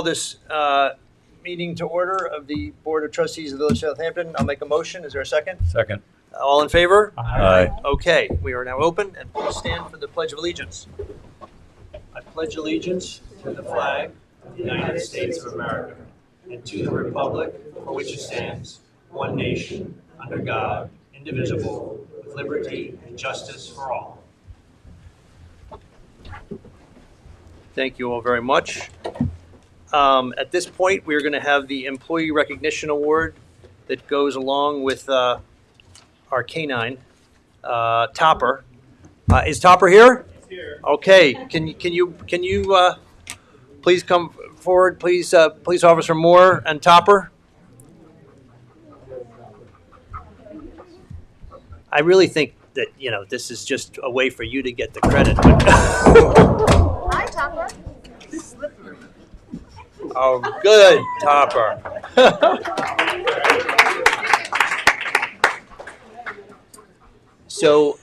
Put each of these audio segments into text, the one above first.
this meeting to order of the Board of Trustees of the Village of Southampton. I'll make a motion. Is there a second? Second. All in favor? Aye. Okay, we are now open, and please stand for the Pledge of Allegiance. I pledge allegiance to the flag of the United States of America and to the republic for which it stands, one nation, under God, indivisible, with liberty and justice for all. Thank you all very much. At this point, we're going to have the Employee Recognition Award that goes along with our canine, Topper. Is Topper here? He's here. Okay. Can you please come forward, please, Police Officer Moore and Topper? I really think that this is just a way for you to get the credit. Hi, Topper. Oh, good, Topper. So,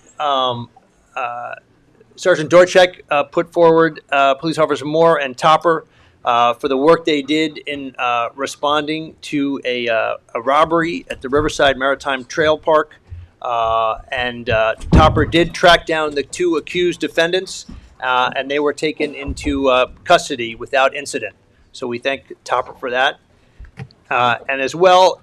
Sergeant Dorchek put forward Police Officer Moore and Topper for the work they did in responding to a robbery at the Riverside Maritime Trail Park. And Topper did track down the two accused defendants, and they were taken into custody without incident. So we thank Topper for that. And as well,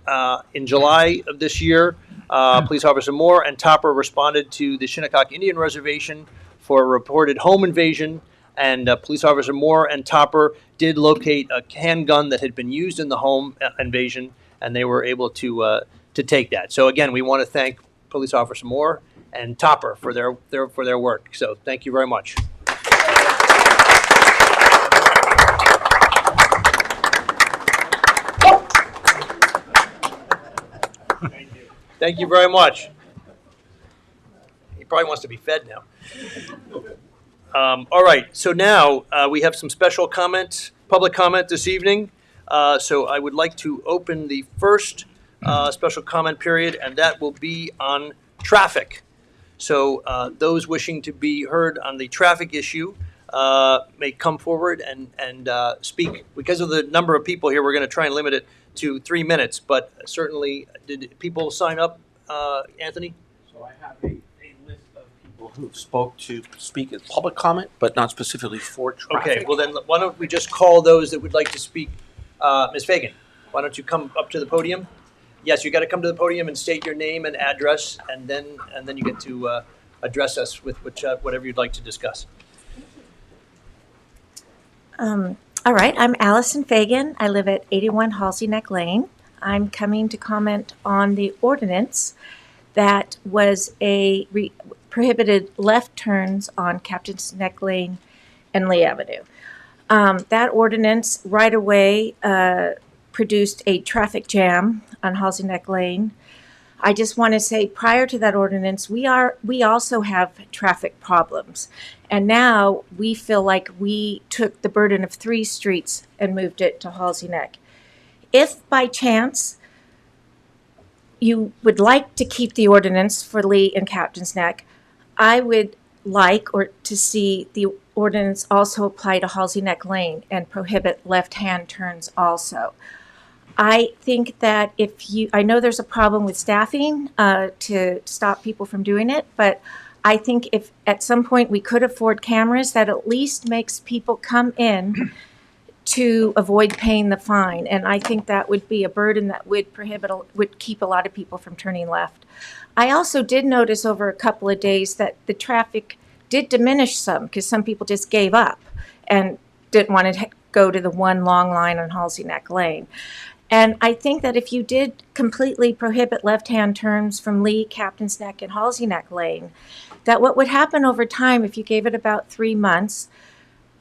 in July of this year, Police Officer Moore and Topper responded to the Shinnecock Indian Reservation for a reported home invasion. And Police Officer Moore and Topper did locate a handgun that had been used in the home invasion, and they were able to take that. So again, we want to thank Police Officer Moore and Topper for their work. So thank you very much. Thank you very much. He probably wants to be fed now. All right, so now we have some special comment, public comment this evening. So I would like to open the first special comment period, and that will be on traffic. So those wishing to be heard on the traffic issue may come forward and speak. Because of the number of people here, we're going to try and limit it to 3 minutes, but certainly, did people sign up, Anthony? So I have a list of people who spoke to speak as public comment, but not specifically for traffic. Okay, well then, why don't we just call those that would like to speak? Ms. Fagan, why don't you come up to the podium? Yes, you got to come to the podium and state your name and address, and then you get to address us with whatever you'd like to discuss. All right, I'm Allison Fagan. I live at 81 Halsey Neck Lane. I'm coming to comment on the ordinance that was prohibited left turns on Captain's Neck Lane and Lee Avenue. That ordinance right away produced a traffic jam on Halsey Neck Lane. I just want to say, prior to that ordinance, we also have traffic problems. And now we feel like we took the burden of 3 streets and moved it to Halsey Neck. If by chance you would like to keep the ordinance for Lee and Captain's Neck, I would like to see the ordinance also apply to Halsey Neck Lane and prohibit left-hand turns also. I think that I know there's a problem with staffing to stop people from doing it, but I think if at some point we could afford cameras, that at least makes people come in to avoid paying the fine. And I think that would be a burden that would keep a lot of people from turning left. I also did notice over a couple of days that the traffic did diminish some because some people just gave up and didn't want to go to the one long line on Halsey Neck Lane. And I think that if you did completely prohibit left-hand turns from Lee, Captain's Neck, and Halsey Neck Lane, that what would happen over time, if you gave it about 3 months,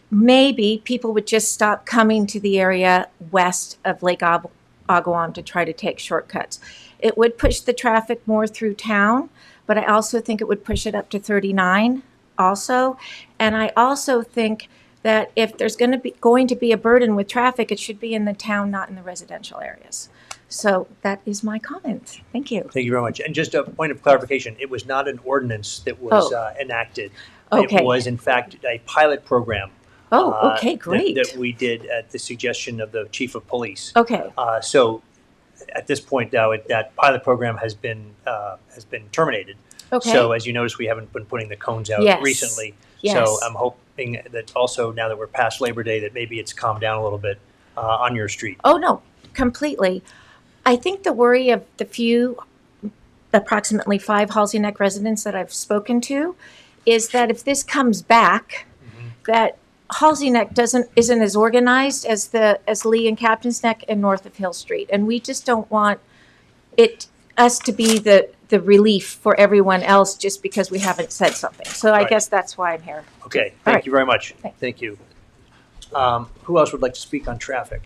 maybe people would just stop coming to the area west of Lake Agawam to try to take shortcuts. It would push the traffic more through town, but I also think it would push it up to 39 also. And I also think that if there's going to be a burden with traffic, it should be in the town, not in the residential areas. So that is my comment. Thank you. Thank you very much. And just a point of clarification, it was not an ordinance that was enacted. Okay. It was, in fact, a pilot program Oh, okay, great. That we did at the suggestion of the chief of police. Okay, So at this point, though, that pilot program has been terminated. okay. So as you notice, we haven't been putting the cones out Yes. recently. Yes. So I'm hoping that also now that we're past Labor Day, that maybe it's calmed down a little bit on your street. Oh, no, completely. I think the worry of the few, approximately 5 Halsey Neck residents that I've spoken to, is that if this comes back, that Halsey Neck isn't as organized as Lee and Captain's Neck and north of Hill Street, and we just don't want us to be the relief for everyone else just because we haven't said something. So I Right. guess that's why I'm here. Okay, All thank right. you very much. Thanks. Thank you. Who else would like to speak on traffic?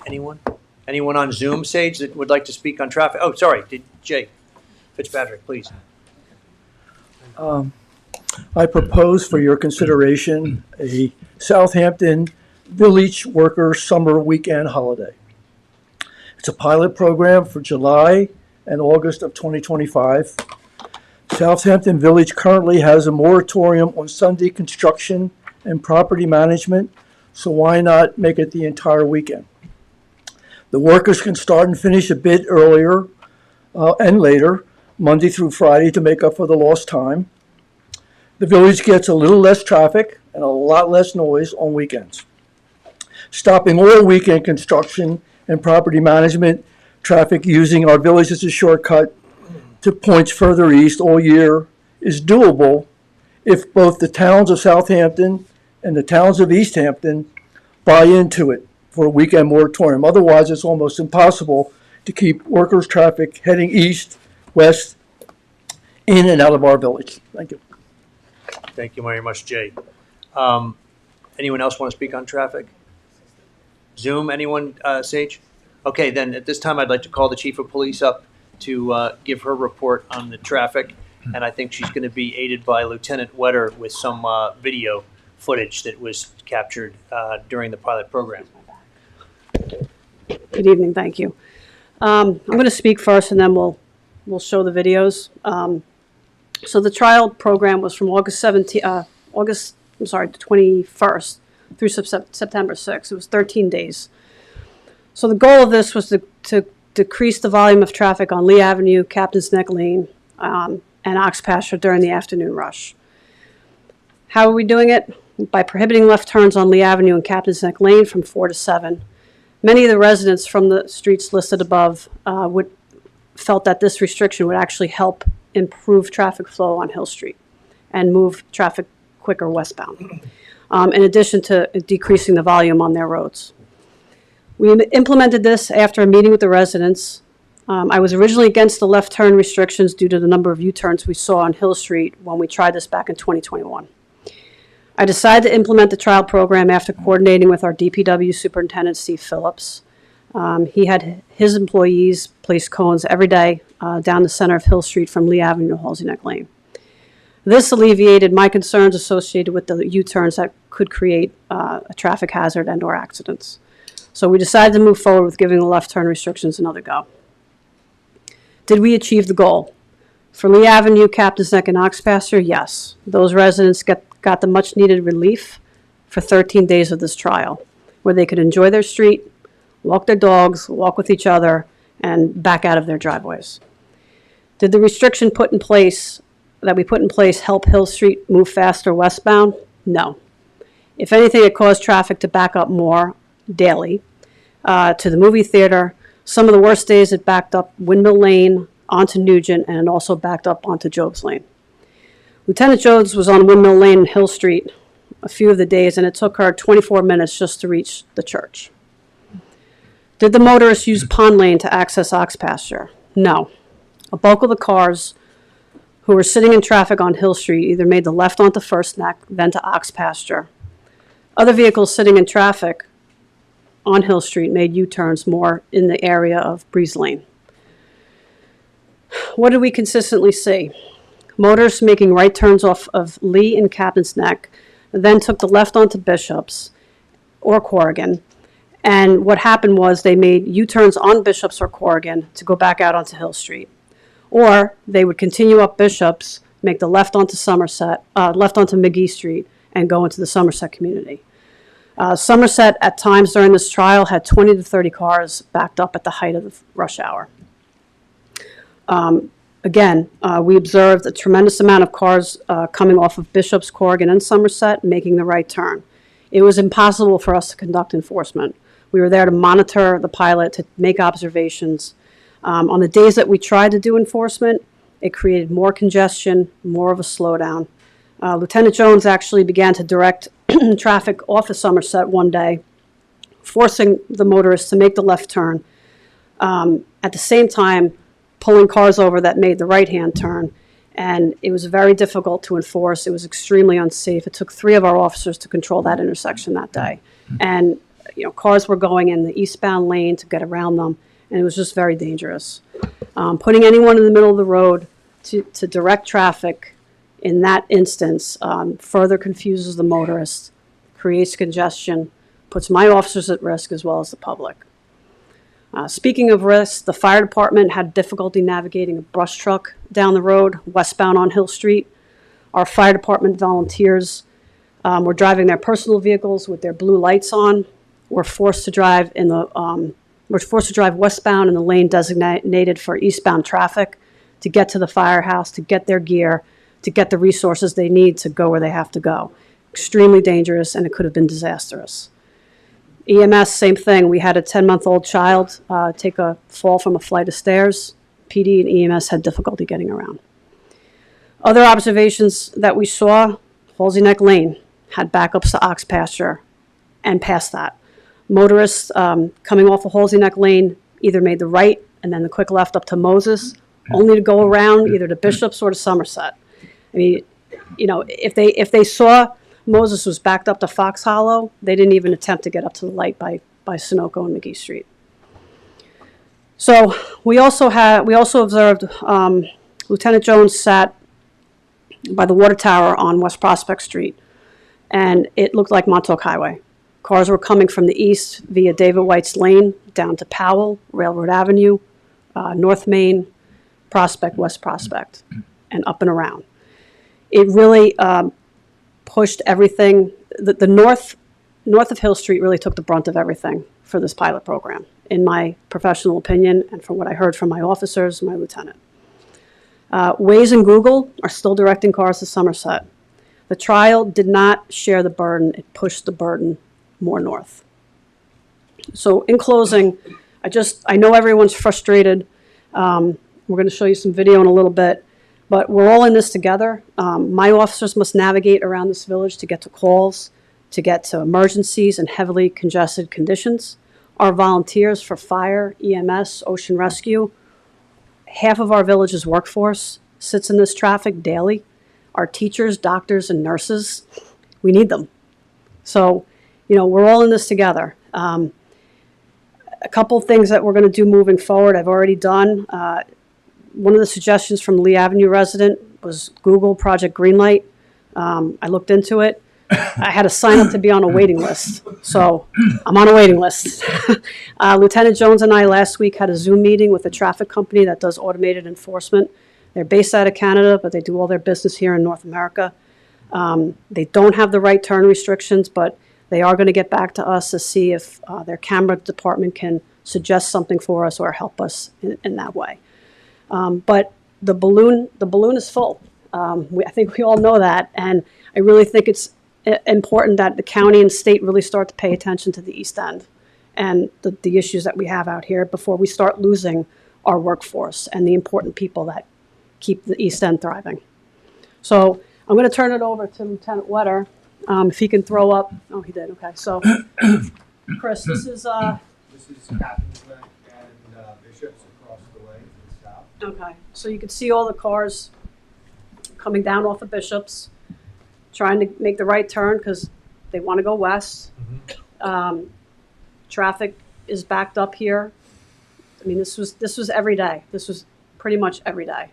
Anyone? Anyone on Zoom, Sage, that would like to speak on traffic? Oh, sorry, Jay Fitzpatrick, please. I propose for your consideration a Southampton Village Workers Summer Weekend Holiday. It's a pilot program for July and August of 2025. Southampton Village currently has a moratorium on Sunday construction and property management, so why not make it the entire weekend? The workers can start and finish a bit earlier and later, Monday through Friday, to make up for the lost time. The village gets a little less traffic and a lot less noise on weekends. Stopping all weekend construction and property management traffic using our village as a shortcut to points further east all year is doable if both the towns of Southampton and the towns of East Hampton buy into it for a weekend moratorium. Otherwise, it's almost impossible to keep workers' traffic heading east, west, in and out of our village. Thank you. Thank you very much, Jay. Anyone else want to speak on traffic? Zoom, anyone, Sage? Okay, then at this time, I'd like to call the chief of police up to give her report on the traffic. And I think she's going to be aided by Lieutenant Wetter with some video footage that was captured during the pilot program. Good evening, thank you. I'm going to speak first and then we'll show the videos. So the trial program was from August 21st through September 6th. It was 13 days. So the goal of this was to decrease the volume of traffic on Lee Avenue, Captain's Neck Lane, and Ox Pasture during the afternoon rush. How are we doing it? By prohibiting left turns on Lee Avenue and Captain's Neck Lane from 4 to 7. Many of the residents from the streets listed above felt that this restriction would actually help improve traffic flow on Hill Street and move traffic quicker westbound, in addition to decreasing the volume on their roads. We implemented this after a meeting with the residents. I was originally against the left turn restrictions due to the number of U-turns we saw on Hill Street when we tried this back in 2021. I decided to implement the trial program after coordinating with our DPW Superintendent, Steve Phillips. He had his employees place cones every day down the center of Hill Street from Lee Avenue to Halsey Neck Lane. This alleviated my concerns associated with the U-turns that could create a traffic hazard and or accidents. So we decided to move forward with giving the left turn restrictions another go. Did we achieve the goal? For Lee Avenue, Captain's Neck, and Ox Pasture, yes. Those residents got the much needed relief for 13 days of this trial, where they could enjoy their street, walk their dogs, walk with each other, and back out of their driveways. Did the restriction that we put in place help Hill Street move faster westbound? No. If anything, it caused traffic to back up more daily to the movie theater. Some of the worst days it backed up Windmill Lane onto Nugent and also backed up onto Jobs Lane. Lieutenant Jones was on Windmill Lane and Hill Street a few of the days, and it took her 24 minutes just to reach the church. Did the motorists use Pond Lane to access Ox Pasture? No. A bulk of the cars who were sitting in traffic on Hill Street either made the left onto First Neck, then to Ox Pasture. Other vehicles sitting in traffic on Hill Street made U-turns more in the area of Breeze Lane. What did we consistently see? Motorists making right turns off of Lee and Captain's Neck, then took the left onto Bishops or Corrigan. And what happened was they made U-turns on Bishops or Corrigan to go back out onto Hill Street. Or they would continue up Bishops, make the left onto left onto McGee Street, and go into the Somerset community. Somerset, at times during this trial, had 20 to 30 cars backed up at the height of the rush hour. Again, we observed a tremendous amount of cars coming off of Bishop's, Corrigan, and Somerset, making the right turn. It was impossible for us to conduct enforcement. We were there to monitor the pilot, to make observations. On the days that we tried to do enforcement, it created more congestion, more of a slowdown. Lieutenant Jones actually began to direct traffic off of Somerset one day, forcing the motorists to make the left turn. At the same time, pulling cars over that made the right-hand turn. And it was very difficult to enforce. It was extremely unsafe. It took 3 of our officers to control that intersection that day. And, you know, cars were going in the eastbound lane to get around them, and it was just very dangerous. Putting anyone in the middle of the road to direct traffic in that instance further confuses the motorists, creates congestion, puts my officers at risk as well as the public. Speaking of risk, the fire department had difficulty navigating a brush truck down the road westbound on Hill Street. Our fire department volunteers were driving their personal vehicles with their blue lights on. Were forced to drive westbound in the lane designated for eastbound traffic to get to the firehouse, to get their gear, to get the resources they need to go where they have to go. Extremely dangerous, and it could have been disastrous. EMS, same thing. We had a 10-month-old child take a fall from a flight of stairs. PD and EMS had difficulty getting around. Other observations that we saw, Halsey Neck Lane had backups to ox pasture and past that. Motorists coming off of Halsey Neck Lane either made the right and then the quick left up to Moses, only to go around either to Bishop's or to Somerset. I mean, you know, if they saw Moses was backed up to Fox Hollow, they didn't even attempt to get up to the light by Sunoco and McGee Street. So we also observed Lieutenant Jones sat by the water tower on West Prospect Street, and it looked like Montauk Highway. Cars were coming from the east via David White's Lane down to Powell, Railroad Avenue, North Main, Prospect, West Prospect, and up and around. It really pushed everything. The north of Hill Street really took the brunt of everything for this pilot program, in my professional opinion, and from what I heard from my officers, my lieutenant. Waze and Google are still directing cars to Somerset. The trial did not share the burden. It pushed the burden more north. So in closing, I know everyone's frustrated. We're going to show you some video in a little bit, but we're all in this together. My officers must navigate around this village to get to calls, to get to emergencies and heavily congested conditions. Our volunteers for fire, EMS, ocean rescue, half of our village's workforce sits in this traffic daily. Our teachers, doctors, and nurses, we need them. So, you know, we're all in this together. A couple of things that we're going to do moving forward, I've already done. One of the suggestions from Lee Avenue resident was Google Project Greenlight. I looked into it. I had to sign up to be on a waiting list. So I'm on a waiting list. Lieutenant Jones and I last week had a Zoom meeting with a traffic company that does automated enforcement. They're based out of Canada, but they do all their business here in North America. They don't have the right turn restrictions, but they are going to get back to us to see if their camera department can suggest something for us or help us in that way. But the balloon is full. I think we all know that, and I really think it's important that the county and state really start to pay attention to the East End and the issues that we have out here before we start losing our workforce and the important people that keep the East End thriving. So I'm going to turn it over to Lieutenant Wetter. If he can throw up. Oh, he did. Okay. So, Chris, this is Captain's Neck and Bishop's across the way to the south. okay. So you can see all the cars coming down off of Bishop's, trying to make the right turn because they want to go west. Traffic is backed up here. I mean, this was every day. This was pretty much every day.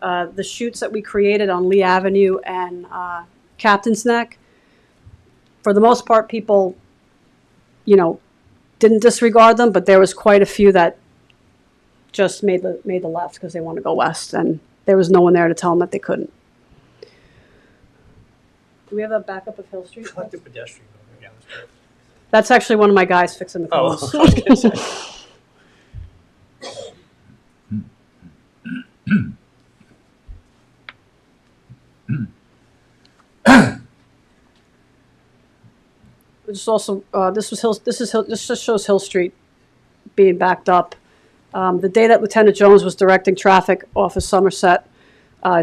The chutes that we created on Lee Avenue and Captain's Neck, for the most part, people, you know, didn't disregard them, but there was quite a few that just made the left because they want to go west, and there was no one there to tell them that they couldn't. Do we have a backup of Hill Street? Collective pedestrian. Yeah, That's actually one of my guys fixing the oh, cones. I was gonna say. This also, this just shows Hill Street being backed up. The day that Lieutenant Jones was directing traffic off of Somerset,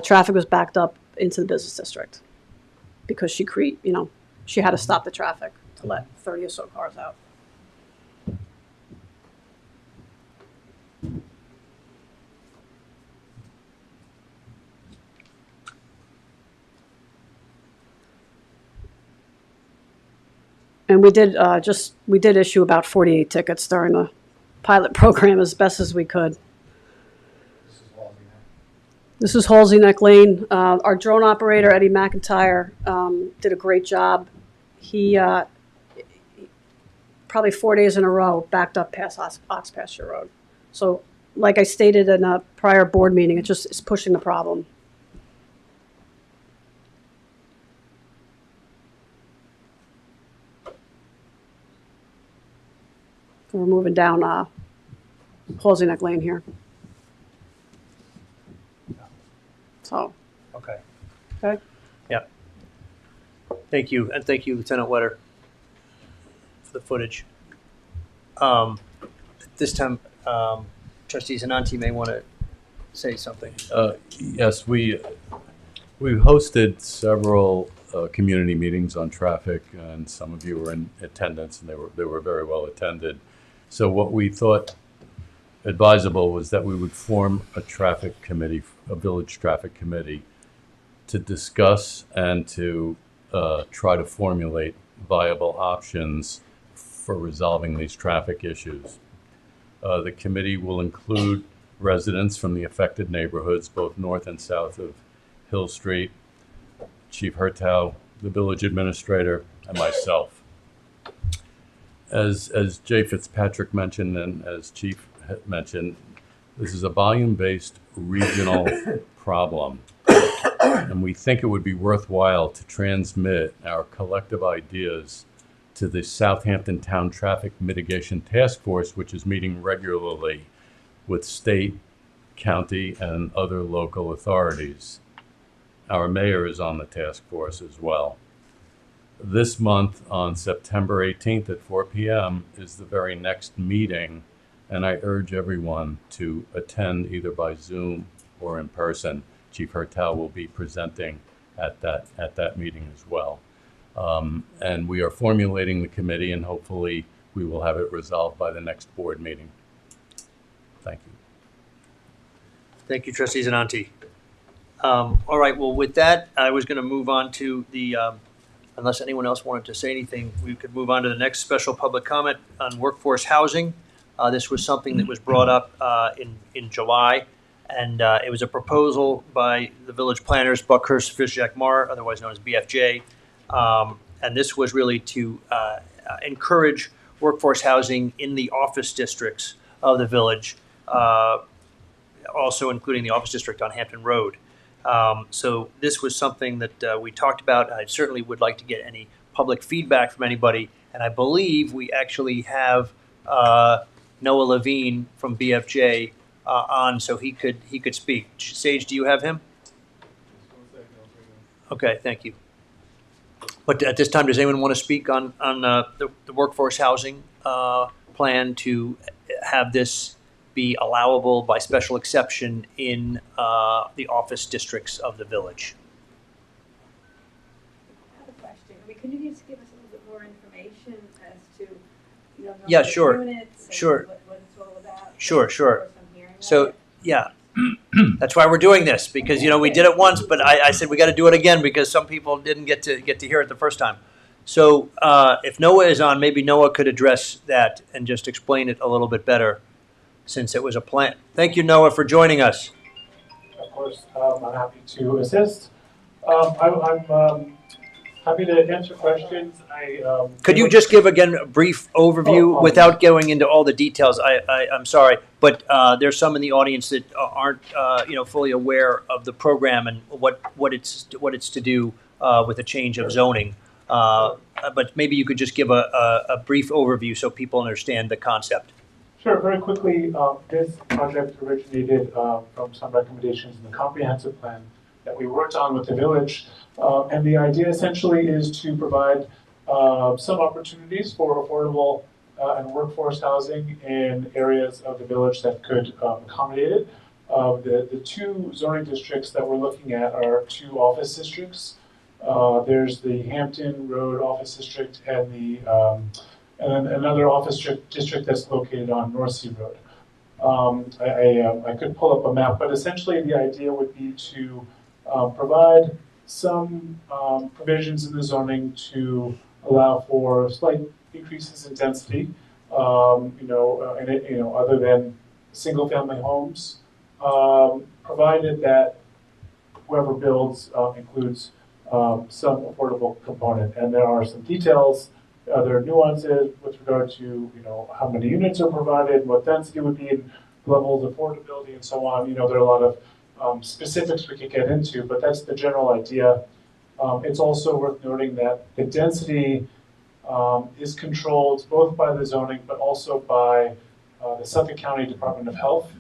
traffic was backed up into the business district because she had to stop the traffic to let 30 or so cars out. And we did issue about 48 tickets during the pilot program as best as we could. This is Halsey now. This is Halsey Neck Lane. Our drone operator, Eddie McIntyre, did a great job. He probably 4 days in a row backed up past Ox Pasture Road. So like I stated in a prior board meeting, it just is pushing the problem. We're moving down Halsey Neck Lane here. So, Okay. okay. Yeah. Thank you, and thank you, Lieutenant Wetter, for the footage. This time, Trustee Zananti may want to say something. Yes, we've hosted several community meetings on traffic, and some of you were in attendance, and they were very well attended. So what we thought advisable was that we would form a traffic committee, a village traffic committee, to discuss and to try to formulate viable options for resolving these traffic issues. The committee will include residents from the affected neighborhoods, both north and south of Hill Street, Chief Hertow, the village administrator, and myself. As Jay Fitzpatrick mentioned and as Chief mentioned, this is a volume-based regional problem. And we think it would be worthwhile to transmit our collective ideas to the Southampton Town Traffic Mitigation Task Force, which is meeting regularly with state, county, and other local authorities. Our mayor is on the task force as well. This month, on September 18th at 4 p.m., is the very next meeting, and I urge everyone to attend either by Zoom or in person. Chief Hertow will be presenting at that meeting as well. And we are formulating the committee, and hopefully we will have it resolved by the next board meeting. Thank you. Thank you, Trustee Zananti. All right, well, with that, I was going to move on to the, unless anyone else wanted to say anything, we could move on to the next special public comment on workforce housing. This was something that was brought up in July, and it was a proposal by the village planners, Buckhurst, Fishjack Marr, otherwise known as BFJ. And this was really to encourage workforce housing in the office districts of the village, also including the office district on Hampton Road. So this was something that we talked about. I certainly would like to get any public feedback from anybody. And I believe we actually have Noah Levine from BFJ on, so he could speak. Sage, do you have him? Okay, thank you. But at this time, does anyone want to speak on the workforce housing plan to have this be allowable by special exception in the office districts of the village? I have a question. I mean, can you just give us a little bit more information as to, Yeah, number of sure. units and Sure. what it's all about? Sure. First I'm hearing of So, it. yeah, that's why we're doing this, because, we did it once, but I said we got to do it again because some people didn't get to hear it the first time. So if Noah is on, maybe Noah could address that and just explain it a little bit better, since it was a plan. Thank you, Noah, for joining us. Of course, I'm happy to assist. I'm happy to answer questions. Could you just give again a brief overview without going into all the details? I'm sorry, but there's some in the audience that aren't fully aware of the program and what it's to do with a change of zoning. But maybe you could just give a brief overview so people understand the concept. Sure, very quickly, this project originated from some recommendations in the comprehensive plan that we worked on with the village. And the idea essentially is to provide some opportunities for affordable and workforce housing in areas of the village that could accommodate it. The two zoning districts that we're looking at are two office districts. There's the Hampton Road Office District and and then another office district that's located on North Sea Road. I could pull up a map, but essentially the idea would be to provide some provisions in the zoning to allow for slight increases in density, other than single-family homes, provided that whoever builds includes some affordable component. And there are some details. There are nuances with regard to how many units are provided, what density would be, and levels of affordability, and so on. There are a lot of specifics we could get into, but that's the general idea. It's also worth noting that the density is controlled both by the zoning, but also by the Suffolk County Department of Health.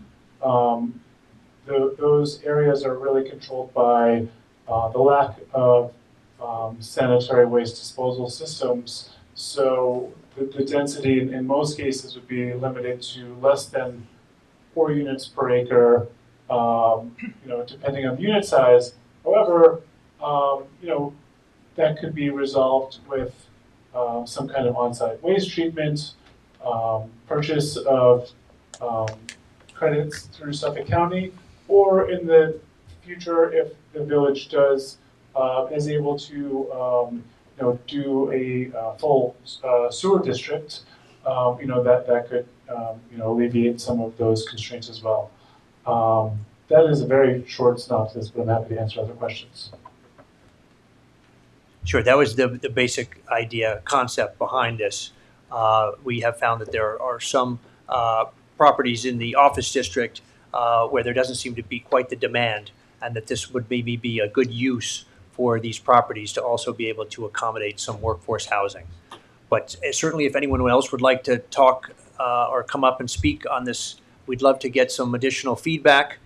Those areas are really controlled by the lack of sanitary waste disposal systems. So the density in most cases would be limited to less than 4 units per acre, depending on the unit size. However, that could be resolved with some kind of on-site waste treatment, purchase of credits through Suffolk County, or in the future, if the village is able to do a full sewer district, that could alleviate some of those constraints as well. That is a very short synopsis, but I'm happy to answer other questions. Sure, that was the basic idea, concept behind this. We have found that there are some properties in the office district where there doesn't seem to be quite the demand, and that this would maybe be a good use for these properties to also be able to accommodate some workforce housing. But certainly if anyone else would like to talk or come up and speak on this, we'd love to get some additional feedback.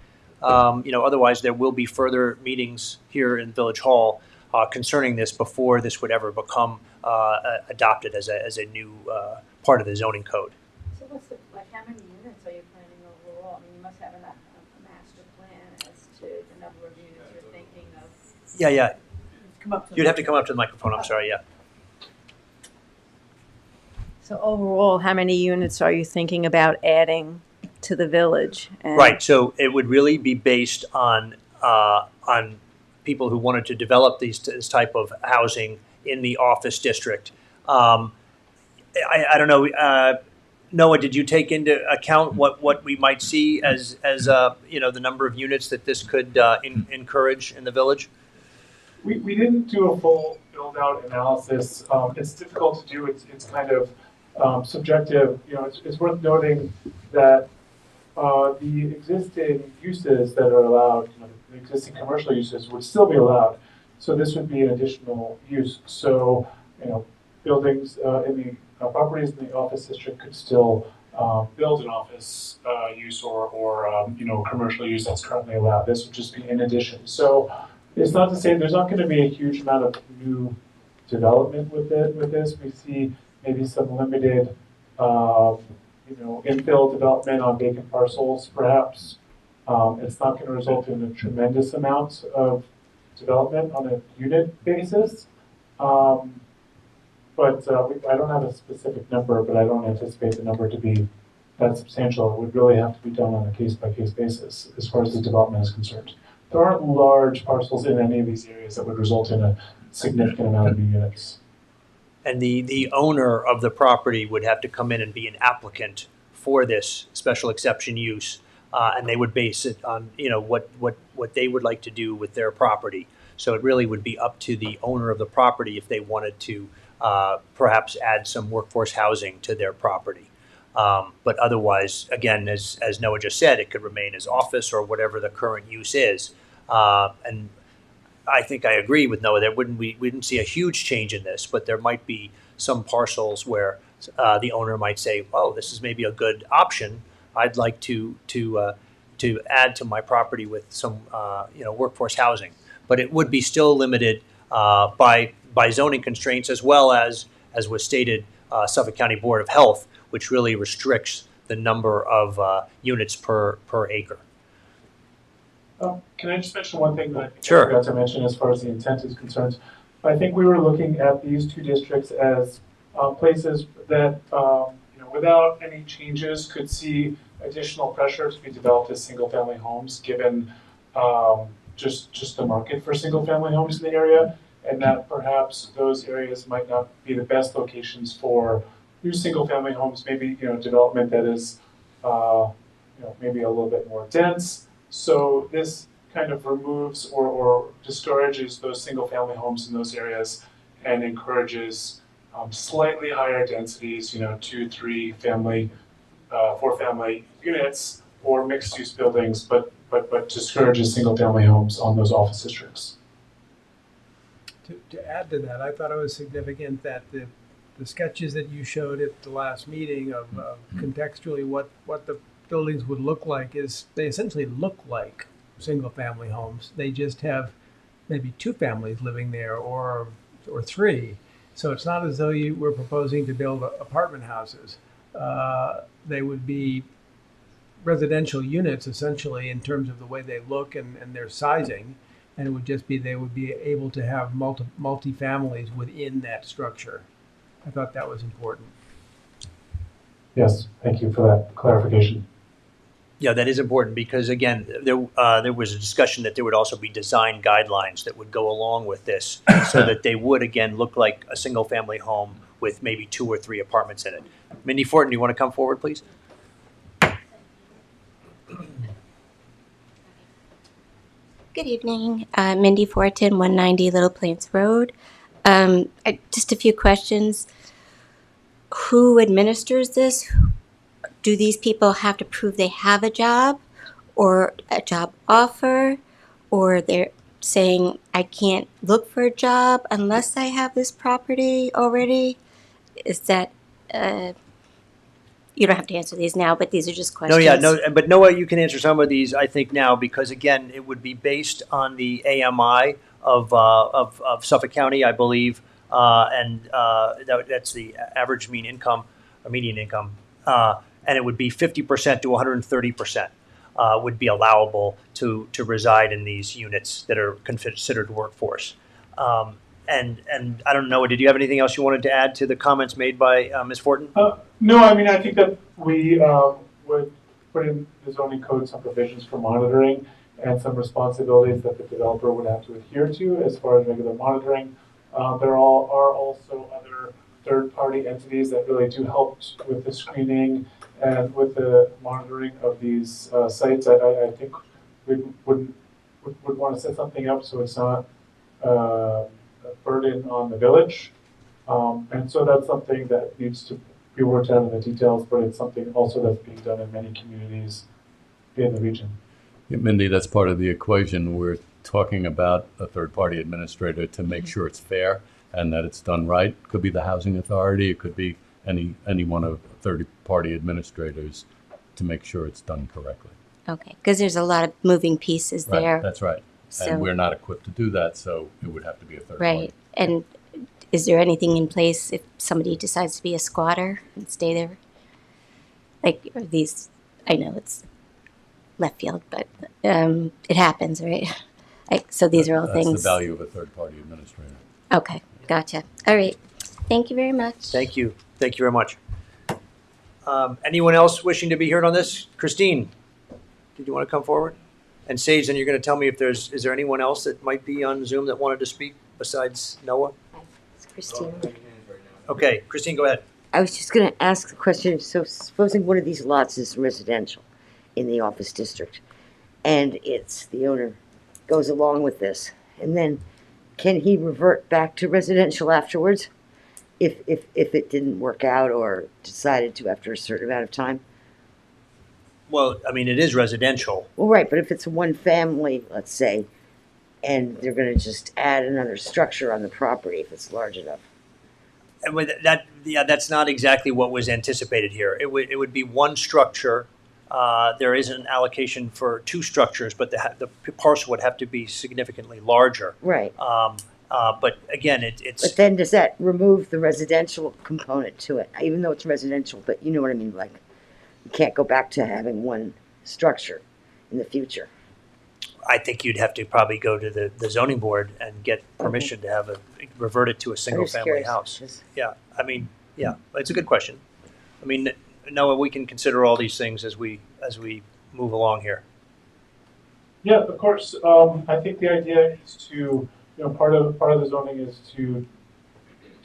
Otherwise there will be further meetings here in Village Hall concerning this before this would ever become adopted as a new part of the zoning code. So how many units are you planning overall? I mean, you must have a master plan as to the number of units you're thinking of. Yeah. You'd have to come come up to the microphone, I'm sorry, yeah. So overall, how many units are you thinking about adding to the village? And Right, so it would really be based on people who wanted to develop this type of housing in the office district. I don't know, Noah, did you take into account what we might see as the number of units that this could encourage in the village? We didn't do a full build-out analysis. It's difficult to do. It's kind of subjective. It's worth noting that the existing uses that are allowed, the existing commercial uses would still be allowed. So this would be an additional use. So, buildings in the properties in the office district could still build an office use or commercial use that's currently allowed. This would just be in addition. So it's not to say there's not going to be a huge amount of new development with this. We see maybe some limited infill development on vacant parcels, perhaps. It's not going to result in a tremendous amount of development on a unit basis. But I don't have a specific number, but I don't anticipate the number to be that substantial. It would really have to be done on a case-by-case basis as far as the development is concerned. There aren't large parcels in any of these areas that would result in a significant amount of new units. And the owner of the property would have to come in and be an applicant for this special exception use, and they would base it on what they would like to do with their property. So it really would be up to the owner of the property if they wanted to perhaps add some workforce housing to their property. But otherwise, again, as Noah just said, it could remain as office or whatever the current use is. And I think I agree with Noah that we wouldn't see a huge change in this, but there might be some parcels where the owner might say, "Oh, this is maybe a good option. I'd like to add to my property with some workforce housing." But it would be still limited by zoning constraints, as well as was stated, Suffolk County Board of Health, which really restricts the number of units per acre. Can I just mention one thing that I think Sure. I forgot to mention as far as the intent is concerned? I think we were looking at these two districts as places that, without any changes, could see additional pressure to be developed as single-family homes, given just the market for single-family homes in the area, and that perhaps those areas might not be the best locations for new single-family homes. Maybe development that is maybe a little bit more dense. So this kind of removes or discourages those single-family homes in those areas and encourages slightly higher densities, 2, 3 family, 4 family units or mixed-use buildings, but discourages single-family homes on those office districts. To add to that, I thought it was significant that the sketches that you showed at the last meeting of contextually what the buildings would look like is they essentially look like single-family homes. They just have maybe 2 families living there or 3. So it's not as though you were proposing to build apartment houses. They would be residential units essentially in terms of the way they look and their sizing. And it would just be they would be able to have multi-families within that structure. I thought that was important. Yes, thank you for that clarification. Yeah, that is important because, again, there was a discussion that there would also be design guidelines that would go along with this so that they would, again, look like a single-family home with maybe 2 or 3 apartments in it. Mindy Fortin, do you want to come forward, please? Good evening. Mindy Fortin, 190 Little Plains Road. Just a few questions. Who administers this? Do these people have to prove they have a job or a job offer? Or they're saying, I can't look for a job unless I have this property already? Is that, you don't have to answer these now, but these are just questions. But Noah, you can answer some of these, I think, now, because, again, it would be based on the AMI of Suffolk County, I believe, and that's the average median income, and it would be 50% to 130% would be allowable to reside in these units that are considered workforce. And I don't know, did you have anything else you wanted to add to the comments made by Ms. Fortin? No, I mean, I think that we would put in the zoning code some provisions for monitoring and some responsibilities that the developer would have to adhere to as far as regular monitoring. There are also other third-party entities that really do help with the screening and with the monitoring of these sites. I think we would want to set something up so it's not a burden on the village. And so that's something that needs to be worked out in the details, but it's something also that's being done in many communities in the region. Yeah, Mindy, that's part of the equation. We're talking about a third-party administrator to make sure it's fair and that it's done right. It could be the housing authority, it could be any one of third-party administrators to make sure it's done correctly. Okay, because there's a lot of moving pieces Right, there. that's right. So, and we're not equipped to do that, so it would have to be a third right. party. And is there anything in place if somebody decides to be a squatter and stay there? Like, are these, I know it's left field, but it happens, right? So these are all That's things. the value of a third-party administrator. Okay, gotcha. All right. Thank you very much. Thank you. Thank you very much. Anyone else wishing to be heard on this? Christine, did you want to come forward? And Sage, then you're going to tell me if is there anyone else that might be on Zoom that wanted to speak besides Noah? It's Christine. Okay, Christine, go ahead. I was just going to ask the question, so supposing one of these lots is residential in the office district, and the owner goes along with this, and then can he revert back to residential afterwards if it didn't work out or decided to after a certain amount of time? Well, I mean, it is residential. Well, right, but if it's one family, let's say, and they're gonna just add another structure on the property if it's large enough. And with that, yeah, that's not exactly what was anticipated here. It would be one structure. There is an allocation for two structures, but the parcel would have to be significantly larger. Right. But again, it's. But then does that remove the residential component to it? Even though it's residential, but you know what I mean, like, you can't go back to having one structure in the future. I think you'd have to probably go to the zoning board and get permission to have revert it to a single family curious. house. Yeah, I mean, yeah, it's a good question. I mean, Noah, we can consider all these things as we move along here. Yeah, of course. I think the idea is to, part of the zoning is to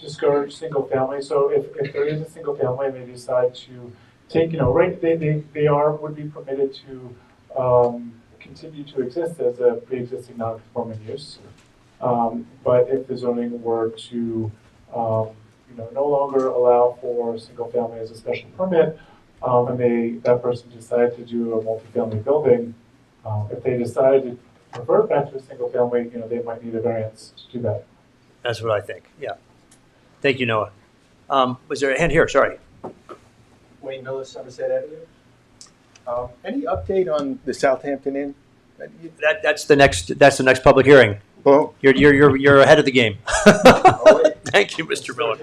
discourage single family. So if there is a single family and they decide to take, right, they would be permitted to continue to exist as a pre-existing non-conforming use. But if the zoning were to, no longer allow for single family as a special permit, and that person decided to do a multifamily building, if they decided to revert back to a single family, they might need a variance to do that. That's what I think. Yeah. Thank you, Noah. Was there a hand here? Sorry. Wayne Miller, Somerset Avenue. Any update on the Southampton Inn? That's the next public hearing. Well, You're ahead of the game. Thank you, Mr. Miller.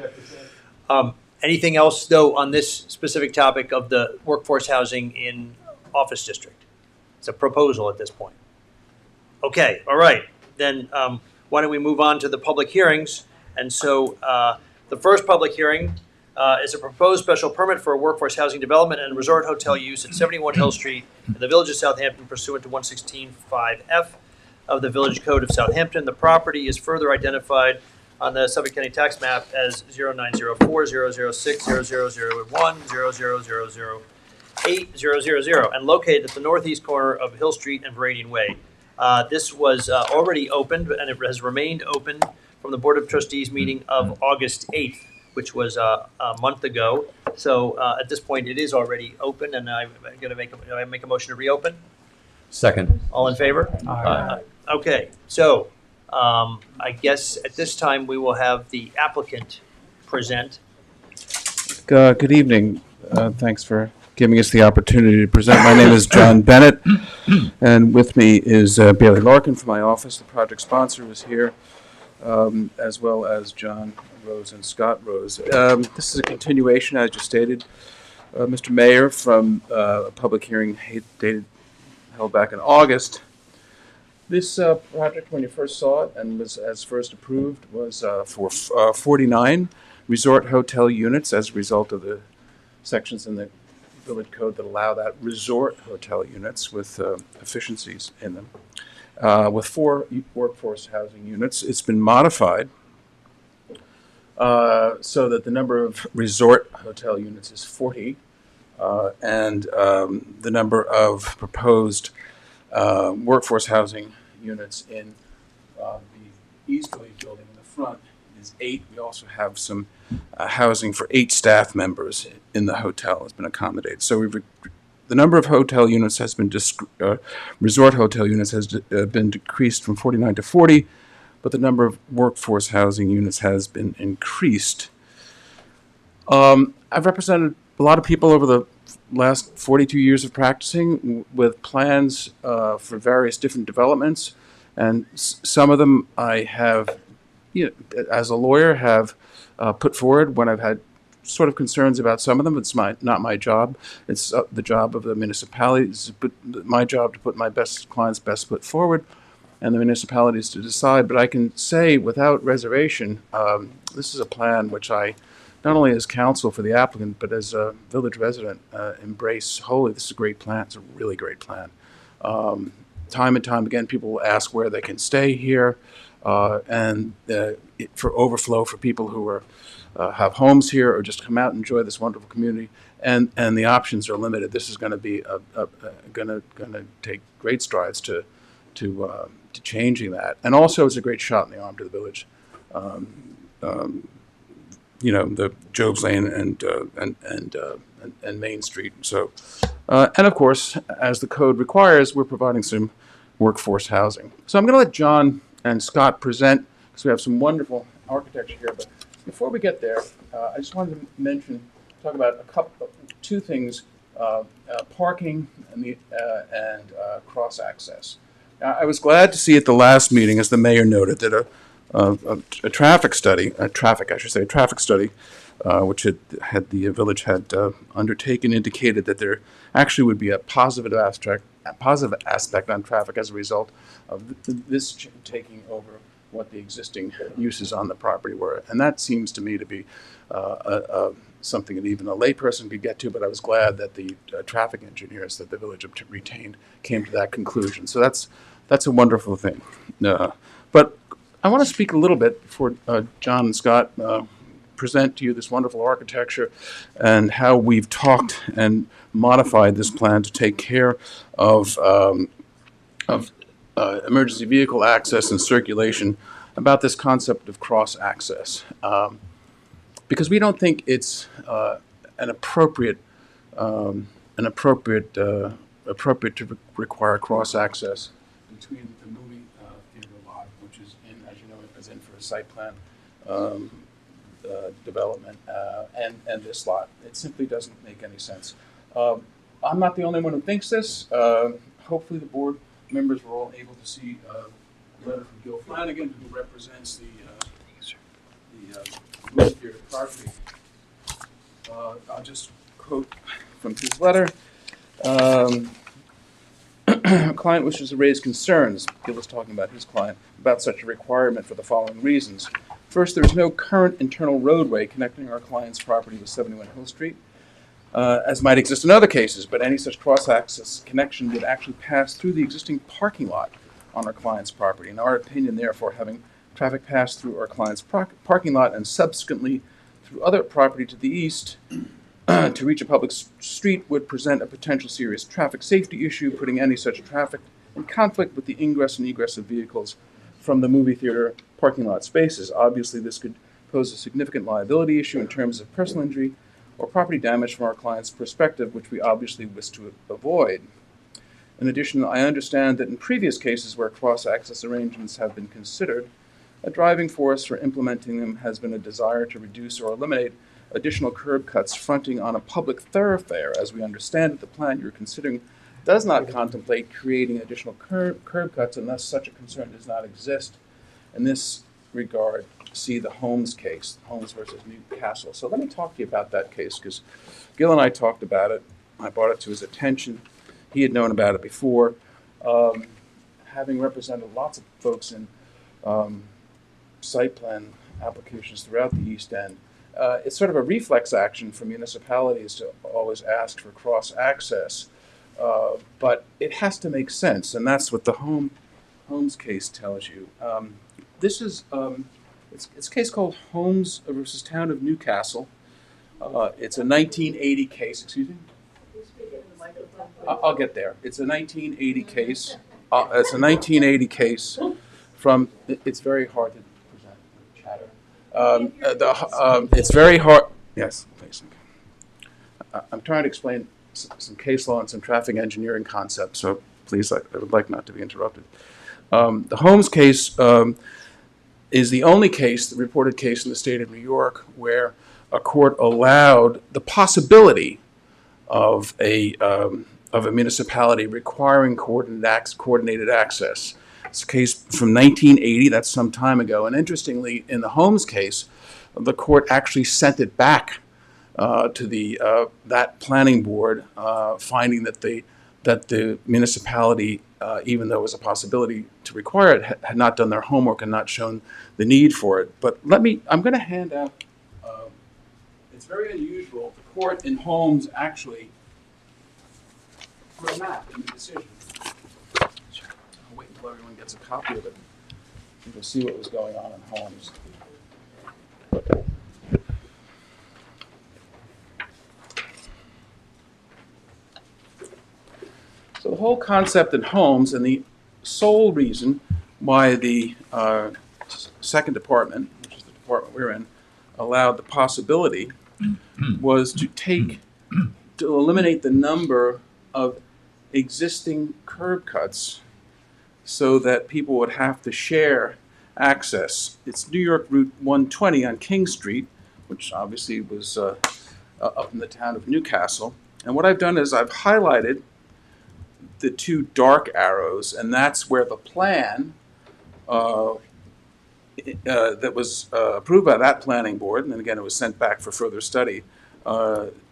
Anything else though on this specific topic of the workforce housing in office district? It's a proposal at this point. Okay, all right. Then why don't we move on to the public hearings? And so the first public hearing is a proposed special permit for a workforce housing development and resort hotel use at 71 Hill Street in the Village of Southampton pursuant to 116.5F of the Village Code of Southampton. The property is further identified on the Suffolk County tax map as 0904-006-0001-00008000 and located at the northeast corner of Hill Street and Viridian Way. This was already opened and it has remained open from the Board of Trustees meeting of August 8th, which was a month ago. So at this point, it is already open, and I'm going to make a motion to reopen. Second. All in favor? Aye. Okay, so I guess at this time we will have the applicant present. Good evening. Thanks for giving us the opportunity to present. My name is John Bennett, and with me is Bailey Larkin from my office. The project sponsor is here, as well as John Rose and Scott Rose. This is a continuation, as you stated, Mr. Mayor, from a public hearing held back in August. This project, when you first saw it and was as first approved, was for 49 resort hotel units as a result of the sections in the village code that allow that resort hotel units with efficiencies in them. With 4 workforce housing units, it's been modified so that the number of resort hotel units is 40, and the number of proposed workforce housing units in the easterly building in the front is 8. We also have some housing for 8 staff members in the hotel has been accommodated. So the number of hotel units has been resort hotel units has been decreased from 49 to 40, but the number of workforce housing units has been increased. I've represented a lot of people over the last 42 years of practicing with plans for various different developments, and some of them I have, as a lawyer, have put forward when I've had sort of concerns about some of them. It's not my job. It's the job of the municipality. It's my job to put my client's best foot forward, and the municipalities to decide. But I can say without reservation, this is a plan which I, not only as counsel for the applicant, but as a village resident, embrace wholly. This is a great plan. It's a really great plan. Time and time again, people will ask where they can stay here, and for overflow for people who have homes here or just come out and enjoy this wonderful community. And the options are limited. This is going to be going to take great strides to changing that. And also, it's a great shot in the arm to the village. The Job's Lane and Main Street. So, and of course, as the code requires, we're providing some workforce housing. So I'm going to let John and Scott present, because we have some wonderful architecture here. But before we get there, I just wanted to talk about two things: parking and cross access. I was glad to see at the last meeting, as the mayor noted, that a traffic study, which the village had undertaken, indicated that there actually would be a positive aspect on traffic as a result of this taking over what the existing uses on the property were. And that seems to me to be something that even a layperson could get to, but I was glad that the traffic engineers that the village retained came to that conclusion. So that's a wonderful thing. But I want to speak a little bit before John and Scott present to you this wonderful architecture and how we've talked and modified this plan to take care of emergency vehicle access and circulation, about this concept of cross access. Because we don't think it's appropriate to require cross access between the movie theater lot, which is in, as you know, is in for a site plan development, and this lot. It simply doesn't make any sense. I'm not the only one who thinks this. Hopefully the board members were all able to see a letter from Gil Flanagan, who represents the movie theater property. I'll just quote from his letter. Client wishes to raise concerns, Gil was talking about his client, about such a requirement for the following reasons. First, there is no current internal roadway connecting our client's property with 71 Hill Street, as might exist in other cases, but any such cross-access connection would actually pass through the existing parking lot on our client's property. In our opinion, therefore, having traffic pass through our client's parking lot and subsequently through other property to the east to reach a public street would present a potential serious traffic safety issue, putting any such traffic in conflict with the ingress and egress of vehicles from the movie theater parking lot spaces. Obviously, this could pose a significant liability issue in terms of personal injury or property damage from our client's perspective, which we obviously wish to avoid. In addition, I understand that in previous cases where cross-access arrangements have been considered, a driving force for implementing them has been a desire to reduce or eliminate additional curb cuts fronting on a public thoroughfare. As we understand it, the plan you're considering does not contemplate creating additional curb cuts, and thus such a concern does not exist. In this regard, see the Holmes case, Holmes versus Newcastle. So let me talk to you about that case, because Gil and I talked about it. I brought it to his attention. He had known about it before. Having represented lots of folks in site plan applications throughout the East End, it's sort of a reflex action for municipalities to always ask for cross-access, but it has to make sense, and that's what the Holmes case tells you. This is it's a case called Holmes versus Town of Newcastle. It's a 1980 case. Excuse me? I'll get there. It's a 1980 case. It's a 1980 case from. It's very hard to present with chatter. It's very hard. Yes, please. I'm trying to explain some case law and some traffic engineering concepts. So please, I would like not to be interrupted. The Holmes case is the only case, the reported case in the state of New York, where a court allowed the possibility of a municipality requiring coordinated access. It's a case from 1980, that's some time ago. And interestingly, in the Holmes case, the court actually sent it back to that planning board, finding that the municipality, even though it was a possibility to require it, had not done their homework and not shown the need for it. But I'm going to hand out, it's very unusual, the court in Holmes actually put a map in the decision. I'll wait until everyone gets a copy of it. You'll see what was going on in Holmes. So the whole concept in Holmes, and the sole reason why the second department, which is the department we're in, allowed the possibility was to eliminate the number of existing curb cuts so that people would have to share access. It's New York Route 120 on King Street, which obviously was up in the town of Newcastle. And what I've done is I've highlighted the two dark arrows, and that's where the plan that was approved by that planning board, and then again it was sent back for further study,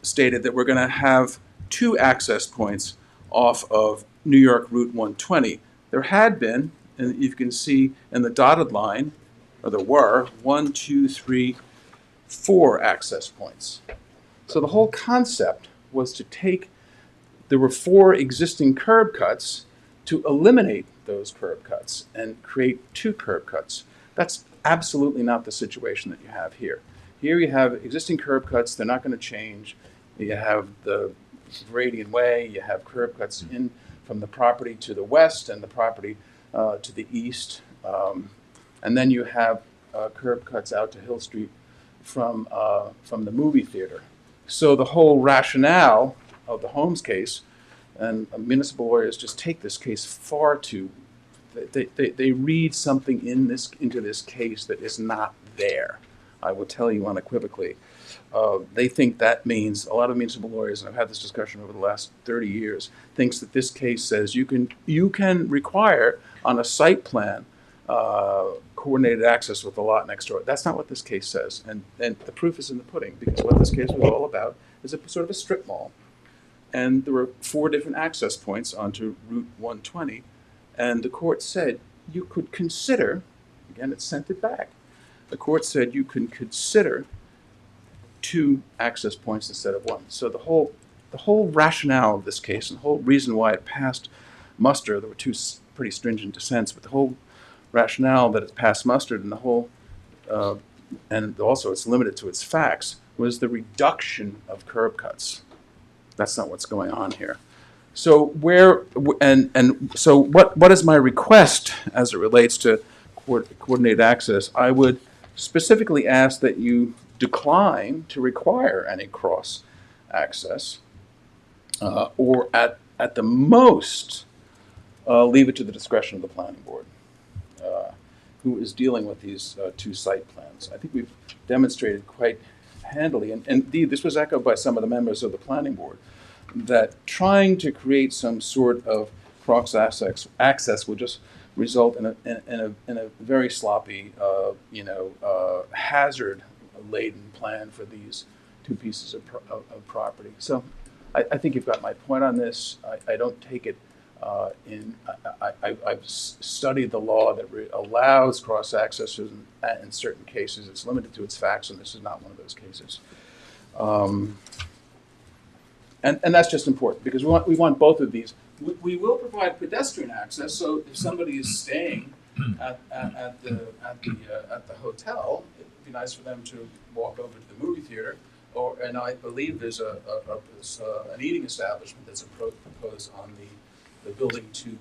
stated that we're going to have two access points off of New York Route 120. There had been, and you can see in the dotted line, or there were, 1, 2, 3, 4 access points. So the whole concept was to take, there were 4 existing curb cuts, to eliminate those curb cuts and create 2 curb cuts. That's absolutely not the situation that you have here. Here you have existing curb cuts, they're not going to change. You have the Radian Way, you have curb cuts in from the property to the west and the property to the east. And then you have curb cuts out to Hill Street from the movie theater. So the whole rationale of the Holmes case, and municipal lawyers just take this case far too, they read something into this case that is not there. I will tell you unequivocally. They think that means, a lot of municipal lawyers, and I've had this discussion over the last 30 years, thinks that this case says you can require on a site plan coordinated access with the lot next door. That's not what this case says, and the proof is in the pudding, because what this case was all about is a sort of a strip mall. And there were 4 different access points onto Route 120, and the court said you could consider, again it sent it back, the court said you can consider 2 access points instead of 1. So the whole rationale of this case, and the whole reason why it passed muster, there were 2 pretty stringent dissents, but the whole rationale that it passed muster, and the whole, and also it's limited to its facts, was the reduction of curb cuts. That's not what's going on here. So so what is my request as it relates to coordinated access? I would specifically ask that you decline to require any cross access, or at the most, leave it to the discretion of the planning board, who is dealing with these 2 site plans. I think we've demonstrated quite handily, and indeed this was echoed by some of the members of the planning board, that trying to create some sort of cross access will just result in a very sloppy, hazard-laden plan for these 2 pieces of property. So I think you've got my point on this. I don't take it I've studied the law that allows cross access in certain cases. It's limited to its facts, and this is not one of those cases. And that's just important, because we want both of these. We will provide pedestrian access, so if somebody is staying at the hotel, it'd be nice for them to walk over to the movie theater, and I believe there's an eating establishment that's proposed on the building to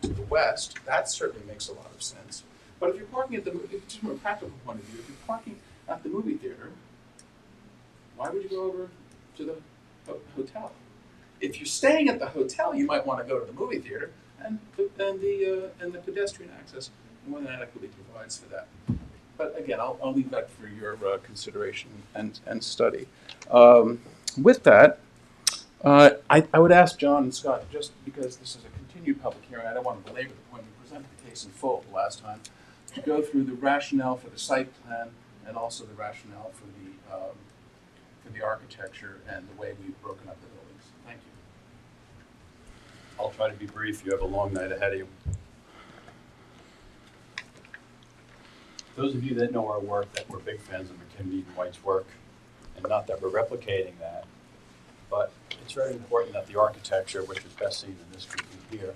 the west. That certainly makes a lot of sense. But if you're parking at just from a practical point of view, if you're parking at the movie theater, why would you go over to the hotel? If you're staying at the hotel, you might want to go to the movie theater, and the pedestrian access more than adequately provides for that. But again, I'll leave that for your consideration and study. With that, I would ask John and Scott, just because this is a continued public hearing, I don't want to belabor the point, we presented the case in full the last time, to go through the rationale for the site plan and also the rationale for the architecture and the way we've broken up the buildings. Thank you. I'll try to be brief. You have a long night ahead of you. Those of you that know our work, that we're big fans of McKinney and White's work, and not that we're replicating that, but it's very important that the architecture, which is best seen in this grouping here,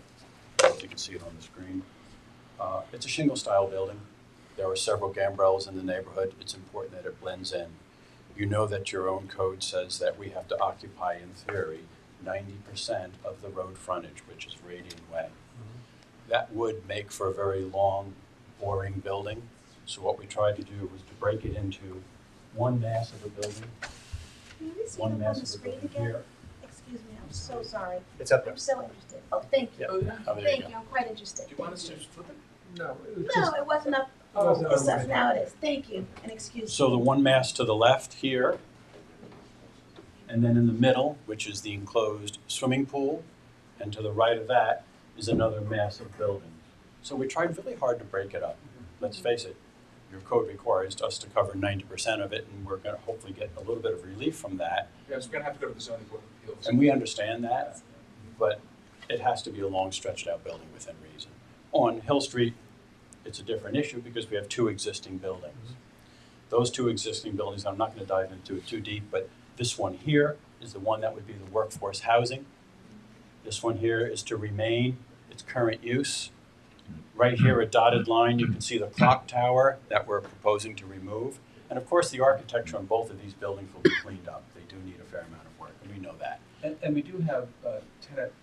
as you can see it on the screen, it's a shingle-style building. There are several gambrels in the neighborhood. It's important that it blends in. You know that your own code says that we have to occupy, in theory, 90% of the road frontage, which is Radian Way. Mm-hmm. That would make for a very long, boring building. So what we tried to do was to break it into one mass of a building, one mass of a building here. Excuse me, I'm So sorry. It's up there. I'm so interested. Oh, thank you. Oh, there you Thank go. you, I'm quite interested. Do you want us to flip it? No, No, it wasn't up. It wasn't It's up. up now it is. Thank you, and excuse me. So the one mast to the left here, and then in the middle, which is the enclosed swimming pool, and to the right of that is another massive building. So we tried really hard to break it up. Let's face it, your code requires us to cover 90% of it, and we're going to hopefully get a little bit of relief from that. Yes, we're gonna have to go to the zoning board of appeals. And we understand that, but it has to be a long stretched out building within reason. On Hill Street, it's a different issue because we have two existing buildings. Those two existing buildings, I'm not going to dive into it too deep, but this one here is the one that would be the workforce housing. This one here is to remain its current use. Right here, a dotted line, you can see the clock tower that we're proposing to remove. And of course, the architecture on both of these buildings will be cleaned up. They do need a fair amount of work, and we know that. And we do have tenant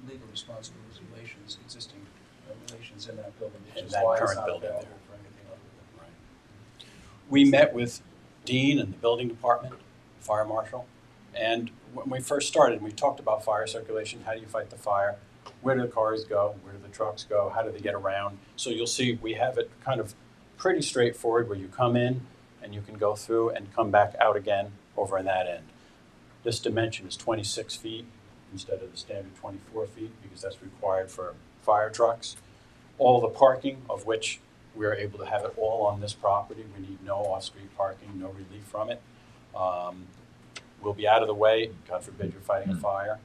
legal responsibilities relations, existing relations in that building, which In is that why it's current not building available there. for anything other than. Right. We met with Dean and the building department, fire marshal, and when we first started, we talked about fire circulation. How do you fight the fire? Where do the cars go? Where do the trucks go? How do they get around? So you'll see we have it kind of pretty straightforward where you come in and you can go through and come back out again over on that end. This dimension is 26 feet instead of the standard 24 feet because that's required for fire trucks. All the parking, of which we're able to have it all on this property. We need no off-street parking, no relief from it. We'll be out of the way. God forbid you're fighting a fire.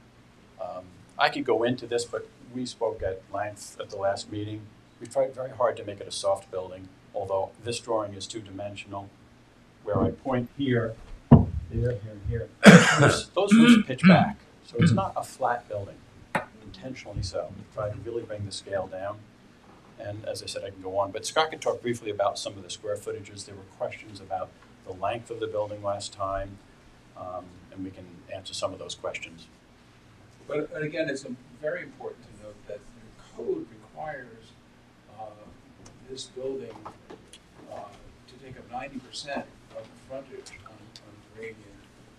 I could go into this, but we spoke at length at the last meeting. We tried very hard to make it a soft building, although this drawing is two-dimensional. Where I point here, here, here. Those roofs pitch back, so it's not a flat building, intentionally so. We try to really bring the scale down. And as I said, I can go on, but Scott can talk briefly about some of the square footages. There were questions about the length of the building last time, and we can answer some of those questions. But again, it's very important to note that your code requires this building to take up 90% of the frontage on Arabian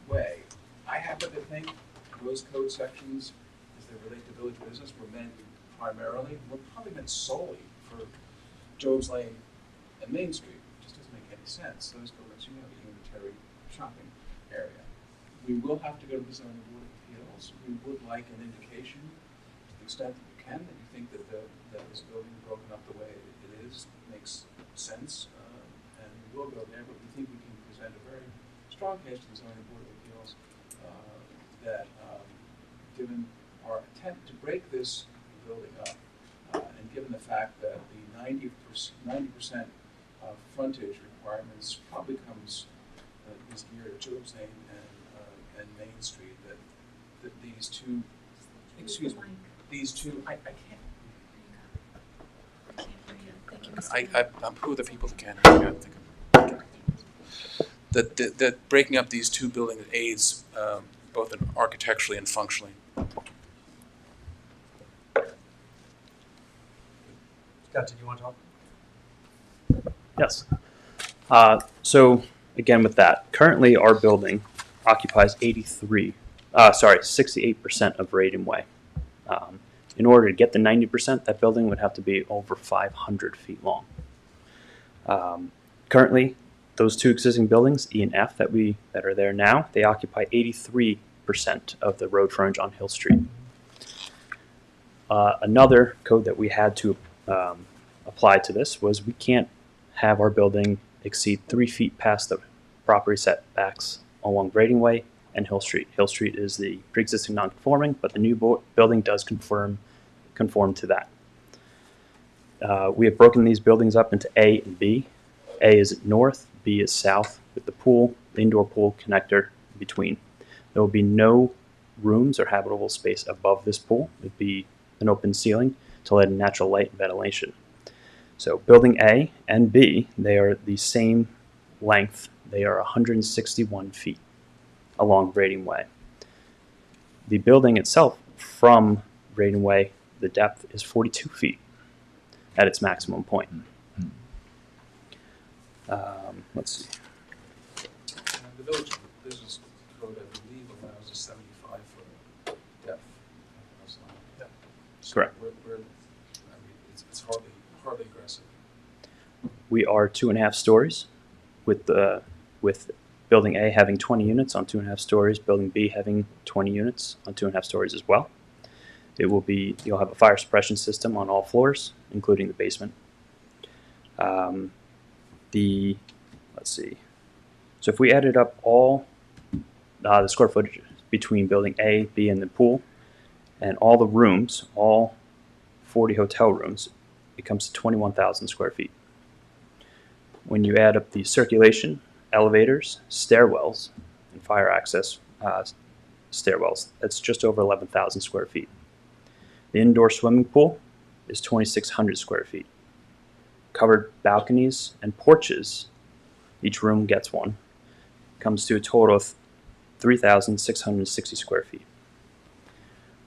Way. I happen to think those code sections, as they relate to village business, were meant primarily, were probably meant solely for Job's Lane and Main Street. It just doesn't make any sense. Those buildings, you have a unitary shopping area. We will have to go to the zoning board of appeals. We would like an indication, to the extent that you can, that you think that that this building broken up the way it is makes sense, and we will go there. But we think we can present a very strong case to the zoning board of appeals that, given our attempt to break this building up, and given the fact that the 90% frontage requirements probably comes is geared to Job's Lane and Main Street, that these two, excuse me, these two, I can't. I'm who are the people that can't hear me? That breaking up these two buildings aids both architecturally and functionally. Scott, did you want to talk? Yes. So again, with that, currently our building occupies 68% of Radian Way. In order to get the 90%, that building would have to be over 500 feet long. Currently, those two existing buildings, E and F, that are there now, they occupy 83% of the road frontage on Hill Street. Another code that we had to apply to this was we can't have our building exceed 3 feet past the property setbacks along Grading Way and Hill Street. Hill Street is the pre-existing non-conforming, but the new building does conform to that. We have broken these buildings up into A and B. A is north, B is south, with the pool, the indoor pool connector between. There will be no rooms or habitable space above this pool. It would be an open ceiling to let in natural light and ventilation. So building A and B, they are the same length. They are 161 feet along Grading Way. The building itself from Grading Way, the depth is 42 feet at its maximum point. Let's see. The village business code, I believe, allows a 75-foot Correct. It's hardly aggressive. We are 2.5 stories, with Building A having 20 units on 2.5 stories, Building B having 20 units on 2.5 stories as well. You'll have a fire suppression system on all floors, including the basement. Let's see. So if we added up all the square footage between Building A, B, and the pool, and all the rooms, all 40 hotel rooms, it comes to 21,000 square feet. When you add up the circulation, elevators, stairwells, and fire access stairwells, that's just over 11,000 square feet. The indoor swimming pool is 2,600 square feet. Covered balconies and porches, each room gets one, comes to a total of 3,660 square feet.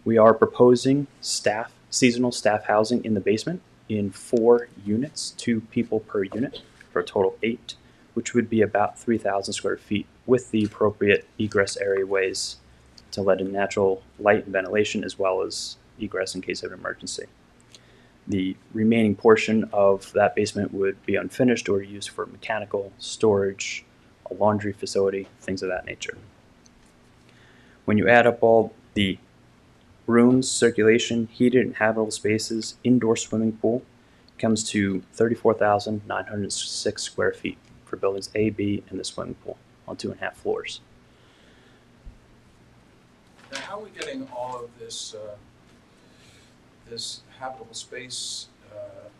We are proposing seasonal staff housing in the basement in 4 units, 2 people per unit, for a total of 8, which would be about 3,000 square feet with the appropriate egress areaways to let in natural light and ventilation, as well as egress in case of an emergency. The remaining portion of that basement would be unfinished or used for mechanical storage, a laundry facility, things of that nature. When you add up all the rooms, circulation, heated and habitable spaces, indoor swimming pool, it comes to 34,906 square feet for buildings A, B, and the swimming pool on 2.5 floors. Now, how are we getting all of this this habitable space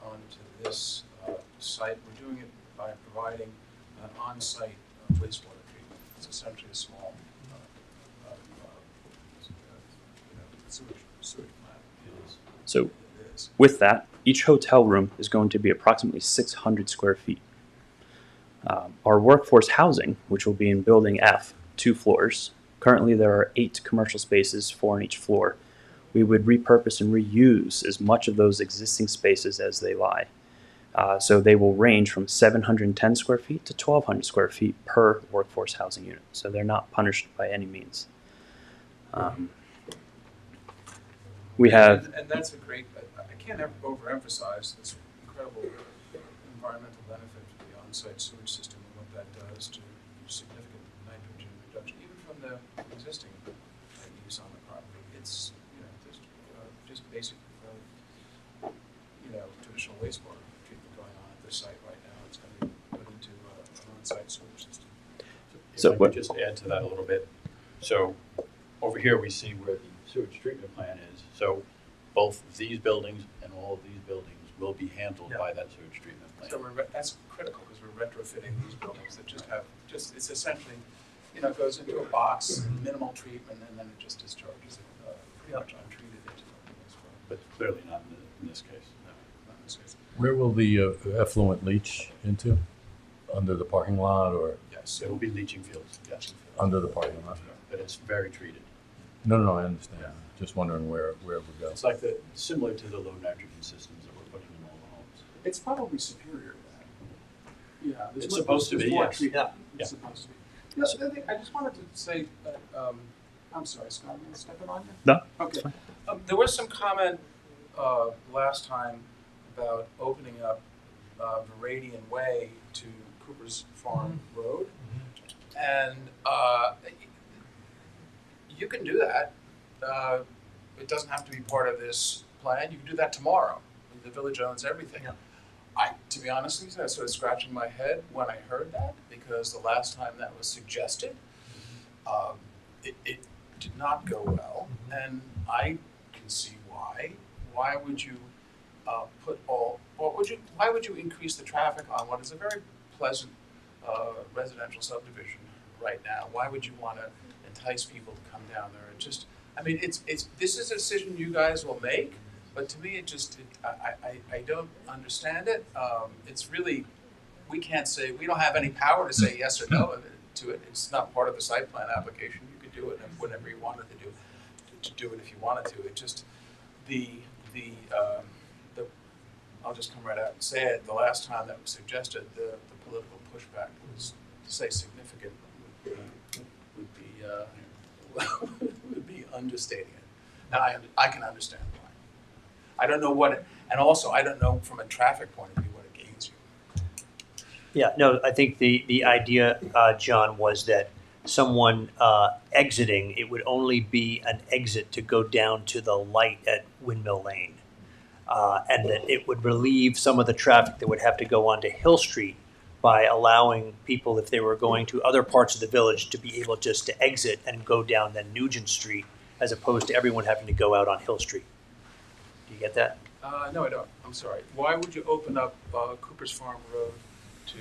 onto this site? We're doing it by providing an on-site wastewater treatment. It's essentially a small sewage plant. It is. So with that, each hotel room is going to be approximately 600 square feet. Our workforce housing, which will be in Building F, 2 floors. Currently there are 8 commercial spaces, 4 on each floor. We would repurpose and reuse as much of those existing spaces as they lie. So they will range from 710 square feet to 1,200 square feet per workforce housing unit. So they're not punished by any means. We have... And that's a great, I can't ever overemphasize this incredible environmental benefit of the on-site sewage system and what that does to significant nitrogen reduction, even from the existing use on the property. It's, just basic, traditional wastewater treatment going on at this site right now. It's going to be put into an on-site sewage system. So if I could just add to that a little bit. So over here we see where the sewage treatment plant is. So both these buildings and all of these buildings will be handled by that sewage treatment plant. So that's critical because we're retrofitting these buildings that it's essentially, goes into a box, minimal treatment, and then it just discharges it pretty much untreated into the wastewater. But clearly not in this case. No, not in this case. Where will the effluent leach into? Under the parking lot or? Yes, it will be leaching fields. Yes. Under the parking lot? But it's very treated. No, I understand. Just wondering where it would go. It's like similar to the low nitrogen systems that we're putting in all the homes. It's probably superior to that. Yeah. It's supposed to be, yes. It's supposed to be. The other thing, I just wanted to say that, I'm sorry, Scott, am I stepping on you? No. Okay. There was some comment last time about opening up Veradian Way to Cooper's Farm Road. And you can do that. It doesn't have to be part of this plan. You can do that tomorrow. The village owns everything. Yeah. To be honest with you, I started scratching my head when I heard that, because the last time that was suggested, it did not go well, and I can see why. Why would you why would you increase the traffic on what is a very pleasant residential subdivision right now? Why would you want to entice people to come down there? This is a decision you guys will make, but to me, I don't understand it. It's really, we can't say, we don't have any power to say yes or no to it. It's not part of the site plan application. You could do it whenever you wanted to do it if you wanted to. It just, I'll just come right out and say it. The last time that was suggested, the political pushback was, to say significant, would be understating it. Now I can understand why. I don't know what, and also I don't know from a traffic point of view what it gains you. Yeah, no, I think the idea, John, was that someone exiting, it would only be an exit to go down to the light at Windmill Lane. And that it would relieve some of the traffic that would have to go onto Hill Street by allowing people, if they were going to other parts of the village, to be able just to exit and go down then Nugent Street, as opposed to everyone having to go out on Hill Street. Do you get that? No, I don't. I'm sorry. Why would you open up Cooper's Farm Road to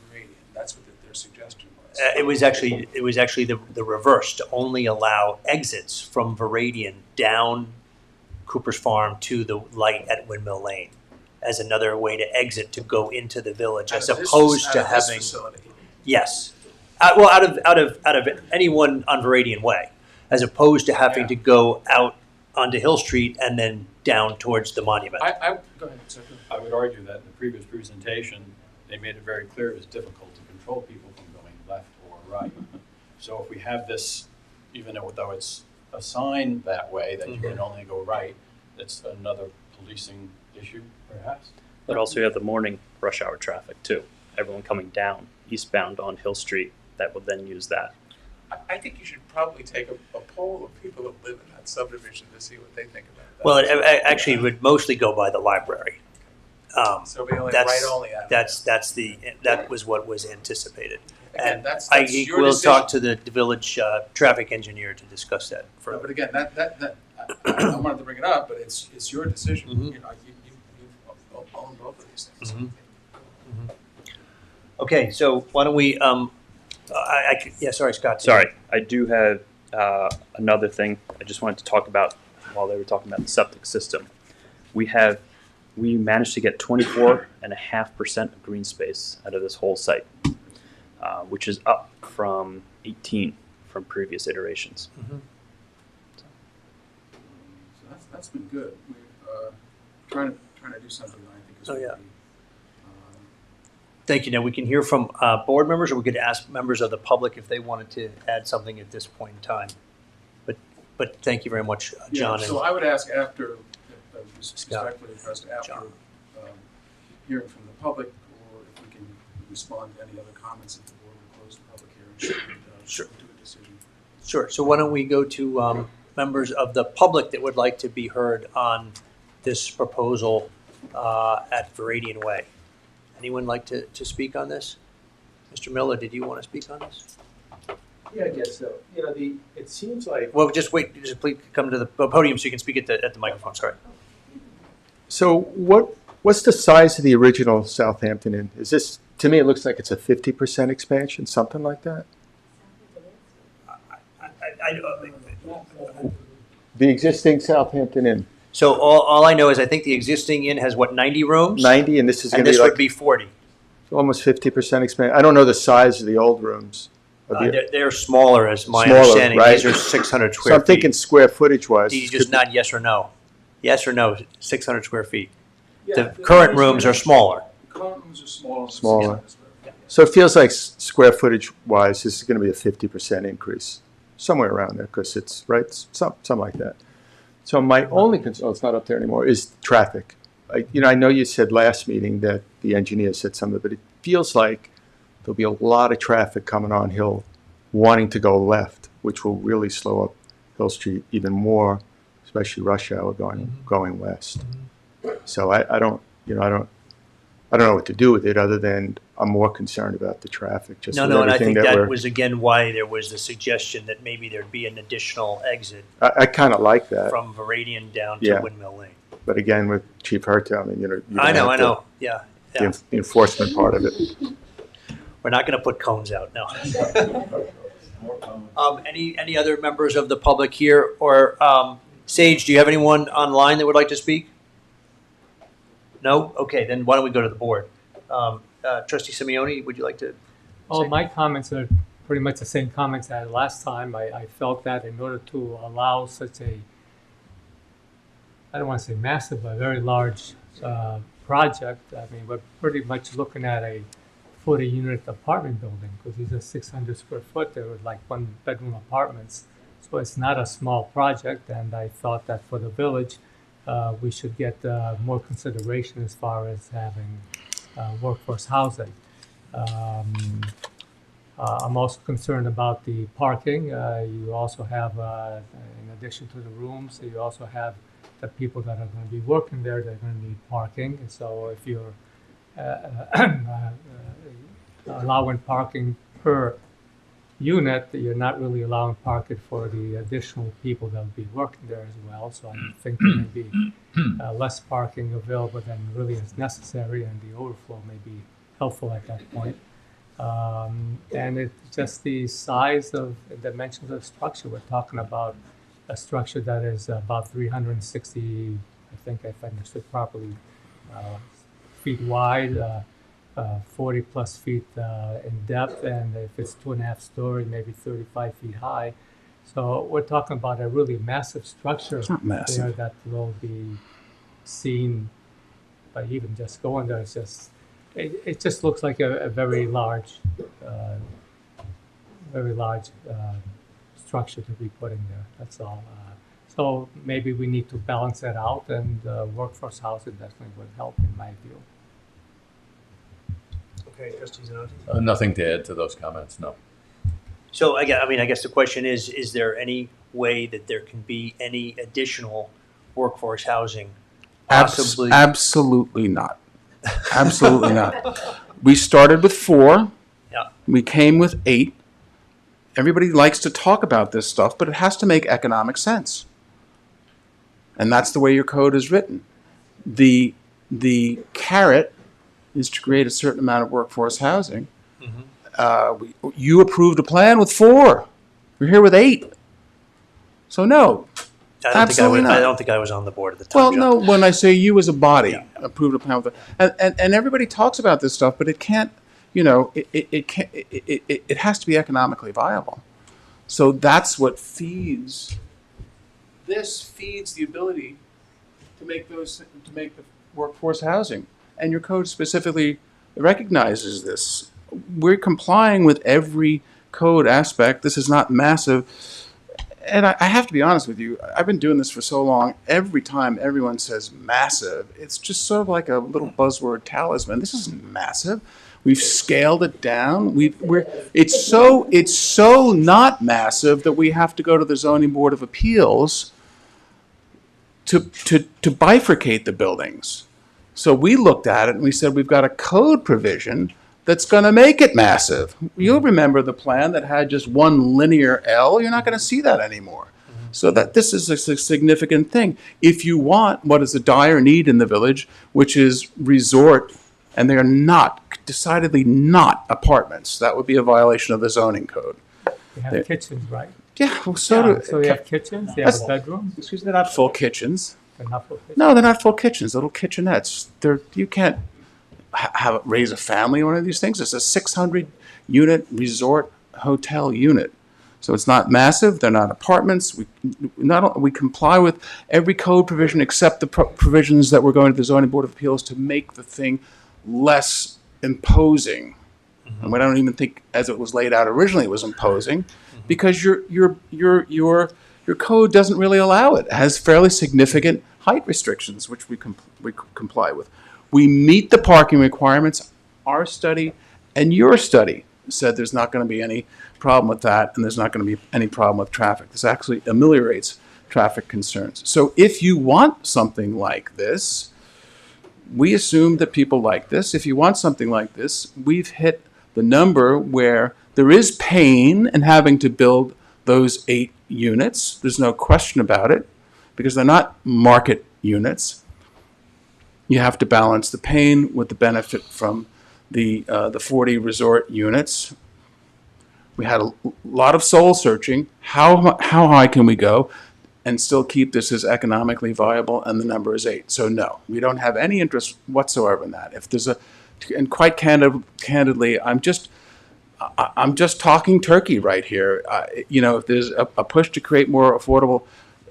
Meridian? That's what their suggestion was. It was actually the reverse, to only allow exits from Viridian down Cooper's Farm to the light at Windmill Lane as another way to exit to go into the village, as opposed to having. Yes, well, out of anyone on Viridian Way, as opposed to having to go out onto Hill Street and then down towards the monument. Go ahead, sir. I would argue that in the previous presentation, they made it very clear it's difficult to control people from going left or right. So if we have this, even though it's assigned that way, that you can only go right, it's another policing issue, perhaps. But also you have the morning rush hour traffic too. Everyone coming down eastbound on Hill Street that would then use that. I think you should probably take a poll of people that live in that subdivision to see what they think about that. Well, it actually would mostly go by the library. So we only right only out. That was what was anticipated. Again, And that's I your will decision. talk to the village traffic engineer to discuss that No, further. but again, I wanted to bring it up, but it's your decision. Mhm. You know, you own both of these things. Mhm. Okay, so why don't we, yeah, sorry, Scott. Sorry, I do have another thing I just wanted to talk about while they were talking about the septic system. We managed to get 24.5% of green space out of this whole site, which is up from 18 from previous iterations. So that's been good. We're trying to do something that I think is Oh, yeah. gonna be, Thank you. Now, we can hear from board members, or we could ask members of the public if they wanted to add something at this point in time. But thank you very much, John. Yeah, so I would ask after, Scott. respectfully request after John. hearing from the public, or if we can respond to any other comments if the board will close the public hearing and Sure. do a decision. Sure. So why don't we go to members of the public that would like to be heard on this proposal at Viridian Way? Anyone like to speak on this? Mr. Miller, did you want to speak on this? Yeah, I guess so. You know, it seems like. Well, just wait. Just please come to the podium so you can speak at the microphone. Sorry. So what's the size of the original Southampton Inn? Is this, to me, it looks like it's a 50% expansion, something like that? The existing Southampton Inn, So all I know is I think the existing inn has what, 90 rooms? 90, and this is going And to be this would like be 40. almost 50% expansion. I don't know the size of the old rooms. Of the- They're smaller, as my Smaller, understanding. right? These are 600 So square I'm feet. thinking square footage wise. You just nod yes or no. Yes or no, 600 square feet. The current rooms are smaller. Current rooms are smaller. Smaller. So it feels like square footage wise, this is going to be a 50% increase, somewhere around there, because it's, right, something like that. So my only concern, it's not up there anymore, is traffic. I know you said last meeting that the engineer said something, but it feels like there'll be a lot of traffic coming on Hill wanting to go left, which will really slow up Hill Street even more, especially rush hour going west. So I don't know what to do with it, other than I'm more concerned about the traffic. Just with And I everything think that we're- was again why there was the suggestion that maybe there'd be an additional exit I kind of like that. from Viridian down to Yeah. Windmill Lane. But again, with Chief Hertel, I mean, you I don't know. have to- Yeah. The enforcement part of it. We're not going to put cones out, no. Any other members of the public here? Or Sage, do you have anyone online that would like to speak? No? Okay, then why don't we go to the board? Trustee Simeone, would you like to? Oh, my comments are pretty much the same comments I had last time. I felt that in order to allow such a, I don't want to say massive, but very large project, I mean, we're pretty much looking at a 40-unit apartment building, because these are 600 square foot. They were like one-bedroom apartments. So it's not a small project, and I thought that for the village, we should get more consideration as far as having workforce housing. I'm also concerned about the parking. You also have, in addition to the rooms, you also have the people that are going to be working there. They're going to need parking. And so if you're allowing parking per unit, you're not really allowing parking for the additional people that will be working there as well. So I think there may be less parking available than really is necessary, and the overflow may be helpful at that point. And it's just the size of dimensions of structure. We're talking about a structure that is about 360, I think if I understood properly, feet wide, 40 plus feet in depth, and if it's 2.5 story, maybe 35 feet high. So we're talking about a really massive structure there that will be seen by even just going there. It's just, it just looks like a very large structure to be putting there. That's all. So maybe we need to balance that out, and workforce housing definitely would help in my view. Okay, Trustee Zanotti? Nothing to add to those comments, no. So I guess the question is there any way that there can be any additional workforce housing possibly? Absolutely not. Absolutely not. We started with 4. Yeah. We came with 8. Everybody likes to talk about this stuff, but it has to make economic sense. And that's the way your code is written. The carrot is to create a certain amount of workforce housing. You approved a plan with 4. We're here with 8. So no, absolutely not. I don't think I was on the board at the time. Well, John. no, when I say you as a body approved a plan with and everybody talks about this stuff, but it can't, it has to be economically viable. So that's what feeds. This feeds the ability to make the workforce housing, and your code specifically recognizes this. We're complying with every code aspect. This is not massive. And I have to be honest with you, I've been doing this for so long, every time everyone says massive, it's just sort of like a little buzzword talisman. This isn't massive. We've scaled it down. It's so not massive that we have to go to the Zoning Board of Appeals to bifurcate the buildings. So we looked at it and we said we've got a code provision that's going to make it massive. You'll remember the plan that had just one linear L. You're not going to see that anymore. So that this is a significant thing. If you want what is a dire need in the village, which is resort, and they are not, decidedly not apartments, that would be a violation of the zoning code. They have kitchens, right? Yeah, well, So they have kitchens, they have a bedroom? Excuse me, they're not full kitchens. They're not full kitchens? No, they're not full kitchens, little kitchenettes. You can't raise a family in one of these things. It's a 600-unit resort hotel unit. So it's not massive. They're not apartments. We comply with every code provision except the provisions that we're going to the Zoning Board of Appeals to make the thing less imposing. And we don't even think, as it was laid out originally, it was imposing, because your code doesn't really allow it. It has fairly significant height restrictions, which we comply with. We meet the parking requirements. Our study and your study said there's not going to be any problem with that, and there's not going to be any problem with traffic. This actually ameliorates traffic concerns. So if you want something like this, we assume that people like this. If you want something like this, we've hit the number where there is pain in having to build those 8 units. There's no question about it, because they're not market units. You have to balance the pain with the benefit from the 40 resort units. We had a lot of soul searching. How high can we go and still keep this as economically viable? And the number is 8. So no, we don't have any interest whatsoever in that. If there's and quite candidly, I'm just talking turkey right here. If there's a push to create more affordable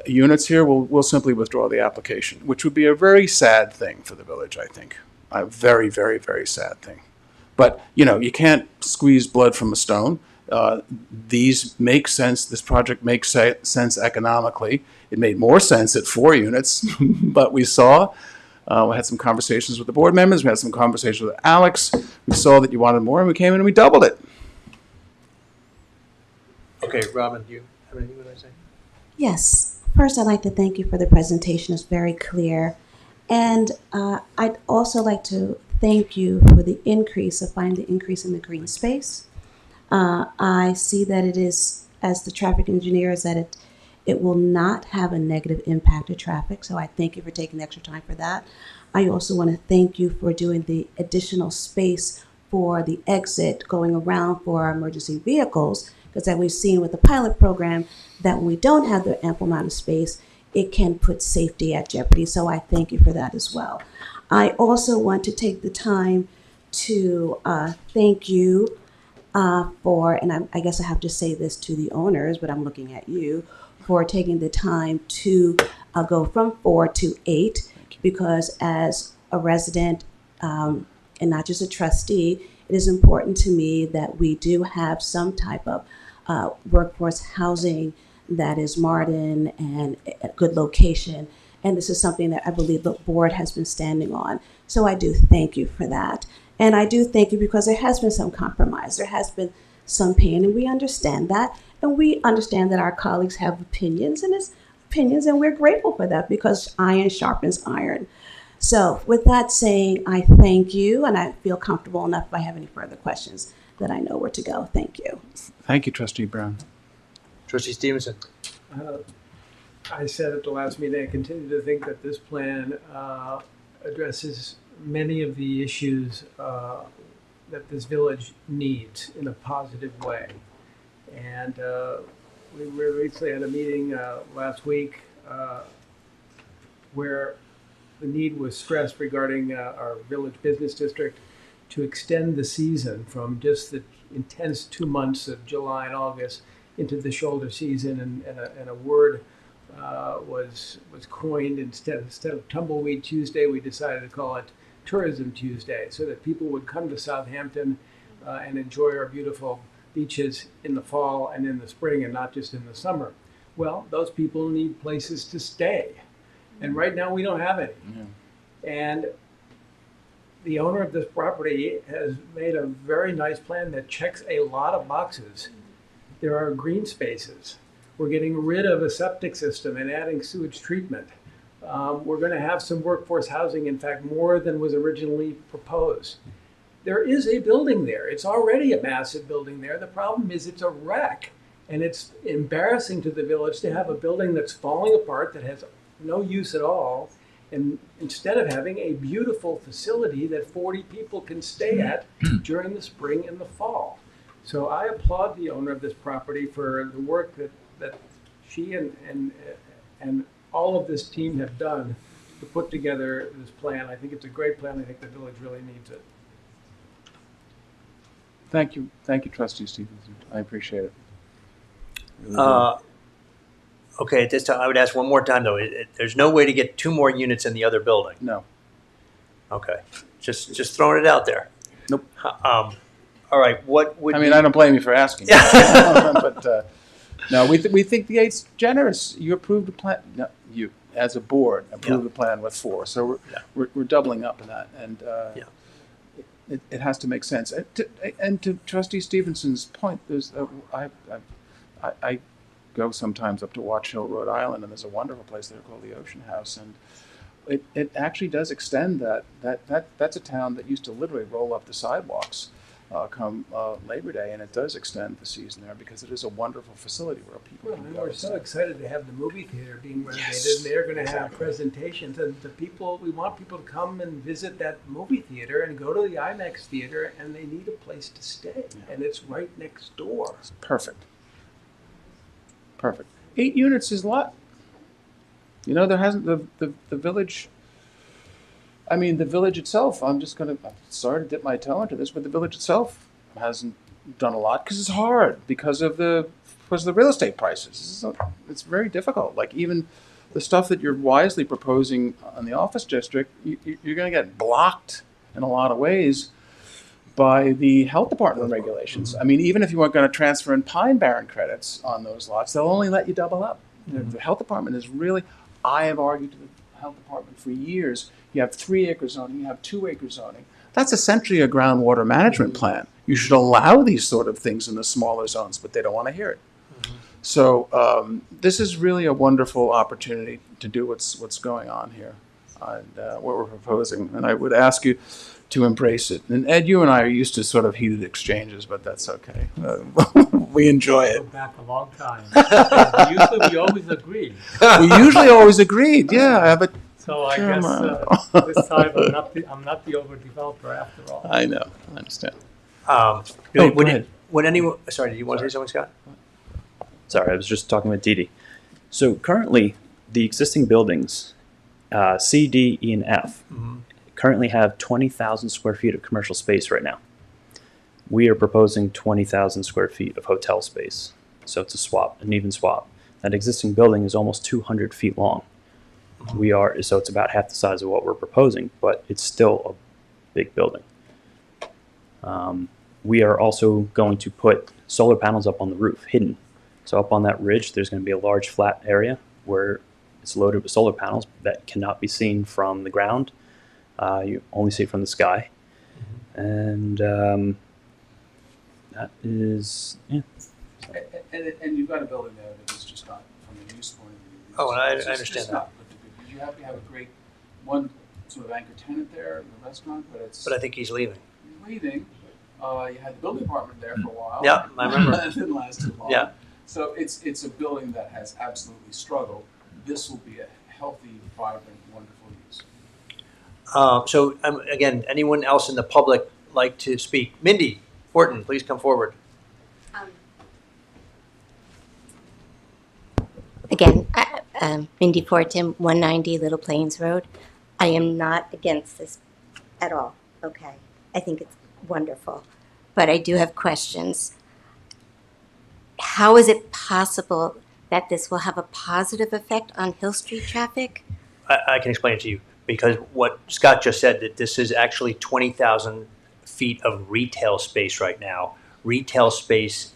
units here, we'll simply withdraw the application, which would be a very sad thing for the village, I think. A very, very, very sad thing. But, you can't squeeze blood from a stone, These make sense. This project makes sense economically. It made more sense at 4 units, but we had some conversations with the board members. We had some conversations with Alex. We saw that you wanted more, and we came in and we doubled it. Okay, Robin, do you have anything you want to say? Yes. First, I'd like to thank you for the presentation. It's very clear. And I'd also like to thank you for the increase in the green space. I see that it is, as the traffic engineer, is that it will not have a negative impact to traffic. So I thank you for taking extra time for that. I also want to thank you for doing the additional space for the exit going around for our emergency vehicles, because as we've seen with the pilot program, that when we don't have the ample amount of space, it can put safety at jeopardy. So I thank you for that as well. I also want to take the time to thank you and I guess I have to say this to the owners, but I'm looking at you, for taking the time to go from 4 to 8, because as a resident and not just a trustee, it is important to me that we do have some type of workforce housing that is modern and a good location. And this is something that I believe the board has been standing on. So I do thank you for that. And I do thank you because there has been some compromise. There has been some pain, and we understand that. And we understand that our colleagues have opinions, and we're grateful for that, because iron sharpens iron. So with that saying, I thank you, and I feel comfortable enough if I have any further questions that I know where to go. Thank you. Thank you, Trustee Brown. Trustee Stevenson. I said at the last meeting, I continue to think that this plan addresses many of the issues that this village needs in a positive way. And we recently had a meeting last week where the need was stressed regarding our village business district to extend the season from just the intense 2 months of July and August into the shoulder season, and a word was coined. Instead of Tumbleweed Tuesday, we decided to call it Tourism Tuesday, so that people would come to Southampton and enjoy our beautiful beaches in the fall and in the spring, and not just in the summer. Well, those people need places to stay, and right now we don't have any. Yeah. And the owner of this property has made a very nice plan that checks a lot of boxes. There are green spaces. We're getting rid of a septic system and adding sewage treatment. We're going to have some workforce housing, in fact, more than was originally proposed. There is a building there. It's already a massive building there. The problem is it's a wreck, and it's embarrassing to the village to have a building that's falling apart, that has no use at all, and instead of having a beautiful facility that 40 people can stay at during the spring and the fall. So I applaud the owner of this property for the work that she and all of this team have done to put together this plan. I think it's a great plan. I think the village really needs it. Thank you, Trustee Stevenson. I appreciate it. Really Okay, at this time, I would ask one more time, though. There's no way to get 2 more units in the other building? No. Okay, just throwing it out there. Nope. All right, what would I don't blame you for asking. But no, we think the 8's generous. You approved the plan. No, you, as a board, approved the plan with 4. So we're doubling up in that, and it has to make sense. And to Trustee Stevenson's point, there's I go sometimes up to Watch Hill, Rhode Island, and there's a wonderful place there called the Ocean House, and it actually does extend that's a town that used to literally roll up the sidewalks come Labor Day, and it does extend the season there because it is a wonderful facility where people can And go. we're so excited to have the movie theater being renovated. Yes, and they're going to have exactly. presentations, and we want people to come and visit that movie theater and go to the IMAX theater, and they need a place to stay, and it's right next door. It's perfect. 8 units is a lot. There hasn't the village. I mean, the village itself. I'm sorry to dip my toe into this, but the village itself hasn't done a lot because it's hard because of the real estate prices. It's very difficult. Like even the stuff that you're wisely proposing on the office district, you're going to get blocked in a lot of ways by the health department regulations. I mean, even if you weren't going to transfer in Pine Barren credits on those lots, they'll only let you double up. The health department is really, I have argued to the health department for years, you have 3-acre zoning, you have 2-acre zoning. That's essentially a groundwater management plan. You should allow these sort of things in the smaller zones, but they don't want to hear it. So this is really a wonderful opportunity to do what's going on here and what we're proposing. And I would ask you to embrace it. And Ed, you and I are used to sort of heated exchanges, but that's okay. We enjoy it. Go back a long time. Usually we always agree. We usually always agreed, yeah. But so I guess this time I'm not the over-developer after all. I know, I understand. Would anyone? Sorry, did you want to say something, Scott? Sorry, I was just talking with Dee Dee. So currently, the existing buildings, C, D, E, and F, currently have 20,000 square feet of commercial space right now. We are proposing 20,000 square feet of hotel space. So it's a swap, an even swap. That existing building is almost 200 feet long. So it's about half the size of what we're proposing, but it's still a big building. We are also going to put solar panels up on the roof, hidden. So up on that ridge, there's going to be a large flat area where it's loaded with solar panels that cannot be seen from the ground. You only see it from the sky. And that is, yeah. And you've got a building there that is just not, from a use point of view. Oh, and I understand that. You have to have a great, one sort of anchor tenant there, the restaurant, but it's... But I think he's leaving. He's leaving. You had the building department there for a while. Yeah, I remember. It didn't last too long. Yeah. So it's a building that has absolutely struggled. This will be a healthy, vibrant, wonderful use. So again, anyone else in the public like to speak? Mindy Fortin, please come forward. Again, Mindy Fortin, 190 Little Plains Road. I am not against this at all, okay? I think it's wonderful, but I do have questions. How is it possible that this will have a positive effect on Hill Street traffic? I can explain it to you, because what Scott just said, that this is actually 20,000 feet of retail space right now. Retail space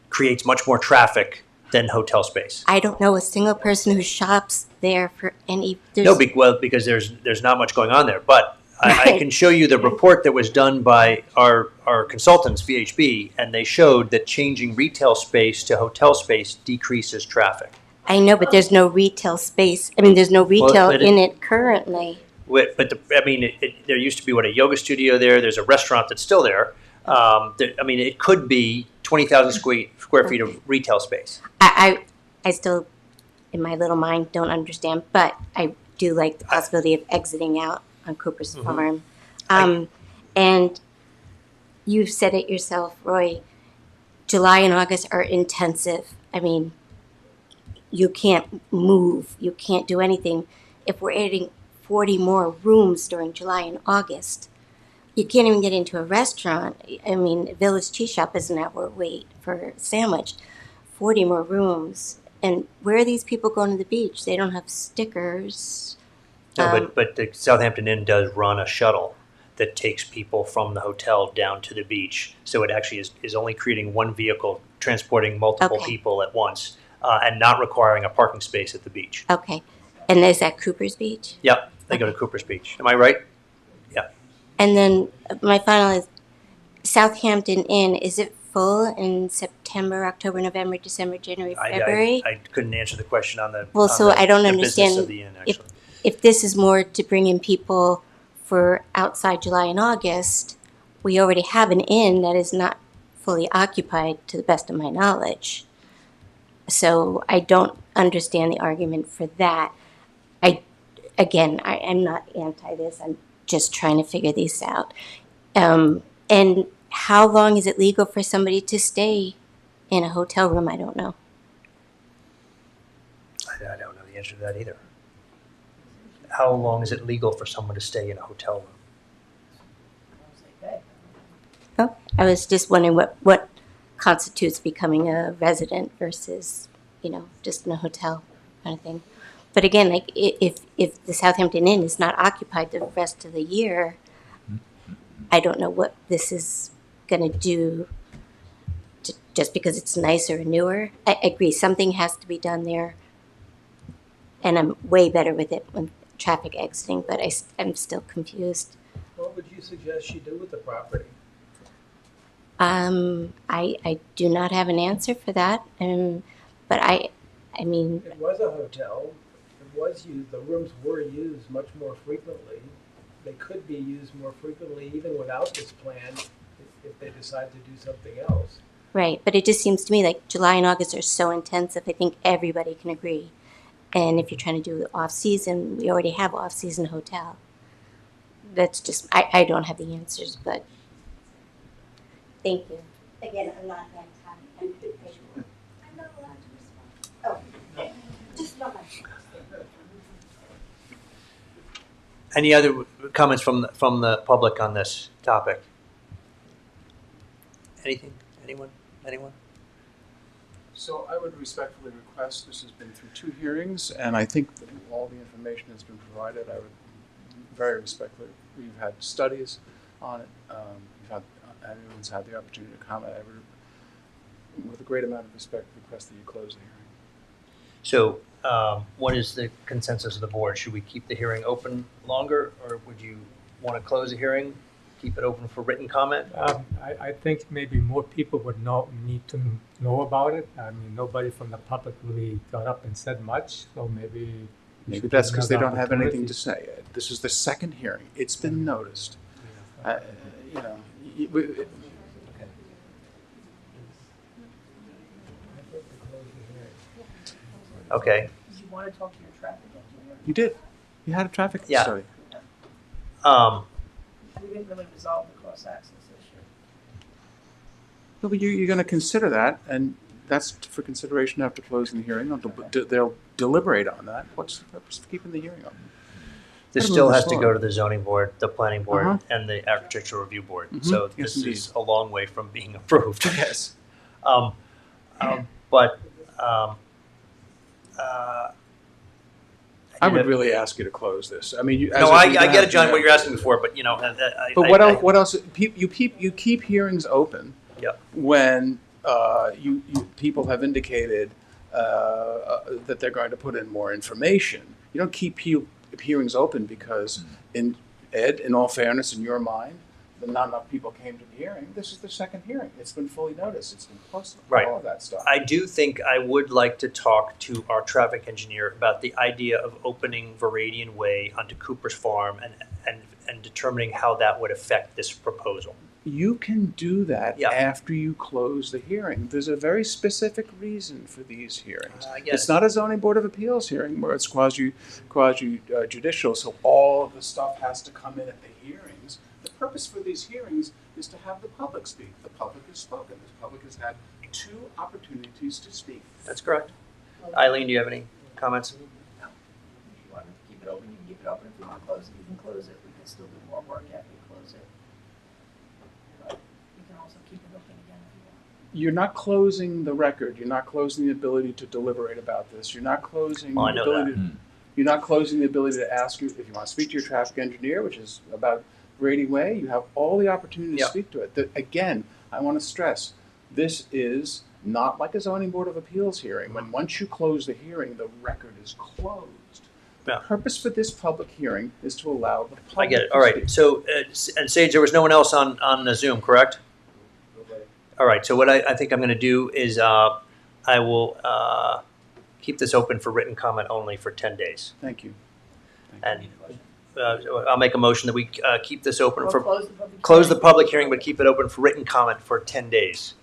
creates much more traffic than hotel space. I don't know a single person who shops there for any... Because there's not much going on there, but I can show you the report that was done by our consultants, VHB, and they showed that changing retail space to hotel space decreases traffic. I know, but there's no retail space. I mean, there's no retail in it currently. But there used to be a yoga studio there. There's a restaurant that's still there. It could be 20,000 square feet of retail space. I still, in my little mind, don't understand, but I do like the possibility of exiting out on Cooper's Farm. And you've said it yourself, Roy, July and August are intensive. I mean, you can't move, you can't do anything. If we're adding 40 more rooms during July and August, you can't even get into a restaurant. I mean, Village Tea Shop is an hour wait for a sandwich. 40 more rooms. And where are these people going to the beach? They don't have stickers. No, but the Southampton Inn does run a shuttle that takes people from the hotel down to the beach. So it actually is only creating one vehicle transporting multiple people at once and not requiring a parking space at the beach. Okay. And is that Cooper's Beach? Yep, they go to Cooper's Beach. Am I right? Yeah. And then my final is Southampton Inn. Is it full in September, October, November, December, January, February? I couldn't answer the question on the I don't understand of the inn, actually. If this is more to bring in people for outside July and August. We already have an inn that is not fully occupied, to the best of my knowledge. So I don't understand the argument for that. I'm not anti this. I'm just trying to figure these out. And how long is it legal for somebody to stay in a hotel room? I don't know. I don't know the answer to that either. How long is it legal for someone to stay in a hotel room? Oh, I was just wondering what constitutes becoming a resident versus, just in a hotel kind of thing. But again, like if the Southampton Inn is not occupied the rest of the year, I don't know what this is going to do just because it's nicer and newer. I agree, something has to be done there. And I'm way better with it when traffic exiting, but I'm still confused. What would you suggest she do with the property? I do not have an answer for that. But I mean, It was a hotel. It was used, the rooms were used much more frequently. They could be used more frequently even without this plan if they decide to do something else. right, but it just seems to me like July and August are so intensive. I think everybody can agree. And if you're trying to do the off-season, we already have off-season hotel. That's just, I don't have the answers, but thank you. Again, I'm not that I'm not allowed to respond. Oh, just not much. Any other comments from the public on this topic? Anything? Anyone? So I would respectfully request, this has been through 2 hearings, and I think that all the information has been provided. I would very respectfully, we've had studies on it, everyone's had the opportunity to comment. I would, with a great amount of respect, request that you close the hearing. So what is the consensus of the board? Should we keep the hearing open longer, or would you want to close the hearing, keep it open for written comment? I think maybe more people would need to know about it. I mean, nobody from the public really got up and said much, so maybe. Maybe that's because they don't have anything to say. This is the second hearing. It's been noticed. You know, Okay. Did you want to talk to your traffic engineer? you did. You had a traffic Yeah. study. We didn't really resolve the cross-access issue. No, but you're going to consider that, and that's for consideration after closing the hearing. They'll deliberate on that. What's the purpose of keeping the hearing open? This still has to go to the zoning board, the planning board, and the architectural review board. Mhm. So Yes, this is a long way from being approved. Yes. But I would really ask you to close this. I mean, no, I get it, John, what you're asking before, but But what else? What else? You keep hearings open. Yep. When you people have indicated that they're going to put in more information. You don't keep hearings open because, in all fairness, in your mind, not enough people came to the hearing. This is the second hearing. It's been fully noticed. It's been posted. Right. All of that stuff. I do think I would like to talk to our traffic engineer about the idea of opening Veradian Way onto Cooper's Farm and determining how that would affect this proposal. You can do that after you close the hearing. There's a very specific reason for these hearings. It's not a zoning board of appeals hearing where it's quasi judicial, so all of the stuff has to come in at the hearings. The purpose for these hearings is to have the public speak. The public has spoken. The public has had 2 opportunities to speak. That's correct. Eileen, do you have any comments? No. If you want to keep it open, you can keep it open. If you want to close it, you can close it. We can still do more work after we close it. But you can also keep it open again if you want. You're not closing the record. You're not closing the ability to deliberate about this. You're not closing Well, I the know ability. that. You're not closing the ability to ask you if you want to speak to your traffic engineer, which is about Brady Way. You have all the opportunity to speak to it. Again, I want to stress, this is not like a zoning board of appeals hearing. When once you close the hearing, the record is closed. The purpose for this public hearing is to allow the public. I get it. All right. So, and Sage, there was no one else on the Zoom, correct? All right. So what I think I'm going to do is I will keep this open for written comment only for 10 days. Thank you. And I'll make a motion that we keep this open We'll for close the public hearing, but keep it open for written comment for 10 days.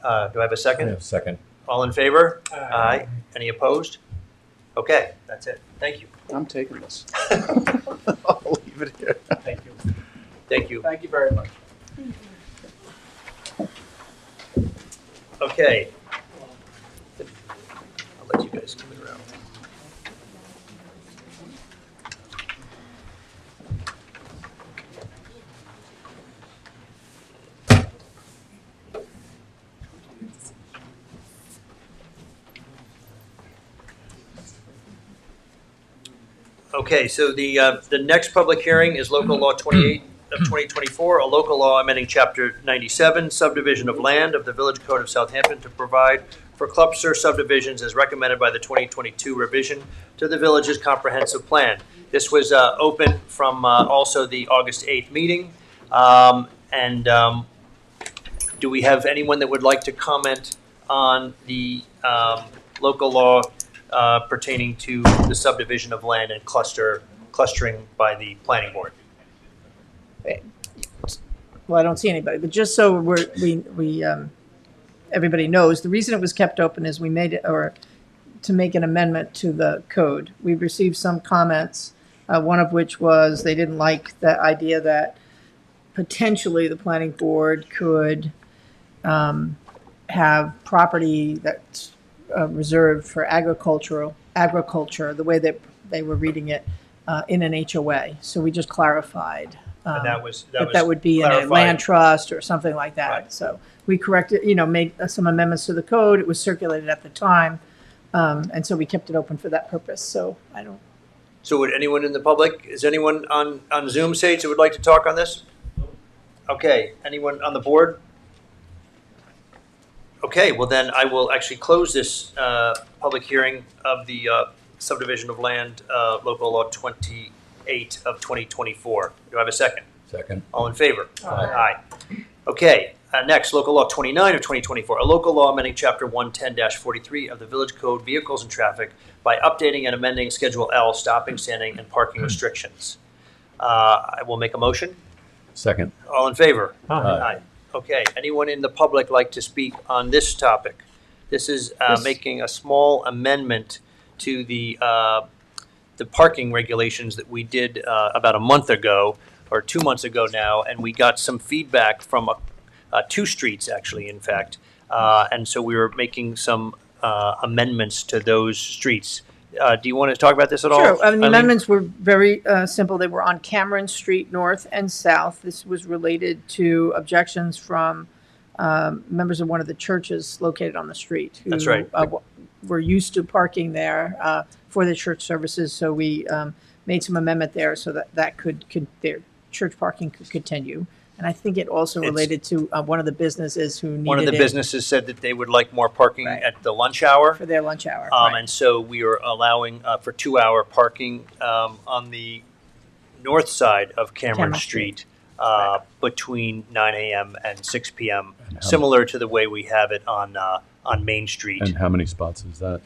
Do I have a second? I have a second. All in favor? Aye. Any opposed? Okay, that's it. Thank you. I'm taking this. I'll leave it here. Thank you. Thank you. Thank you very much. Okay. I'll let you guys come around. Okay, so the next public hearing is local law 28 of 2024, a local law amending Chapter 97, subdivision of land of the Village Code of Southampton to provide for cluster subdivisions as recommended by the 2022 revision to the village's comprehensive plan. This was open from also the August 8th meeting. Do we have anyone that would like to comment on the local law pertaining to the subdivision of land and clustering by the planning board? Well, I don't see anybody, but just so everybody knows, the reason it was kept open is we made it, or to make an amendment to the code. We received some comments, one of which was they didn't like the idea that potentially the planning board could have property that's reserved for agriculture, the way that they were reading it, in an HOA. So we just clarified. And that would be in a land trust or something like that. Right. So we corrected, made some amendments to the code. It was circulated at the time. And so we kept it open for that purpose. So So would anyone in the public, is anyone on Zoom stage that would like to talk on this? Okay, anyone on the board? Okay, well then I will actually close this public hearing of the subdivision of land, local law 28 of 2024. Do I have a second? Second. All in favor? Aye. Okay, next, local law 29 of 2024, a local law amending chapter 110-43 of the Village Code, Vehicles and Traffic by updating and amending Schedule L, stopping, standing, and parking restrictions. I will make a motion. Second. All in favor? Aye. Okay, anyone in the public like to speak on this topic? This is making a small amendment to the parking regulations that we did about a month ago, or 2 months ago now, and we got some feedback from two streets, actually, in fact. And so we were making some amendments to those streets. Do you want to talk about this at all? Sure. The amendments were very simple. They were on Cameron Street, north and south. This was related to objections from members of one of the churches located on the street. Who, That's right. Were used to parking there for the church services. So we made some amendment there so that their church parking could continue. And I think it also related to one of the businesses who needed One of the businesses said that they would like more parking at the lunch hour. For their lunch hour. And so we are allowing for 2-hour parking on the north side of Cameron Street between 9 a.m. and 6 p.m., similar to the way we have it on Main Street. And how many spots is that?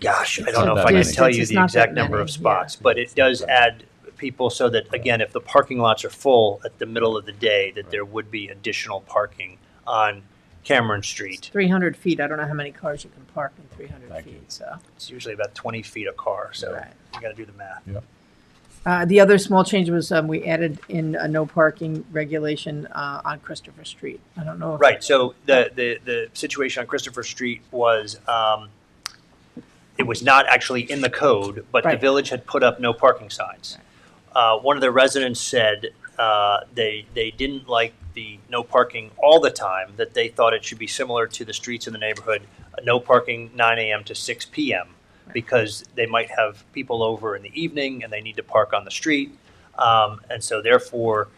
Gosh, I don't know if I can tell you the exact number of spots, but it does add people so that, again, if the parking lots are full at the middle of the day, that there would be additional parking on Cameron Street. 300 feet. I don't know how many cars you can park in 300 feet. So it's usually about 20 feet a car. So you got to do the math. Yep. The other small change was we added in a no parking regulation on Christopher Street. I don't know. Right. So the situation on Christopher Street was it was not actually in the code, but the village had put up no parking signs. One of the residents said they didn't like the no parking all the time, that they thought it should be similar to the streets in the neighborhood, no parking 9 a.m. to 6 p.m. because they might have people over in the evening and they need to park on the street. And so therefore,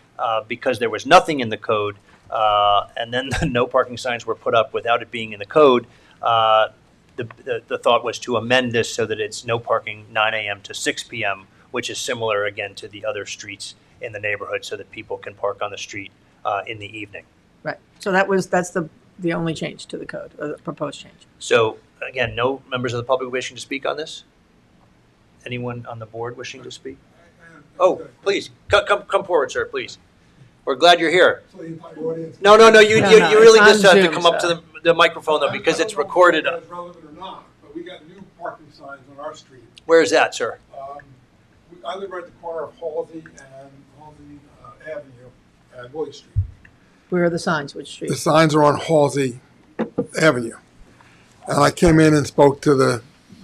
because there was nothing in the code, and then the no parking signs were put up without it being in the code, the thought was to amend this so that it's no parking 9 a.m. to 6 p.m., which is similar, again, to the other streets in the neighborhood so that people can park on the street in the evening. Right. So that's the only change to the code, or the proposed change. So, again, no members of the public wishing to speak on this? Anyone on the board wishing to speak? Oh, please, come forward, sir, please. We're glad you're here. No, you really just have to come up to the microphone, though, because it's recorded. Relevant or not, but we got new parking signs on our street. Where is that, sir? I live right at the corner of Halsey and Halsey Avenue and Willie Street. Where are the signs? Which street? The signs are on Halsey Avenue. And I came in and spoke to the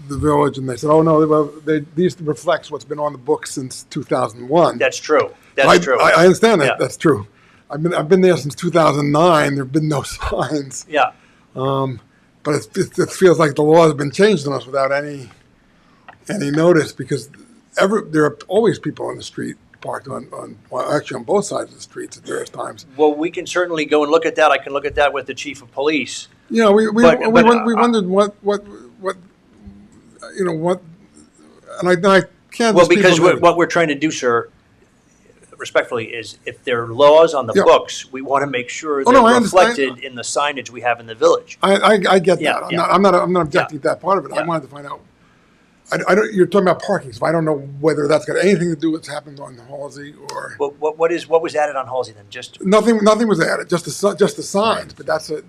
village, and they said, oh, no, these reflects what's been on the books since 2001. That's true. That's true. I understand that. Yeah. That's true. I've been there since 2009. There have been no signs. Yeah. But it feels like the law has been changed on us without any notice, because there are always people on the street parked well, actually on both sides of the streets at various times. Well, we can certainly go and look at that. I can look at that with the chief of police. Yeah, we But- wondered what, and I can't. Well, because what we're trying to do, sir, respectfully, is if there are laws on the Yeah. books, we want to make sure Oh, they're no, I understand. reflected in the signage we have in the village. I get Yeah, that. yeah. I'm not objecting to that part of it. I wanted to find out. I don't. You're talking about parking, so I don't know whether that's got anything to do with what's happened on Halsey or What was added on Halsey then? Just nothing. Nothing was added. Just the signs. But that's a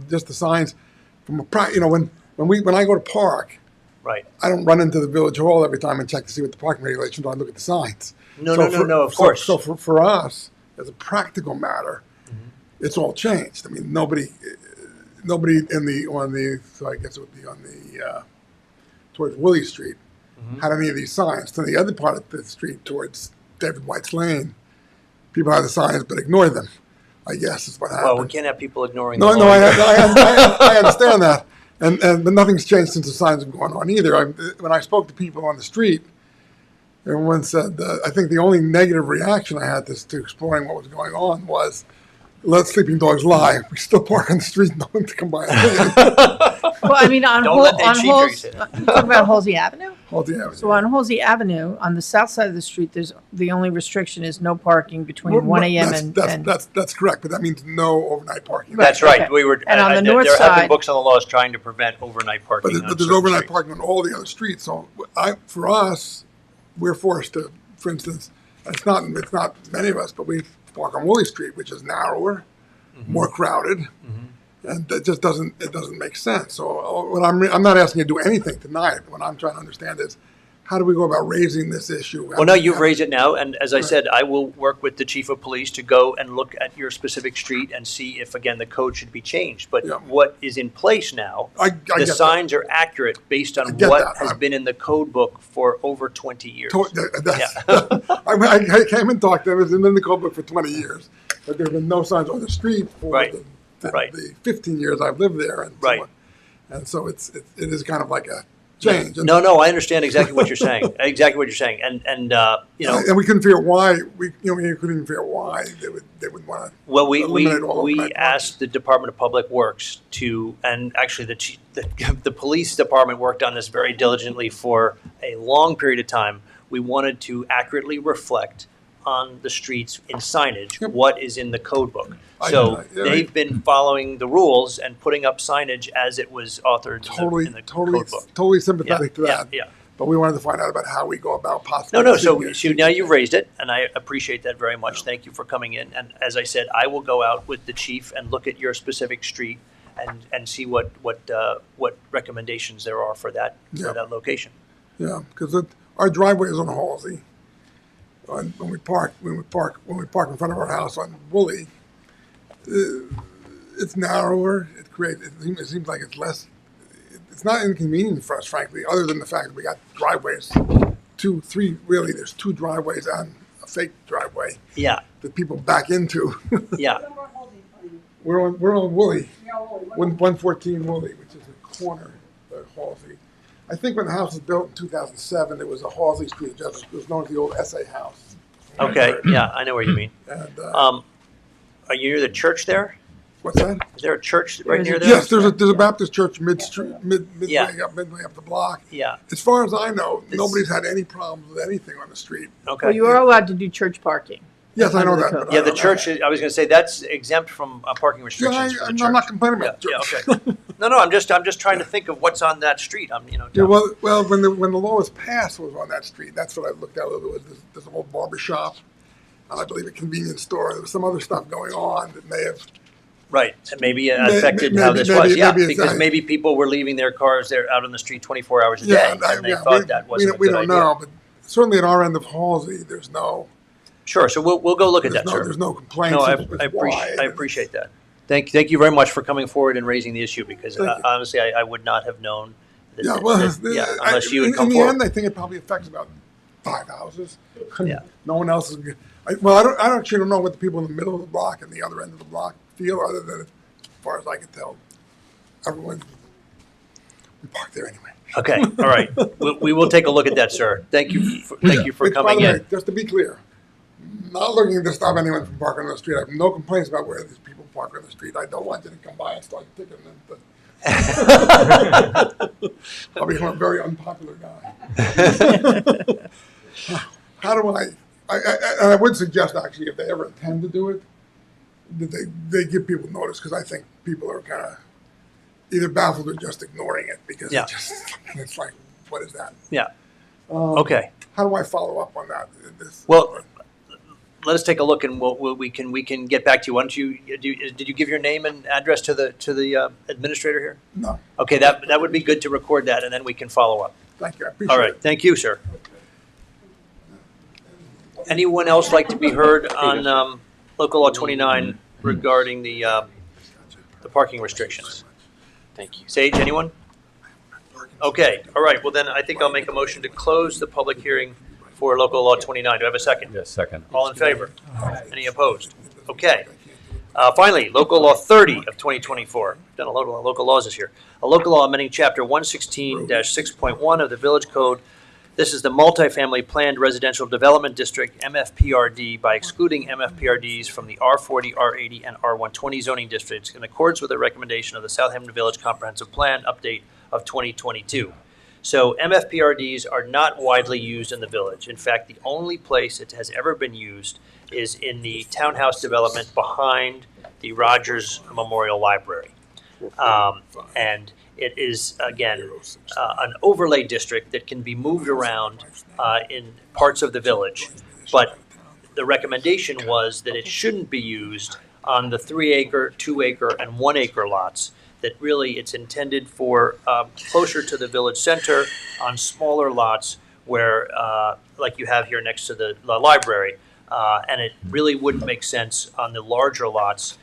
just the signs from when I go to park. right. I don't run into the village hall every time and check to see what the parking regulations are. I look at the signs. No, of course. So for us, as a practical matter, it's all changed. I mean, nobody so I guess it would be on the towards Willie Street had any of these signs. To the other part of the street towards David White's Lane, people had the signs but ignored them. I guess is what happened. Well, we can't have people ignoring. No, the no, law. I understand that, but nothing's changed since the signs have gone on either. When I spoke to people on the street, everyone said, I think the only negative reaction I had to exploring what was going on was, let sleeping dogs lie. We still park on the street, no one to come by. Well, I mean, on Don't let the chief Halsey, hear you you talking about Halsey Avenue? Halsey Avenue. So on Halsey Avenue, on the south side of the street, there's the only restriction is no parking between 1 a.m. and That's correct, but that means no overnight parking. That's right. Okay. We were. And on the north there have been side- books on the laws trying to prevent overnight parking. But on there's certain overnight streets. parking on all the other streets. So for us, we're forced to, for instance, it's not many of us, but we park on Woolley Street, which is narrower, more crowded, and that just doesn't make sense. So what I'm not asking you to do anything tonight. What I'm trying to understand is, how do we go about raising this issue? Well, no, you've raised it now, and as I said, I will work with the chief of police to go and look at your specific street and see if, again, the code should be changed. But what is in place now, I the get that. signs are accurate based on get what that. has been in the code book for over 20 years. I came and talked to them. It's been in the code book for 20 years, but there have been no signs on the street for the 15 years I've lived there, and so on. And so it is kind of like a change. No, I understand exactly what you're saying. Exactly what you're saying, and and we couldn't figure out why we couldn't even figure out why they would want to. Well, we eliminate asked the Department of Public Works to, and actually the police department worked on this very diligently for a long period of time. We wanted to accurately reflect on the streets in signage what is in the code book. So they've been following the rules and putting up signage as it was authored in the code book. Totally sympathetic to that. Yeah. But we wanted to find out about how we go about possibly. No. So now you've raised it, and I appreciate that very much. Thank you for coming in. And as I said, I will go out with the chief and look at your specific street and see what recommendations there are for that location. Yeah, because our driveway is on Halsey. When we park in front of our house on Woolley, it's narrower. It seems like it's less. It's not inconvenient for us, frankly, other than the fact that we got driveways, 2, 3. Really, there's 2 driveways and a fake driveway. Yeah. That people back into. Yeah. We're on Woolley, 114 Woolley, which is the corner of Halsey. I think when the house was built in 2007, there was a Halsey Street adjustment. It was known as the old SA House. Okay. Yeah, I know what you mean. And, are you near the church there? What's that? Is there a church right near there? Yes, there's a Baptist church midway up the block. Yeah. As far as I know, nobody's had any problems with anything on the street. Okay. Well, you are allowed to do church parking. Yes, I know Under the that. code. Yeah, the church. I was going to say that's exempt from parking restrictions for the church. I'm not complaining about the church. Yeah, okay. No, I'm just trying to think of what's on that street. Yeah, well, when the law was passed, was on that street. That's what I looked at. There was this old barber shop, and I believe a convenience store. There was some other stuff going on that may have. Right, and maybe it affected how this was. Yeah, because maybe people were leaving their cars there out on the street 24 hours a day, and they thought that wasn't a good idea. We don't know, but certainly at our end of Halsey, there's no. Sure, so we'll go look at that, sir. There's no complaints. No, I appreciate that. Thank you very much for coming forward and raising the issue, because honestly, I would not have known. Unless you had come forward. In the end, I think it probably affects about 5 houses. Yeah. No one else is. I actually don't know what the people in the middle of the block and the other end of the block feel, other than, as far as I can tell, everyone we park there anyway. Okay, all right. We will take a look at that, sir. Thank you for By coming the way, in. just to be cclear, not looking to stop anyone from parking on the street. I have no complaints about where these people park on the street. I don't want you to come by and start ticketing them. But I'll become a very unpopular guy. How do I would suggest, actually, if they ever intend to do it, that they give people notice, because I think people are kind of either baffled or just ignoring it, because Yeah. it's like, what is that? Yeah. Okay. How do I follow up on that? Well, let us take a look, and we can get back to you. Why don't you? Did you give your name and address to the administrator here? No. Okay, that would be good to record that, and then we can follow up. Thank you. I appreciate All right. it. Thank you, sir. Anyone else like to be heard on local law 29 regarding the parking restrictions? Thank you. Sage, anyone? Okay. All right. Well, then I think I'll make a motion to close the public hearing for local law 29. Do I have a second? Yes, second. All in favor? Any opposed? Okay. Finally, local law 30 of 2024. We've done a lot of local laws this year. A local law amending chapter 116-6.1 of the Village Code. This is the multifamily planned residential development district, MFPRD, by excluding MFPRDs from the R40, R80, and R120 zoning districts in accordance with the recommendation of the Southampton Village Comprehensive Plan update of 2022. So MFPRDs are not widely used in the village. In fact, the only place it has ever been used is in the townhouse development behind the Rogers Memorial Library. And it is, again, an overlay district that can be moved around in parts of the village. But the recommendation was that it shouldn't be used on the 3-acre, 2-acre, and 1-acre lots. That really it's intended for closer to the village center on smaller lots where, like you have here next to the library. And it really wouldn't make sense on the larger lots,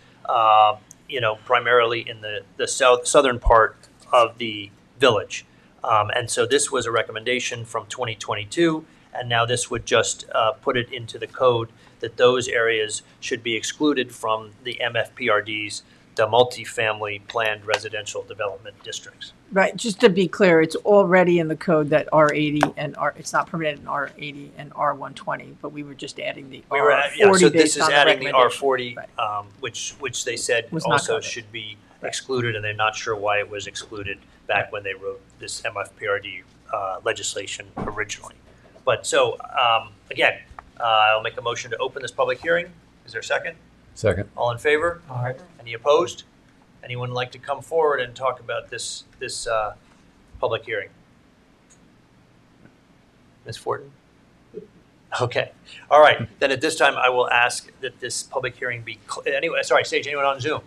primarily in the southern part of the village. And so this was a recommendation from 2022, and now this would just put it into the code that those areas should be excluded from the MFPRDs, the multifamily planned residential development districts. Right, just to be clear, it's already in the code that R80 and it's not permitted in R80 and R120, but we were just adding the R40 So this based is on the adding the recommendation. R40, which they said Was not also covered. should be excluded, and they're not sure why it was excluded back when they wrote this MFPRD legislation originally. But so, again, I'll make a motion to open this public hearing. Is there a second? Second. All in favor? Aye. Any opposed? Anyone like to come forward and talk about this public hearing? Ms. Fortin? Okay. All right. Then at this time, I will ask that this public hearing be, Sage, anyone on Zoom?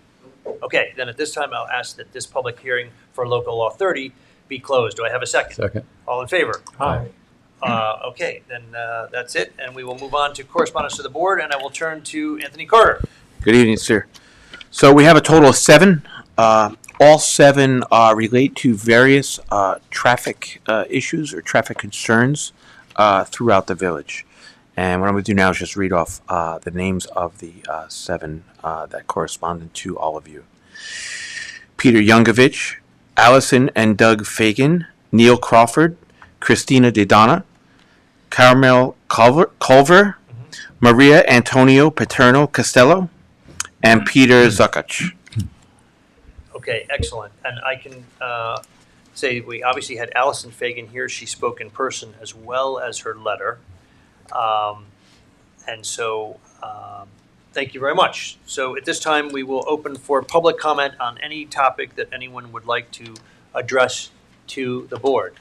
Okay. Then at this time, I'll ask that this public hearing for local law 30 be closed. Do I have a second? Second. All in favor? Aye. Okay, then that's it, and we will move on to correspondence to the board, and I will turn to Anthony Carter. Good evening, sir. So we have a total of 7. All 7 relate to various traffic issues or traffic concerns throughout the village. And what I'm going to do now is just read off the names of the 7 that corresponded to all of you. Peter Youngovich, Allison and Doug Fagan, Neil Crawford, Christina DeDonna, Carmel Culver, Maria Antonio Paterno Costello, and Peter Zuckach. Okay, excellent. And I can say we obviously had Allison Fagan here. She spoke in person as well as her letter. And so thank you very much. So at this time, we will open for public comment on any topic that anyone would like to address to the board.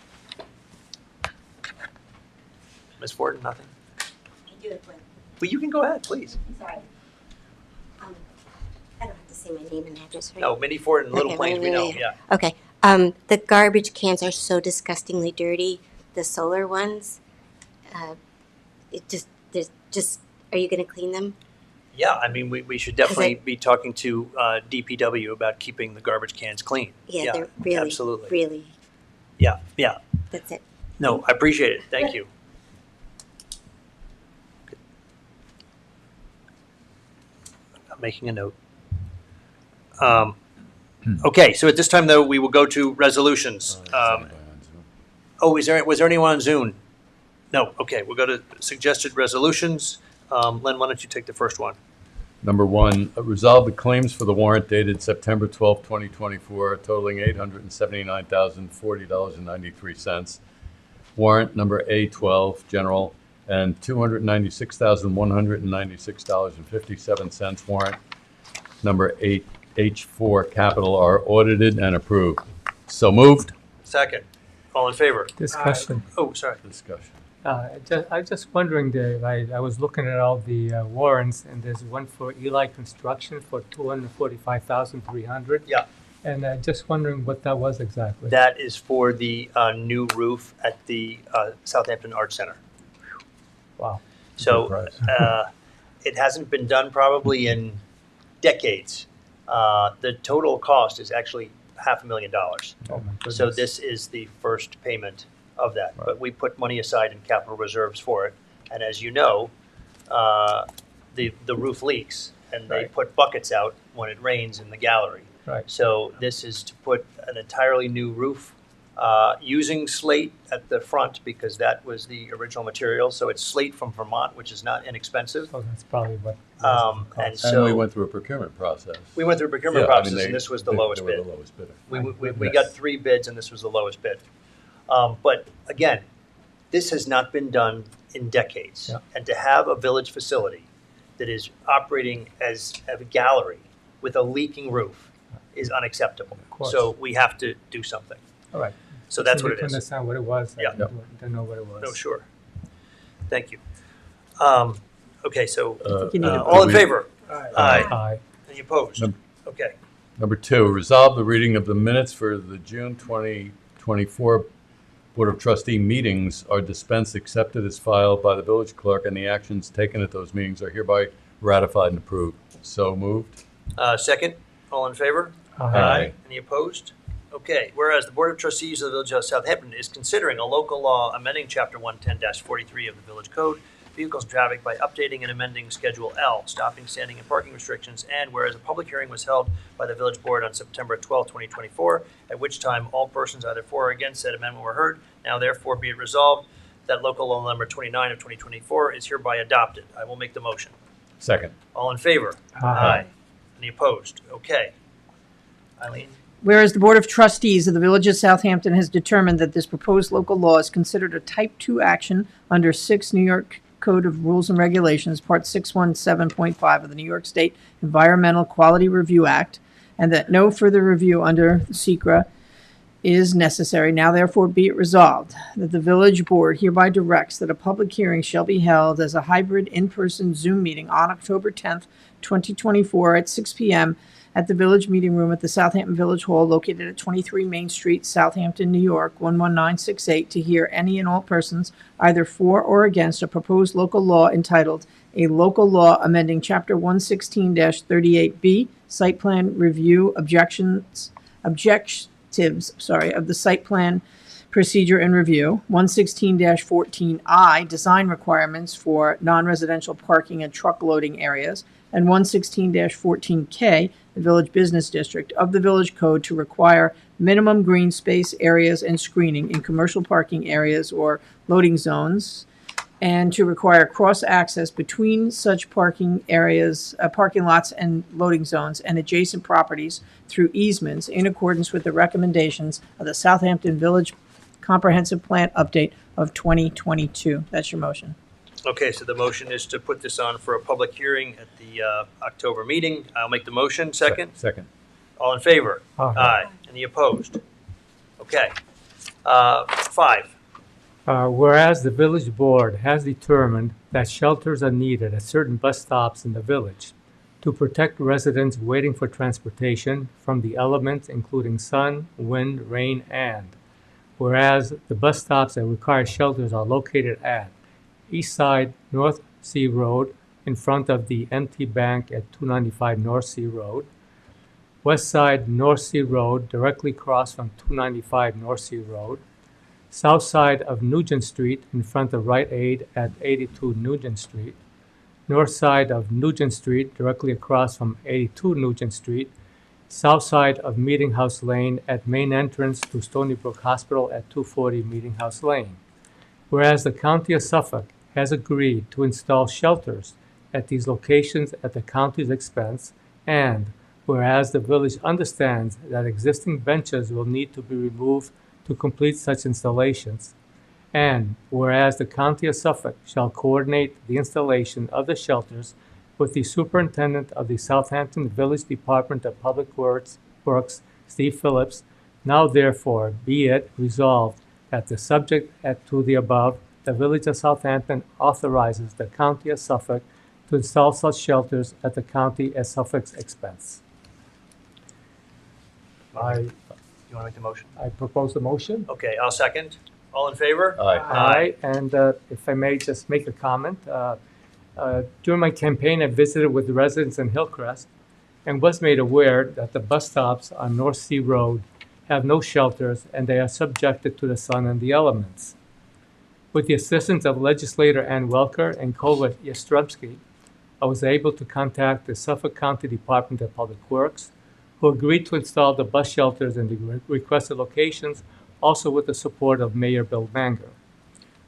Ms. Fortin, nothing? Well, you can go ahead, please. Sorry. I don't have to say my name and address, right? No, Mindy Fortin, Little Okay, Plains, we know, yeah. Okay. The garbage cans are so disgustingly dirty. The solar ones. Are you going to clean them? Yeah, I mean, we should definitely be talking to DPW about keeping the garbage cans clean. Yeah, they're really, absolutely. really. Yeah, yeah. That's it. No, I appreciate it. Thank you. I'm making a note. Okay, so at this time, though, we will go to resolutions. Oh, was there anyone on Zoom? No, okay, we'll go to suggested resolutions. Len, why don't you take the first one? Number one, resolve the claims for the warrant dated September 12, 2024, totaling $879,040.93. Warrant number A12, general, and $296,196.57. Warrant number H4, capital, are audited and approved. So moved. Second. All in favor? Discussion. Oh, sorry. Discussion. I was just wondering, Dave, I was looking at all the warrants, and there's one for Eli Construction for $245,300. Yeah. And just wondering what that was exactly. That is for the new roof at the Southampton Arts Center. Wow. So it hasn't been done probably in decades. The total cost is actually $500,000. Oh my goodness. So this is the first payment of that. Right. But we put money aside in capital reserves for it. And as you know, the roof leaks, and they Right. put buckets out when it rains in the gallery. Right. So this is to put an entirely new roof using slate at the front, because that was the original material. So it's slate from Vermont, which is not inexpensive. So that's probably what. And And so we went through a procurement process. we went through a procurement Yeah, I mean, process, and this was the they lowest were bid. the lowest bidder. We Yes. got 3 bids, and this was the lowest bid. But again, this has not been done in decades. Yeah. And to have a village facility that is operating as a gallery with a leaking roof is unacceptable. course. So we have to do something. All right. So that's what Need it to is. understand what it was. Yeah. I didn't know what it was. No, sure. Thank you. Okay, so you need all in we- favor? Aye. Aye. Any opposed? Num- Okay. Number two, resolve the reading of the minutes for the June 2024 Board of Trustee meetings are dispensed, accepted as filed by the village clerk, and the actions taken at those meetings are hereby ratified and approved. So moved. Second, all in favor? Aye. Any opposed? Okay, whereas the Board of Trustees of the Village of Southampton is considering a local law amending Chapter 110-43 of the Village Code, Vehicles and Traffic, by updating and amending Schedule L, stopping, standing, and parking restrictions, and whereas a public hearing was held by the Village Board on September 12, 2024, at which time all persons either for or against said amendment were heard, now therefore be it resolved that local law number 29 of 2024 is hereby adopted. I will make the motion. Second. All in favor? Aye. Any opposed? Okay. Eileen? Whereas the Board of Trustees of the Village of Southampton has determined that this proposed local law is considered a Type 2 action under 6 New York Code of Rules and Regulations, Part 617.5 of the New York State Environmental Quality Review Act, and that no further review under the SECRA is necessary, now therefore be it resolved that the Village Board hereby directs that a public hearing shall be held as a hybrid in-person Zoom meeting on October 10th, 2024 at 6 p.m. at the Village Meeting Room at the Southampton Village Hall located at 23 Main Street, Southampton, New York, 11968, to hear any and all persons either for or against a proposed local law entitled A Local Law Amending Chapter 116-38B, Site Plan Review Objectives of the Site Plan Procedure and Review, 116-14I, Design Requirements for Non-Residential Parking and Truck Loading Areas, and 116-14K, the Village Business District of the Village Code, to require minimum green space areas and screening in commercial parking areas or loading zones, and to require cross-access between such parking areas, parking lots and loading zones and adjacent properties through easements in accordance with the recommendations of the Southampton Village Comprehensive Plan Update of 2022. That's your motion. Okay, so the motion is to put this on for a public hearing at the October meeting. I'll make the motion. Second? Second. All in favor? Aye. Any opposed? Okay. 5. Whereas the village board has determined that shelters are needed at certain bus stops in the village to protect residents waiting for transportation from the elements including sun, wind, rain, and whereas the bus stops that require shelters are located at East Side North Sea Road in front of the MT Bank at 295 North Sea Road, West Side North Sea Road directly across from 295 North Sea Road, South side of Nugent Street in front of Rite Aid at 82 Nugent Street, north side of Nugent Street directly across from 82 Nugent Street, south side of Meeting House Lane at main entrance to Stony Brook Hospital at 240 Meeting House Lane. Whereas the County of Suffolk has agreed to install shelters at these locations at the county's expense, and whereas the village understands that existing benches will need to be removed to complete such installations, and whereas the County of Suffolk shall coordinate the installation of the shelters with the Superintendent of the Southampton Village Department of Public Works, Steve Phillips, now therefore be it resolved that the subject to the above, the Village of Southampton authorizes the County of Suffolk to install such shelters at the County of Suffolk's expense. You want to make the motion? I propose the motion. Okay, I'll second. All in favor? Aye. And if I may just make a comment, during my campaign, I visited with the residents in Hillcrest and was made aware that the bus stops on North Sea Road have no shelters and they are subjected to the sun and the elements. With the assistance of legislator Ann Welker and Kova Yastrzemski, I was able to contact the Suffolk County Department of Public Works, who agreed to install the bus shelters in the requested locations, also with the support of Mayor Bill Manger.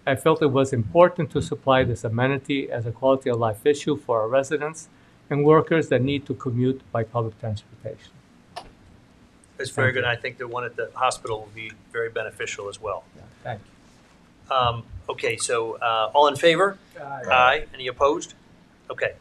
I felt it was important to supply this amenity as a quality of life issue for our residents and workers that need to commute by public transportation. It's very good. I think the one at the hospital will be very beneficial as well. Thank you. Okay, so all in favor? Aye. Any opposed? Okay.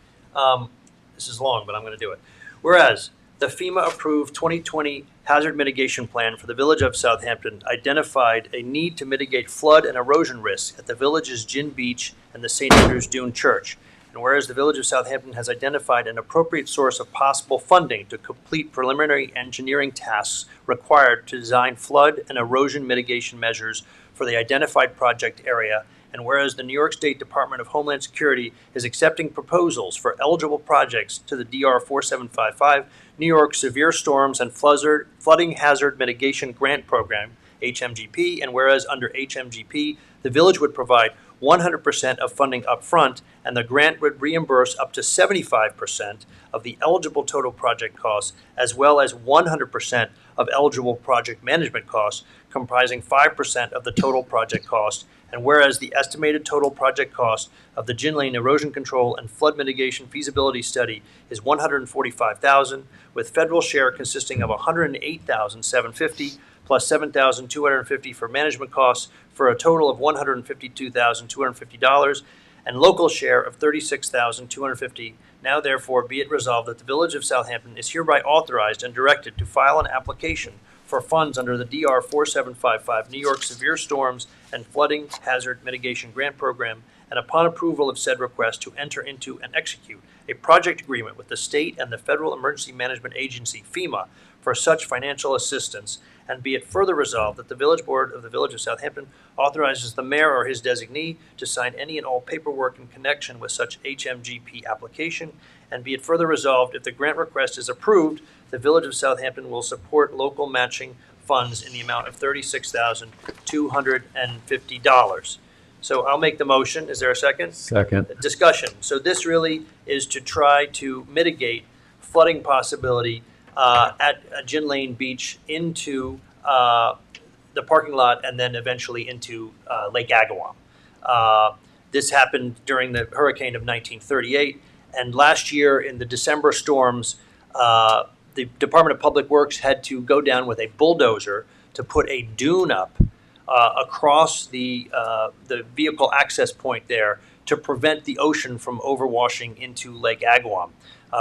This is long, but I'm going to do it. Whereas the FEMA-approved 2020 Hazard Mitigation Plan for the Village of Southampton identified a need to mitigate flood and erosion risks at the village's Gin Beach and the St. Andrew's Dune Church. And whereas the Village of Southampton has identified an appropriate source of possible funding to complete preliminary engineering tasks required to design flood and erosion mitigation measures for the identified project area, and whereas the New York State Department of Homeland Security is accepting proposals for eligible projects to the DR 4755 New York Severe Storms and Flooding Hazard Mitigation Grant Program, HMGP, and whereas under HMGP, the village would provide 100% of funding up front, and the grant would reimburse up to 75% of the eligible total project costs, as well as 100% of eligible project management costs, comprising 5% of the total project cost. And whereas the estimated total project cost of the Gin Lane erosion control and flood mitigation feasibility study is $145,000, with federal share consisting of $108,750 plus $7,250 for management costs, for a total of $152,250, and local share of $36,250. Now therefore be it resolved that the Village of Southampton is hereby authorized and directed to file an application for funds under the DR 4755 New York Severe Storms and Flooding Hazard Mitigation Grant Program, and upon approval of said request to enter into and execute a project agreement with the state and the Federal Emergency Management Agency, FEMA, for such financial assistance. And be it further resolved that the Village Board of the Village of Southampton authorizes the mayor or his designee to sign any and all paperwork in connection with such HMGP application. And be it further resolved, if the grant request is approved, the Village of Southampton will support local matching funds in the amount of $36,250. So I'll make the motion. Is there a second? Second. Discussion. So this really is to try to mitigate flooding possibility at Gin Lane Beach into the parking lot and then eventually into Lake Agawam. This happened during the hurricane of 1938, and last year in the December storms, the Department of Public Works had to go down with a bulldozer to put a dune up across the vehicle access point there to prevent the ocean from overwashing into Lake Agawam.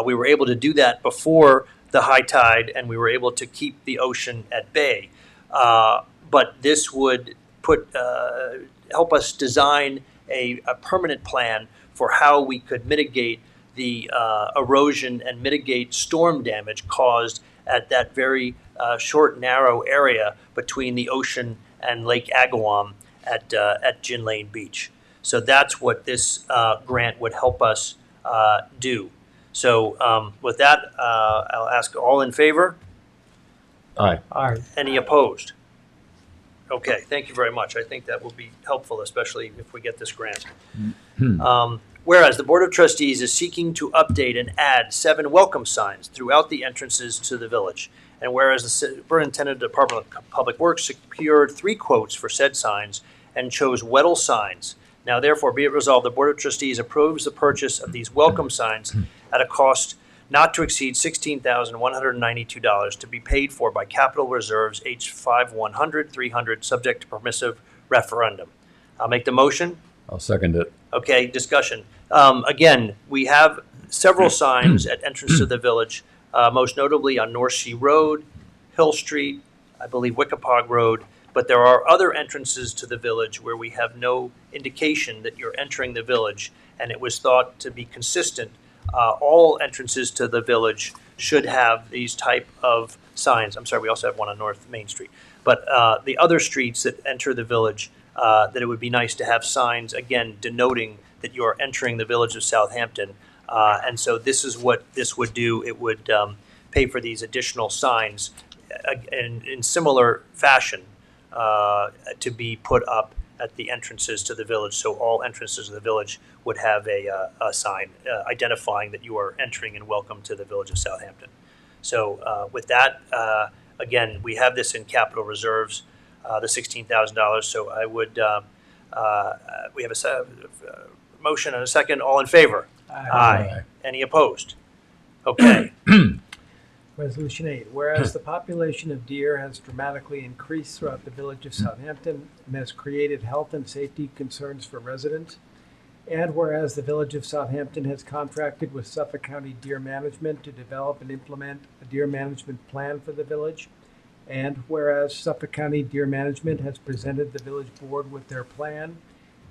We were able to do that before the high tide, and we were able to keep the ocean at bay. But this would help us design a permanent plan for how we could mitigate the erosion and mitigate storm damage caused at that very short, narrow area between the ocean and Lake Agawam at Gin Lane Beach. So that's what this grant would help us do. So with that, I'll ask all in favor? Aye. Aye. Any opposed? Okay, thank you very much. I think that will be helpful, especially if we get this grant. Whereas the Board of Trustees is seeking to update and add 7 welcome signs throughout the entrances to the village. And whereas the Superintendent of Department of Public Works secured 3 quotes for said signs and chose Weddell signs. Now therefore be it resolved, the Board of Trustees approves the purchase of these welcome signs at a cost not to exceed $16,192 to be paid for by capital reserves H5 100, 300, subject to permissive referendum. I'll make the motion. I'll second it. Okay, discussion. Again, we have several signs at entrance to the village, most notably on North Sea Road, Hill Street, I believe Wickapog Road, but there are other entrances to the village where we have no indication that you're entering the village, and it was thought to be consistent. All entrances to the village should have these type of signs. I'm sorry, we also have one on North Main Street. But the other streets that enter the village, that it would be nice to have signs, again, denoting that you are entering the village of Southampton. And so this is what this would do. It would pay for these additional signs in similar fashion to be put up at the entrances to the village. So all entrances of the village would have a sign identifying that you are entering and welcome to the village of Southampton. So with that, again, we have this in capital reserves, the $16,000. So I would, we have a motion and a second. All in favor? Aye. Any opposed? Okay. Resolution 8, whereas the population of deer has dramatically increased throughout the village of Southampton and has created health and safety concerns for residents, and whereas the village of Southampton has contracted with Suffolk County Deer Management to develop and implement a deer management plan for the village, and whereas Suffolk County Deer Management has presented the village board with their plan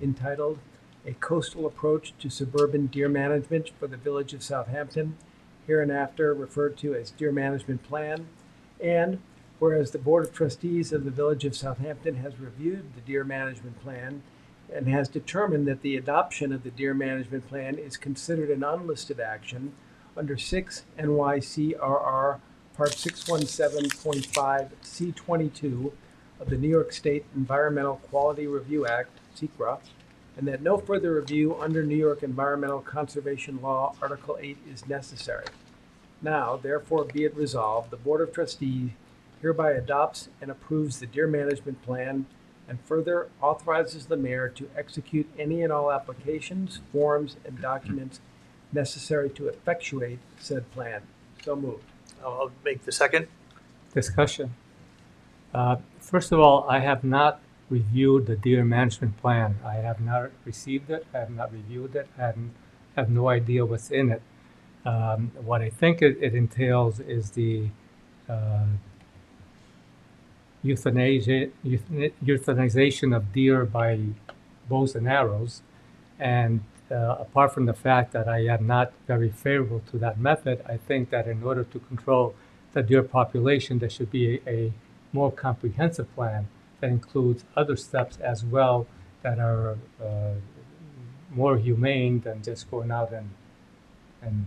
entitled A Coastal Approach to Suburban Deer Management for the Village of Southampton, hereinafter referred to as Deer Management Plan, and whereas the Board of Trustees of the Village of Southampton has reviewed the Deer Management Plan and has determined that the adoption of the Deer Management Plan is considered an unlisted action under 6 NYCRR Part 617.5 C22 of the New York State Environmental Quality Review Act, SEQRA, and that no further review under New York Environmental Conservation Law, Article 8, is necessary. Now, therefore, be it resolved, the Board of Trustees hereby adopts and approves the Deer Management Plan and further authorizes the mayor to execute any and all applications, forms, and documents necessary to effectuate said plan. So moved. I'll make the second. Discussion. First of all, I have not reviewed the deer management plan. I have not received it. I have not reviewed it. I have no idea what's in it. What I think it entails is the euthanization of deer by bows and arrows. And apart from the fact that I am not very favorable to that method, I think that in order to control the deer population, there should be a more comprehensive plan that includes other steps as well that are more humane than just going out and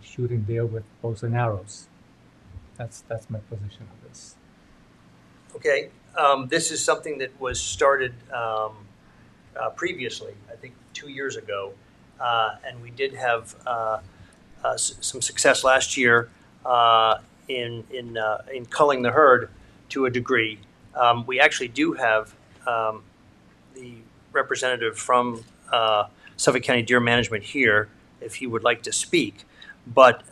shooting deer with bows and arrows. That's my position on this. Okay. This is something that was started previously, I think 2 years ago, and we did have some success last year in culling the herd to a degree. We actually do have the representative from Suffolk County Deer Management here, if he would like to speak. But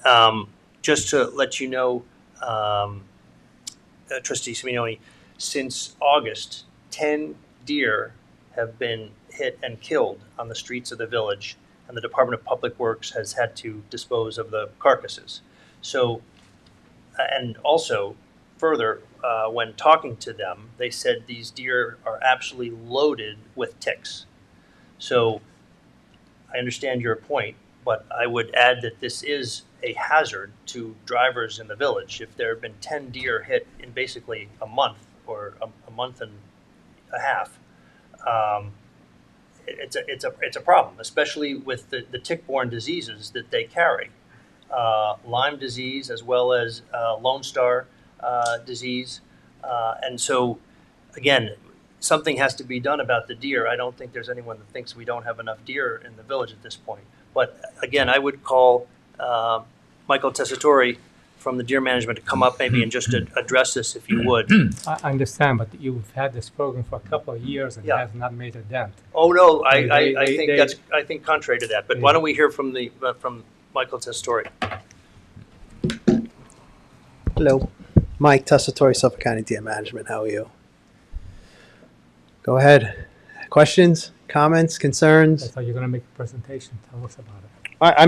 just to let you know, Trustee Simeone, since August, 10 deer have been hit and killed on the streets of the village, and the Department of Public Works has had to dispose of the carcasses. So, and also further, when talking to them, they said these deer are absolutely loaded with ticks. So I understand your point, but I would add that this is a hazard to drivers in the village. If there have been 10 deer hit in basically a month or a month and a half, it's a problem, especially with the tick-borne diseases that they carry. Lyme disease as well as Lone Star disease. And so, again, something has to be done about the deer. I don't think there's anyone that thinks we don't have enough deer in the village at this point. But again, I would call Michael Tessitore from the deer management to come up maybe and just to address this if you would. I understand, but you've had this program for a couple of years and it Yeah. has not made a dent. Oh, no, I They- think they- I think contrary to that, but why don't we hear from from Michael Tessitore? Hello, Mike Tessitore, Suffolk County Deer Management. How are you? Go ahead. Questions, comments, I concerns? thought you were gonna make a presentation. Tell us about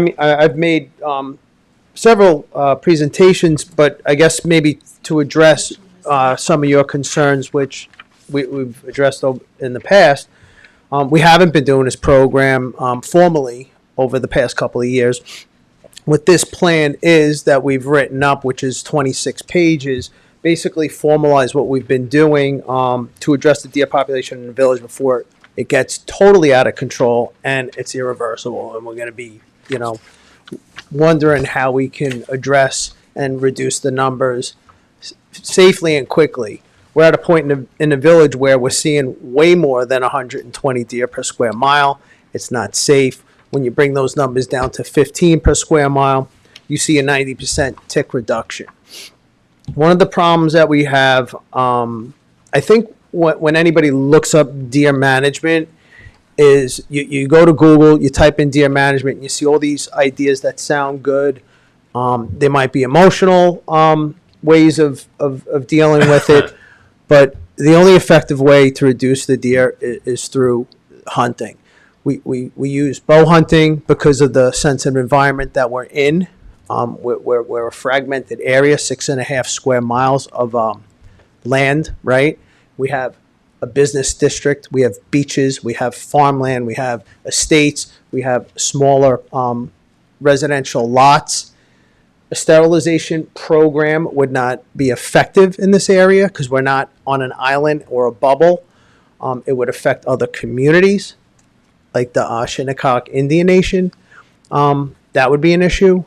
it. I've made several presentations, but I guess maybe to address some of your concerns, which we've addressed in the past. We haven't been doing this program formally over the past couple of years. What this plan is that we've written up, which is 26 pages, basically formalize what we've been doing to address the deer population in the village before it gets totally out of control and it's irreversible. And we're going to be, wondering how we can address and reduce the numbers safely and quickly. We're at a point in the village where we're seeing way more than 120 deer per square mile. It's not safe. When you bring those numbers down to 15 per square mile, you see a 90% tick reduction. One of the problems that we have, I think when anybody looks up deer management, is you go to Google, you type in deer management, and you see all these ideas that sound good. They might be emotional ways of dealing with it, but the only effective way to reduce the deer is through hunting. We use bow hunting because of the sensitive environment that we're in. We're a fragmented area, 6.5 square miles of land, right? We have a business district, we have beaches, we have farmland, we have estates, we have smaller residential lots. A sterilization program would not be effective in this area because we're not on an island or a bubble. It would affect other communities like the Shinnecock Indian Nation. That would be an issue.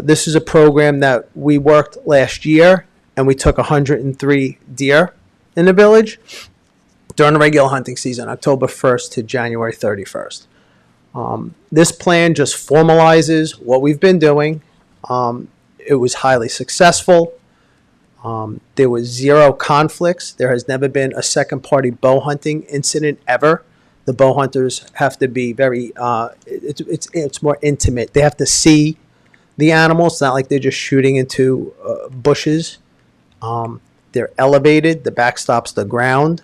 This is a program that we worked last year, and we took 103 deer in the village during the regular hunting season, October 1st to January 31st. This plan just formalizes what we've been doing. It was highly successful. There was zero conflicts. There has never been a second-party bow hunting incident ever. The bow hunters have to be very, it's more intimate. They have to see the animal. It's not like they're just shooting into bushes. They're elevated. The back stops the ground.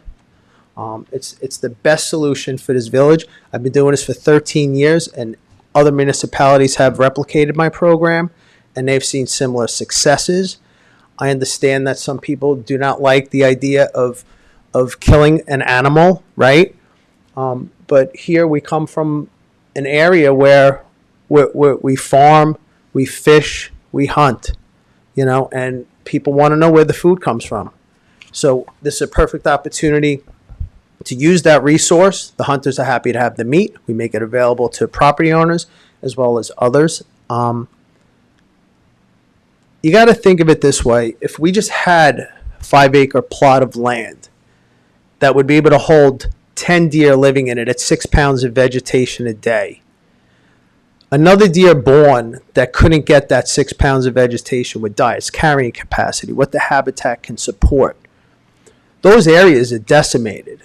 It's the best solution for this village. I've been doing this for 13 years, and other municipalities have replicated my program, and they've seen similar successes. I understand that some people do not like the idea of killing an animal, right? But here we come from an area where we farm, we fish, we hunt, and people want to know where the food comes from. So this is a perfect opportunity to use that resource. The hunters are happy to have the meat. We make it available to property owners as well as others. You got to think of it this way. If we just had a 5-acre plot of land that would be able to hold 10 deer living in it at 6 pounds of vegetation a day, another deer born that couldn't get that 6 pounds of vegetation would die. It's carrying capacity, what the habitat can support. Those areas are decimated.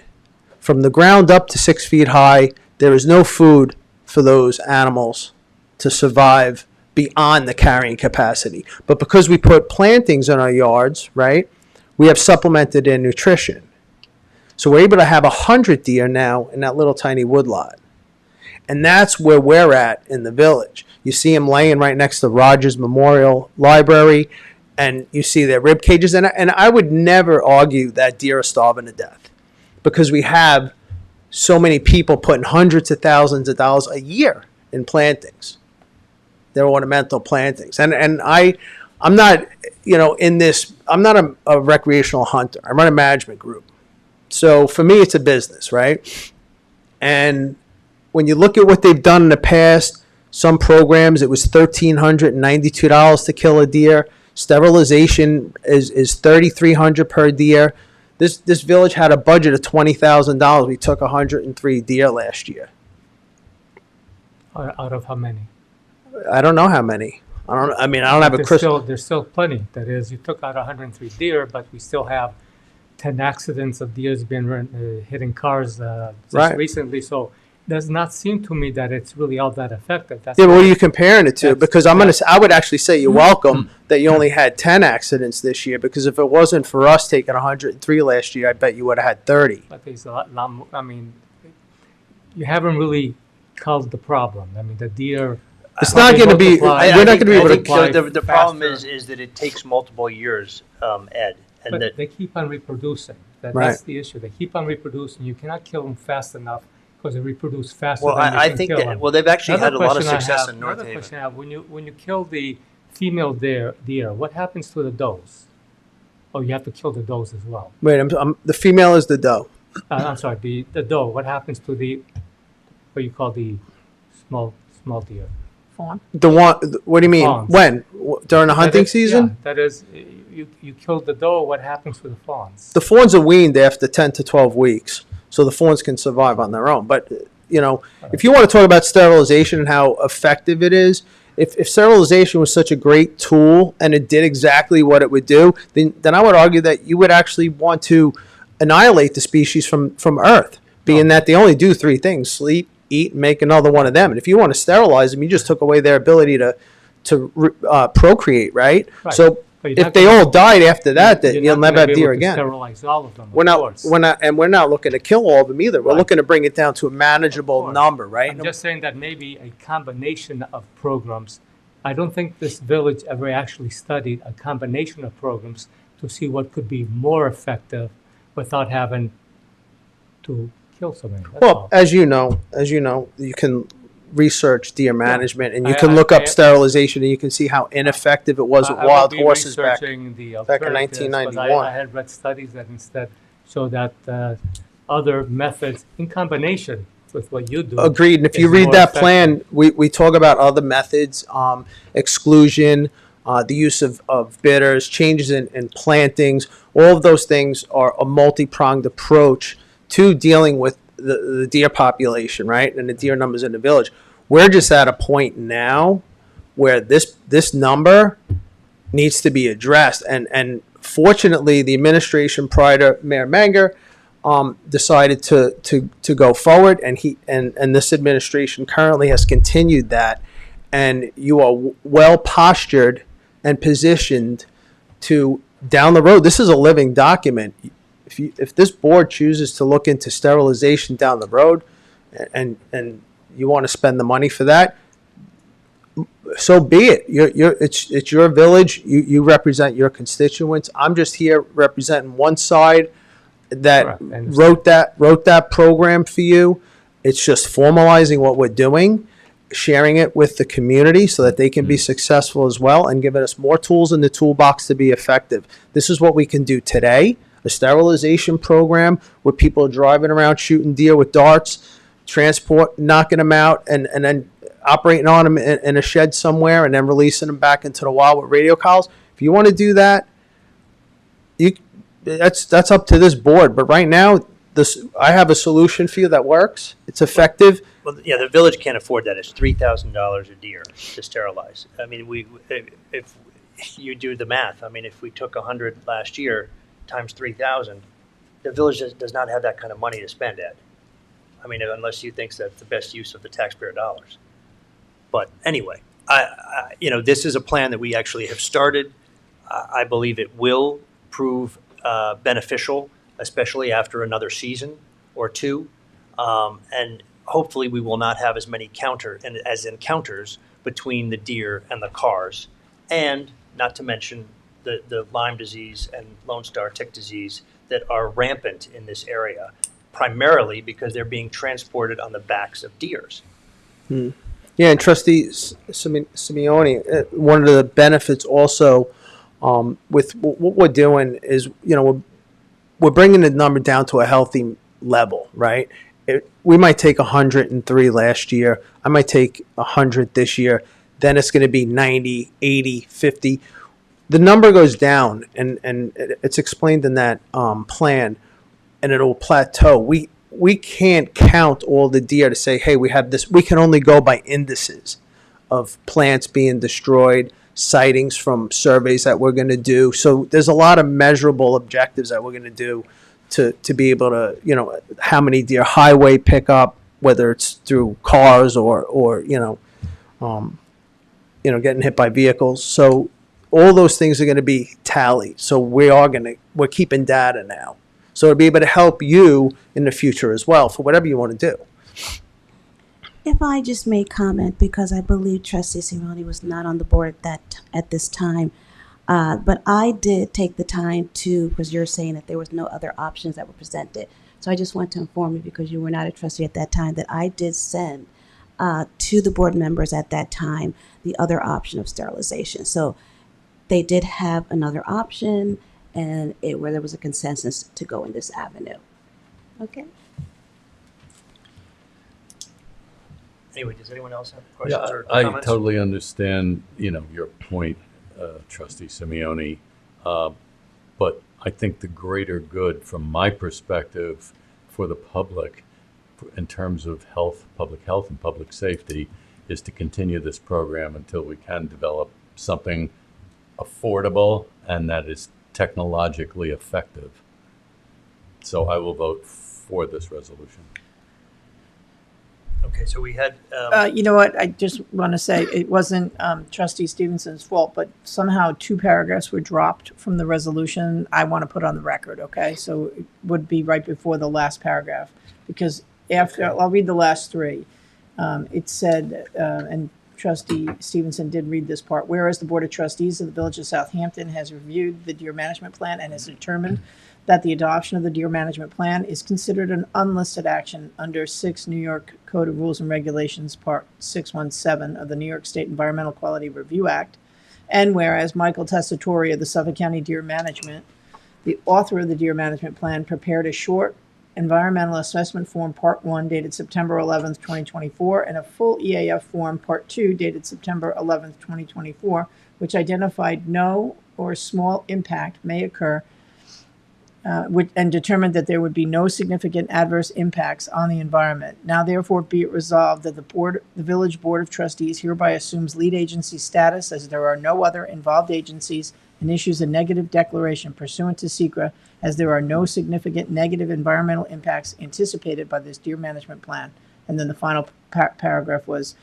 From the ground up to 6 feet high, there is no food for those animals to survive beyond the carrying capacity. But because we put plantings in our yards, right, we have supplemented their nutrition. So we're able to have 100 deer now in that little tiny woodlot. And that's where we're at in the village. You see them laying right next to Rogers Memorial Library, and you see their rib cages. And I would never argue that deer are starving to death because we have so many people putting hundreds of thousands of dollars a year in plantings. They're ornamental plantings. And I'm not, in this, I'm not a recreational hunter. I run a management group. So for me, it's a business, right? And when you look at what they've done in the past, some programs, it was $1,392 to kill a deer. Sterilization is $3,300 per deer. This village had a budget of $20,000. We took 103 deer last year. Out of how many? I don't know how many. I don't have a crystal. There's still plenty. That is, you took out 103 deer, but we still have 10 accidents of deers been hitting cars just Right. recently. So it does not seem to me that it's really all that effective. That's Yeah, but what why- are you comparing it to? Because I would actually say you're welcome that you only had 10 accidents this year. Because if it wasn't for us taking 103 last year, I bet you would have had 30. But there's a lot more. I mean, you haven't really caused the problem. I mean, the deer. It's not going to be. We're not going to be able to. The problem is that it takes multiple years, Ed, and But that they keep on reproducing. That's Right. the issue. They keep on reproducing. You cannot kill them fast enough because they reproduce faster Well, than you I can think kill that- them. well, they've actually Another had a lot of question I success have- in North another Haven. question I have, when you kill the female deer, what happens to the does? Oh, you have to kill the does as well. Wait, the female is the doe. I'm sorry, the doe. What happens to what you call the small deer? Fawn. The one. What do you mean? Fawns. When? During the hunting That is- season? Yeah, that is, you killed the doe. What happens to the fawns? The fawns are weaned after 10 to 12 weeks, so the fawns can survive on their own. But, if you want to talk about sterilization and how effective it is, if sterilization was such a great tool and it did exactly what it would do, then I would argue that you would actually want to annihilate the species from Earth, being that they only do three things: sleep, eat, and make another one of them. And if you want to sterilize them, you just took away their ability to procreate, right? Right. So But you're if not they gonna- all died after that, then You're you'll not never gonna have be deer able to again. Sterilize all of them. We're not looking to kill all of them either. We're looking to bring it down to a manageable number, right? I'm just saying that maybe a combination of programs. I don't think this village ever actually studied a combination of programs to see what could be more effective without having to kill somebody. That's Well, all. as you know, you can research deer management, and you I- can I- look up I- sterilization, and you can see how ineffective it was with I will wild be horses back researching the in alternatives, but 1991. I had read studies that instead show that other methods in combination with what you do. Agreed. And if is you read more that effective. plan, we talk about other methods, exclusion, the use of bitters, changes in plantings. All of those things are a multi-pronged approach to dealing with the deer population, right? And the deer numbers in the village. We're just at a point now where this number needs to be addressed. And fortunately, the administration prior to Mayor Menger decided to go forward, and this administration currently has continued that. And you are well postured and positioned to down the road. This is a living document. If this board chooses to look into sterilization down the road, and you want to spend the money for that, so be it. It's your village. You represent your constituents. I'm just here representing one side that wrote that program for you. It's just formalizing what we're doing, sharing it with the community so that they can be successful as well, and giving us more tools in the toolbox to be effective. This is what we can do today. A sterilization program where people are driving around shooting deer with darts, transport, knocking them out, and then operating on them in a shed somewhere, and then releasing them back into the wild with radio calls. If you want to do that, that's up to this board. But right now, I have a solution for you that works. It's effective. Well, yeah, the village can't afford that. It's $3,000 a deer to sterilize. I mean, if you do the math, I mean, if we took 100 last year times 3,000, the village does not have that kind of money to spend, Ed. I mean, unless you think that's the best use of the taxpayer dollars. But anyway, this is a plan that we actually have started. I believe it will prove beneficial, especially after another season or two, and hopefully we will not have as many encounters between the deer and the cars, and not to mention the Lyme disease and Lone Star tick disease that are rampant in this area, primarily because they're being transported on the backs of deers. Yeah, and Trustee Simeone, one of the benefits also with what we're doing is, we're bringing the number down to a healthy level, right? We might take 103 last year. I might take 100 this year. Then it's going to be 90, 80, 50. the number goes down, and it's explained in that plan, and it'll plateau. We can't count all the deer to say, hey, we have this. We can only go by indices of plants being destroyed, sightings from surveys that we're going to do. So there's a lot of measurable objectives that we're going to do to be able to, how many deer, highway pickup, whether it's through cars or getting hit by vehicles. So all those things are going to be tallied. So we're keeping data now. So it'll be able to help you in the future as well for whatever you want to do. If I just may comment, because I believe Trustee Simone was not on the board at this time, but I did take the time to, because you're saying that there was no other options that were presented. So I just want to inform you, because you were not a trustee at that time, that I did send to the board members at that time the other option of sterilization. So they did have another option, and where there was a consensus to go in this avenue. Okay. Anyway, does anyone else have questions or I comments? totally understand, your point, Trustee Simeone. But I think the greater good, from my perspective, for the public, in terms of public health and public safety, is to continue this program until we can develop something affordable and that is technologically effective. So I will vote for this resolution. Okay, so we had. You know what? I just want to say it wasn't Trustee Stevenson's fault, but somehow 2 paragraphs were dropped from the resolution. I want to put on the record, okay? So it would be right before the last paragraph, because I'll read the last 3. It said, and Trustee Stevenson did read this part, whereas the Board of Trustees of the Village of Southampton has reviewed the deer management plan and has determined that the adoption of the deer management plan is considered an unlisted action under 6 New York Code of Rules and Regulations, Part 617 of the New York State Environmental Quality Review Act. And whereas Michael Tessitore of the Suffolk County Deer Management, the author of the deer management plan, prepared a short environmental assessment form Part 1 dated September 11th, 2024, and a full EAF form Part 2 dated September 11th, 2024, which identified no or small impact may occur and determined that there would be no significant adverse impacts on the environment. Now therefore be it resolved that the Village Board of Trustees hereby assumes lead agency status as there are no other involved agencies and issues a negative declaration pursuant to SECRA as there are no significant negative environmental impacts anticipated by this deer management plan. And then the final paragraph was,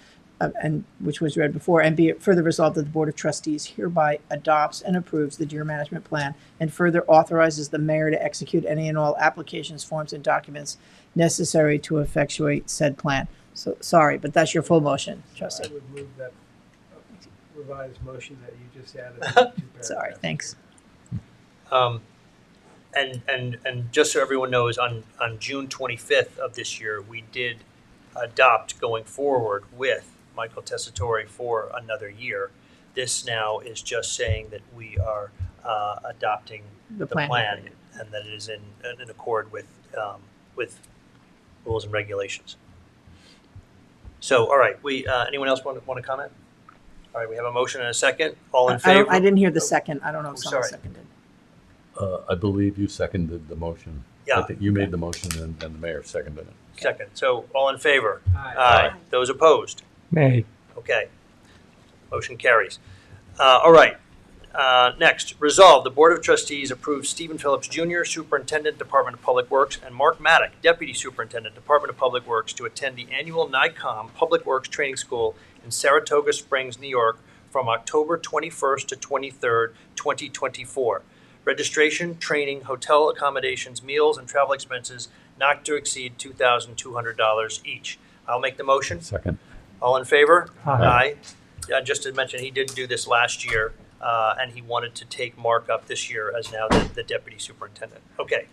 which was read before, and be it further resolved that the Board of Trustees hereby adopts and approves the deer management plan and further authorizes the mayor to execute any and all applications, forms, and documents necessary to effectuate said plan. So, sorry, but that's your full motion, Trustee. I would move that revised motion that you just added. Sorry, thanks. And just so everyone knows, on June 25th of this year, we did adopt going forward with Michael Tessitore for another year. This now is just saying that we are adopting the plan and that it is in accord with rules and regulations. So, all right, anyone else want to comment? All right, we have a motion and a second. All in favor? I didn't hear the second. I don't know if someone sorry. seconded. I believe you seconded the motion. Yeah. I think you made the motion and the mayor seconded it. Second. So, all in favor? Aye. Those opposed? Nay. Okay. Motion carries. All right. Next, resolve, the Board of Trustees approves Stephen Phillips Jr., Superintendent, Department of Public Works, and Mark Maddock, Deputy Superintendent, Department of Public Works, to attend the annual NICOM Public Works Training School in Saratoga Springs, New York, from October 21st to 23rd, 2024. Registration, training, hotel accommodations, meals, and travel expenses not to exceed $2,200 each. I'll make the motion. Second. All in favor? Aye. Just to mention, he did do this last year, and he wanted to take Mark up this year as now the Deputy Superintendent. Okay.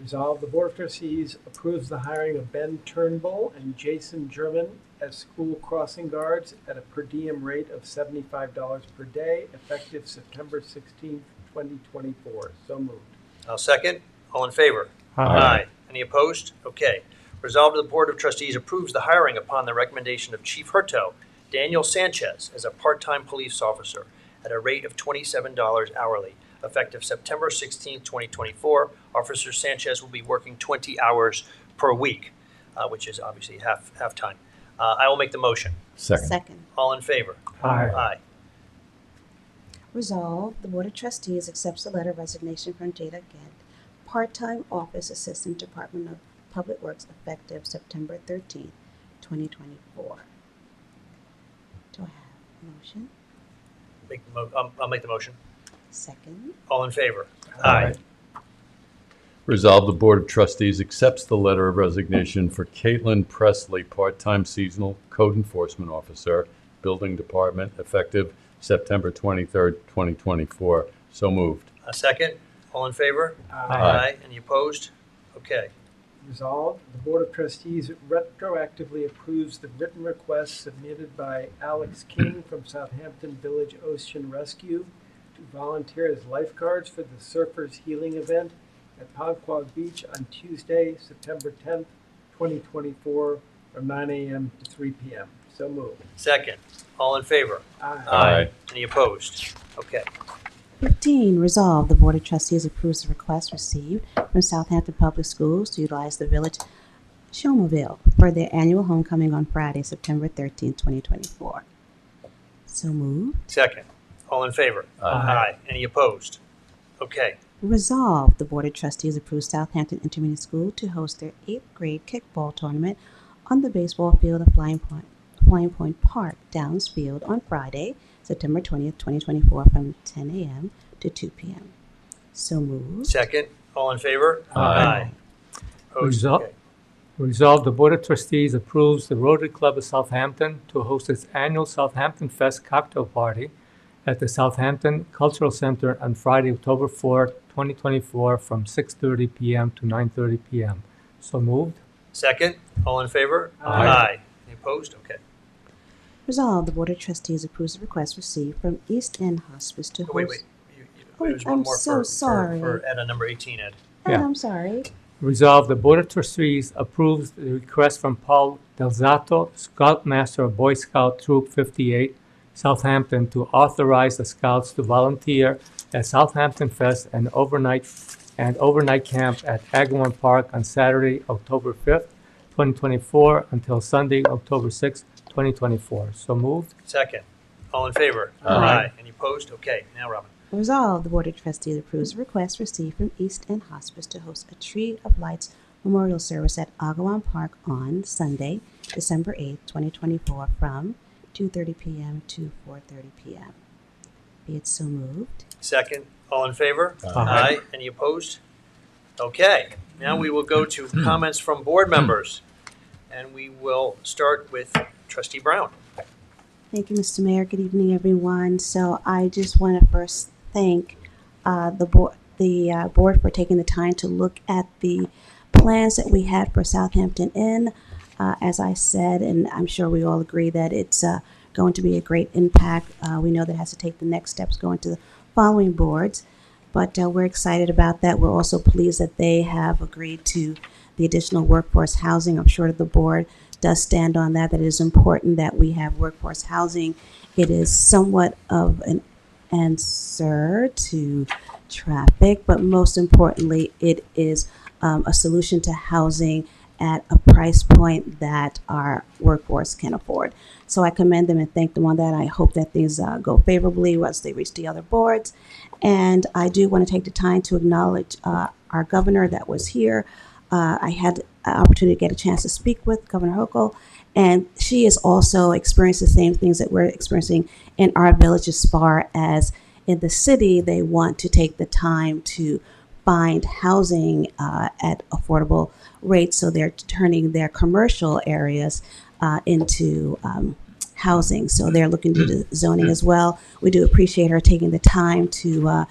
Resolved, the Board of Trustees approves the hiring of Ben Turnbull and Jason German as school crossing guards at a per diem rate of $75 per day, effective September 16th, 2024. So moved. I'll second. All in favor? Aye. Any opposed? Okay. Resolved, the Board of Trustees approves the hiring upon the recommendation of Chief Hurto, Daniel Sanchez as a part-time police officer at a rate of $27 hourly, effective September 16, 2024. Officer Sanchez will be working 20 hours per week, which is obviously half time. I will make the motion. Second. All in favor? Aye. Aye. Resolved, the Board of Trustees accepts the letter of resignation from Jada Gant, part-time office assistant, Department of Public Works, effective September 13th, 2024. Do I have a motion? I'll make the motion. Second. All in favor? Aye. Resolved, the Board of Trustees accepts the letter of resignation for Caitlin Presley, part-time seasonal code enforcement officer, Building Department, effective September 23rd, 2024. So moved. A second. All in favor? Aye. Any opposed? Okay. Resolved, the Board of Trustees retroactively approves the written request submitted by Alex King from Southampton Village Ocean Rescue to volunteer as lifeguards for the Surfers Healing Event at Ponquag Beach on Tuesday, September 10th, 2024, from 9 a.m. to 3 p.m. So moved. Second. All in favor? Aye. Any opposed? Okay. 15, resolved, the Board of Trustees approves the request received from Southampton Public Schools to utilize the village showmobile for their annual homecoming on Friday, September 13th, 2024. So moved. Second. All in favor? Aye. Any opposed? Okay. Resolved, the Board of Trustees approves Southampton Intermediate School to host their 8th grade kickball tournament on the baseball field of Flying Point Park, Downs Field, on Friday, September 20th, 2024, from 10 a.m. to 2 p.m. So moved. Second. All in favor? Aye. Opposed? Resol- Okay. Resolved, the Board of Trustees approves the Rotary Club of Southampton to host its annual Southampton Fest cocktail party at the Southampton Cultural Center on Friday, October 4th, 2024, from 6:30 p.m. to 9:30 p.m. So moved. Second. All in favor? Aye. Any opposed? Okay. Resolved, the Board of Trustees approves the request received from East End Hospice to host. Wait. Oh, There's one I'm more so for sorry. Ed on number 18, Ed. Ed, Yeah. I'm sorry. Resolved, the Board of Trustees approves the request from Paul Delzato, Scoutmaster of Boy Scout Troop 58, Southampton, to authorize the Scouts to volunteer at Southampton Fest and overnight camp at Agawam Park on Saturday, October 5th, 2024, until Sunday, October 6th, 2024. So moved. Second. All in favor? Aye. Any opposed? Okay. Now, Robin. Resolved, the Board of Trustees approves the request received from East End Hospice to host a Tree of Lights memorial service at Agawam Park on Sunday, December 8th, 2024, from 2:30 p.m. to 4:30 p.m. Be it so moved. Second. All in favor? Aye. Any opposed? Okay. Now we will go to comments from board members. And we will start with Trustee Brown. Thank you, Mr. Mayor. Good evening, everyone. So I just want to first thank the board for taking the time to look at the plans that we had for Southampton Inn. As I said, and I'm sure we all agree that it's going to be a great impact. We know that it has to take the next steps going to the following boards, but we're excited about that. We're also pleased that they have agreed to the additional workforce housing. I'm sure that the board does stand on that it is important that we have workforce housing. It is somewhat of an answer to traffic, but most importantly, it is a solution to housing at a price point that our workforce can afford. So I commend them and thank them on that. I hope that things go favorably once they reach the other boards. And I do want to take the time to acknowledge our governor that was here. I had an opportunity to get a chance to speak with Governor Hochul, and she has also experienced the same things that we're experiencing in our village as far as in the city. They want to take the time to find housing at affordable rates, so they're turning their commercial areas into housing. So they're looking to do zoning as well. We do appreciate her taking the time to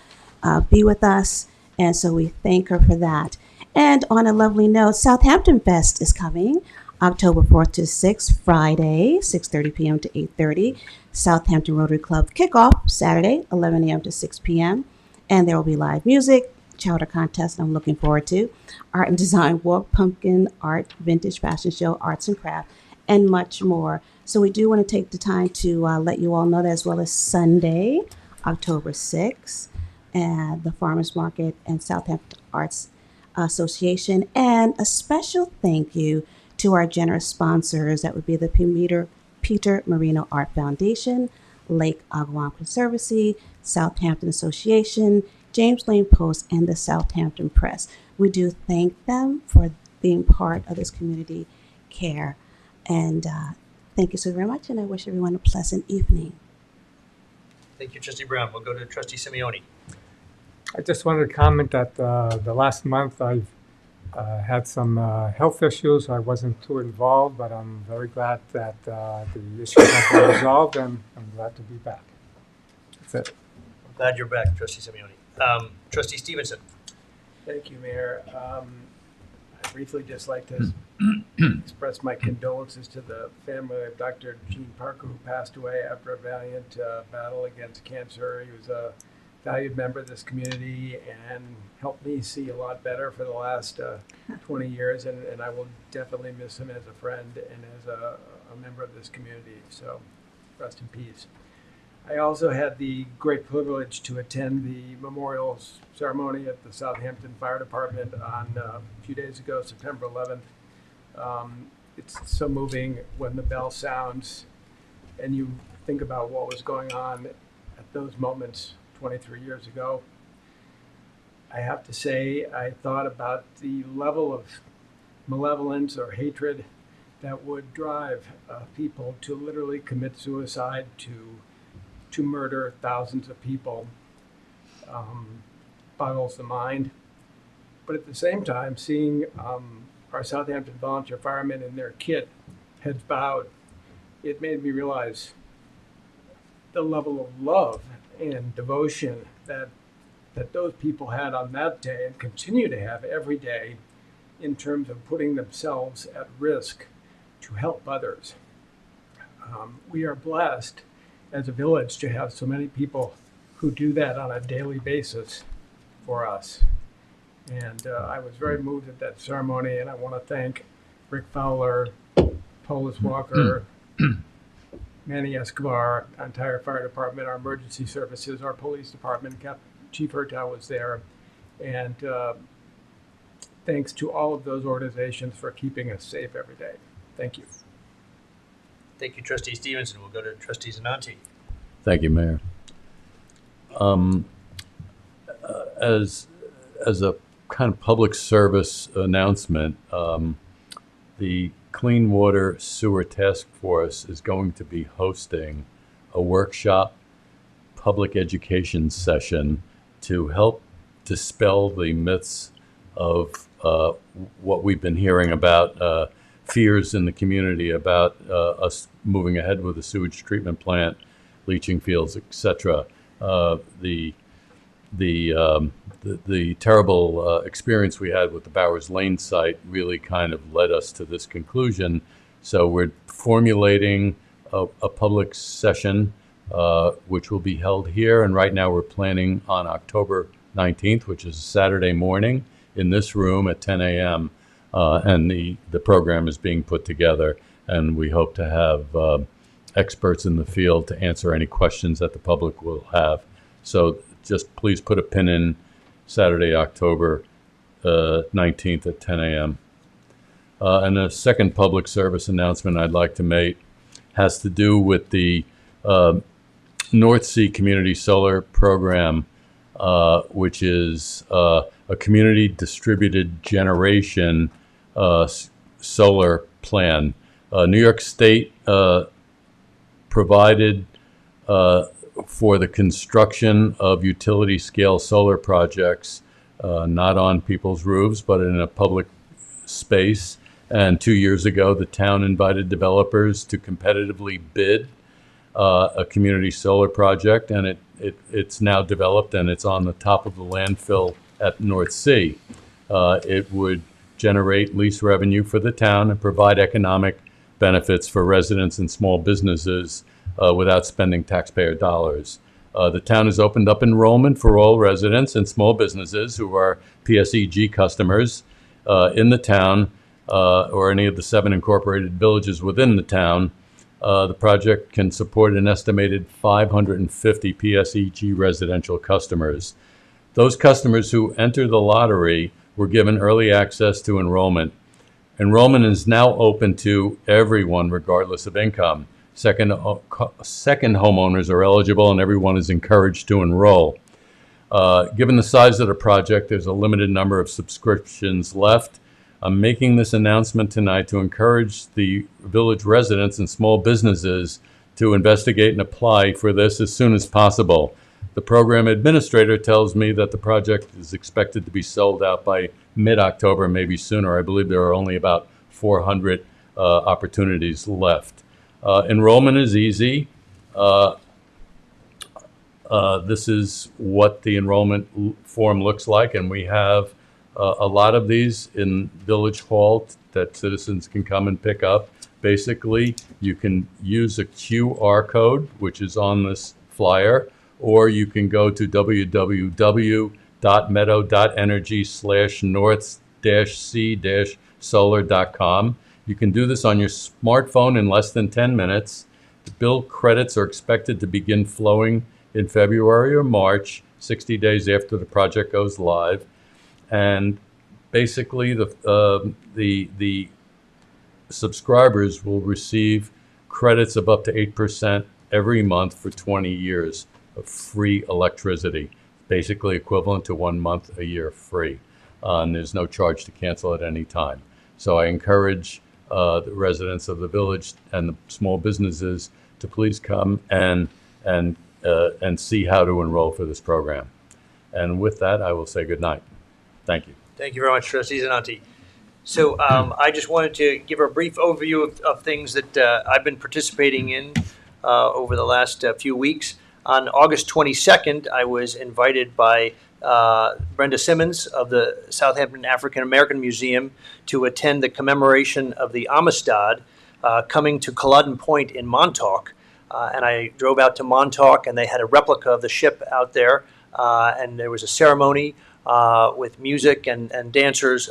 be with us, and so we thank her for that. And on a lovely note, Southampton Fest is coming October 4th to 6th, Friday, 6:30 p.m. to 8:30. Southampton Rotary Club kickoff, Saturday, 11 a.m. to 6 p.m. And there will be live music, chowder contest I'm looking forward to, art and design walk, pumpkin art, vintage fashion show, arts and craft, and much more. So we do want to take the time to let you all know that, as well as Sunday, October 6th, and the Farmers Market and Southampton Arts Association. And a special thank you to our generous sponsors. That would be the Peter Marino Art Foundation, Lake Agawam Conservancy, Southampton Association, James Lane Post, and the Southampton Press. We do thank them for being part of this community care. And thank you so very much, and I wish everyone a pleasant evening. Thank you, Trustee Brown. We'll go to Trustee Simeoni. I just wanted to comment that the last month I've had some health issues. I wasn't too involved, but I'm very glad that the issues have been resolved, and I'm glad to be back. That's it. I'm glad you're back, Trustee Simeoni. Trustee Stevenson. Thank you, Mayor. I'd briefly just like to express my condolences to the family of Dr. Gene Parker, who passed away after a valiant battle against cancer. He was a valued member of this community and helped me see a lot better for the last 20 years, and I will definitely miss him as a friend and as a member of this community. So rest in peace. I also had the great privilege to attend the memorial ceremony at the Southampton Fire Department on a few days ago, September 11th. It's so moving when the bell sounds and you think about what was going on at those moments 23 years ago. I have to say, I thought about the level of malevolence or hatred that would drive people to literally commit suicide, to murder thousands of people. Boggles the mind. But at the same time, seeing our Southampton volunteer firemen in their kit, heads bowed, it made me realize the level of love and devotion that those people had on that day and continue to have every day in terms of putting themselves at risk to help others. We are blessed as a village to have so many people who do that on a daily basis for us. And I was very moved at that ceremony, and I want to thank Rick Fowler, Polis Walker, Manny Escobar, our entire fire department, our emergency services, our police department. Chief Hertow was there. And thanks to all of those organizations for keeping us safe every day. Thank you. Thank you, Trustee Stevenson. We'll go to Trustee Zananti. Thank you, Mayor. As a kind of public service announcement, the Clean Water Sewer Task Force is going to be hosting a workshop public education session to help dispel the myths of what we've been hearing about fears in the community about us moving ahead with a sewage treatment plant, leaching fields, etc. The terrible experience we had with the Bowers Lane site really kind of led us to this conclusion. So we're formulating a public session which will be held here, and right now we're planning on October 19th, which is a Saturday morning, in this room at 10 a.m. And the program is being put together, and we hope to have experts in the field to answer any questions that the public will have. So just please put a pin in Saturday, October 19th at 10 a.m. And a second public service announcement I'd like to make has to do with the North Sea Community Solar Program, which is a community distributed generation solar plan. New York State provided for the construction of utility scale solar projects, not on people's roofs, but in a public space. And 2 years ago, the town invited developers to competitively bid a community solar project, and it's now developed and it's on the top of the landfill at North Sea. It would generate lease revenue for the town and provide economic benefits for residents and small businesses without spending taxpayer dollars. The town has opened up enrollment for all residents and small businesses who are PSEG customers in the town or any of the 7 incorporated villages within the town The project can support an estimated 550 PSEG residential customers. Those customers who enter the lottery were given early access to enrollment. Enrollment is now open to everyone regardless of income. Second homeowners are eligible and everyone is encouraged to enroll. Given the size of the project, there's a limited number of subscriptions left. I'm making this announcement tonight to encourage the village residents and small businesses to investigate and apply for this as soon as possible. The program administrator tells me that the project is expected to be sold out by mid-October, maybe sooner. I believe there are only about 400 opportunities left. Enrollment is easy. This is what the enrollment form looks like, and we have a lot of these in Village Hall that citizens can come and pick up. Basically, you can use a QR code, which is on this flyer, or you can go to www.meadow.energy/north-c-solar.com. You can do this on your smartphone in less than 10 minutes. The bill credits are expected to begin flowing in February or March, 60 days after the project goes live. And basically, the subscribers will receive credits of up to 8% every month for 20 years of free electricity, basically equivalent to 1 month a year free. And there's no charge to cancel at any time. So I encourage the residents of the village and the small businesses to please come and see how to enroll for this program. And with that, I will say good night. Thank you. Thank you very much, Trustee Zananti. So I just wanted to give a brief overview of things that I've been participating in over the last few weeks. On August 22nd, I was invited by Brenda Simmons of the Southampton African American Museum to attend the commemoration of the Amistad coming to Culloden Point in Montauk. And I drove out to Montauk, and they had a replica of the ship out there, and there was a ceremony with music and dancers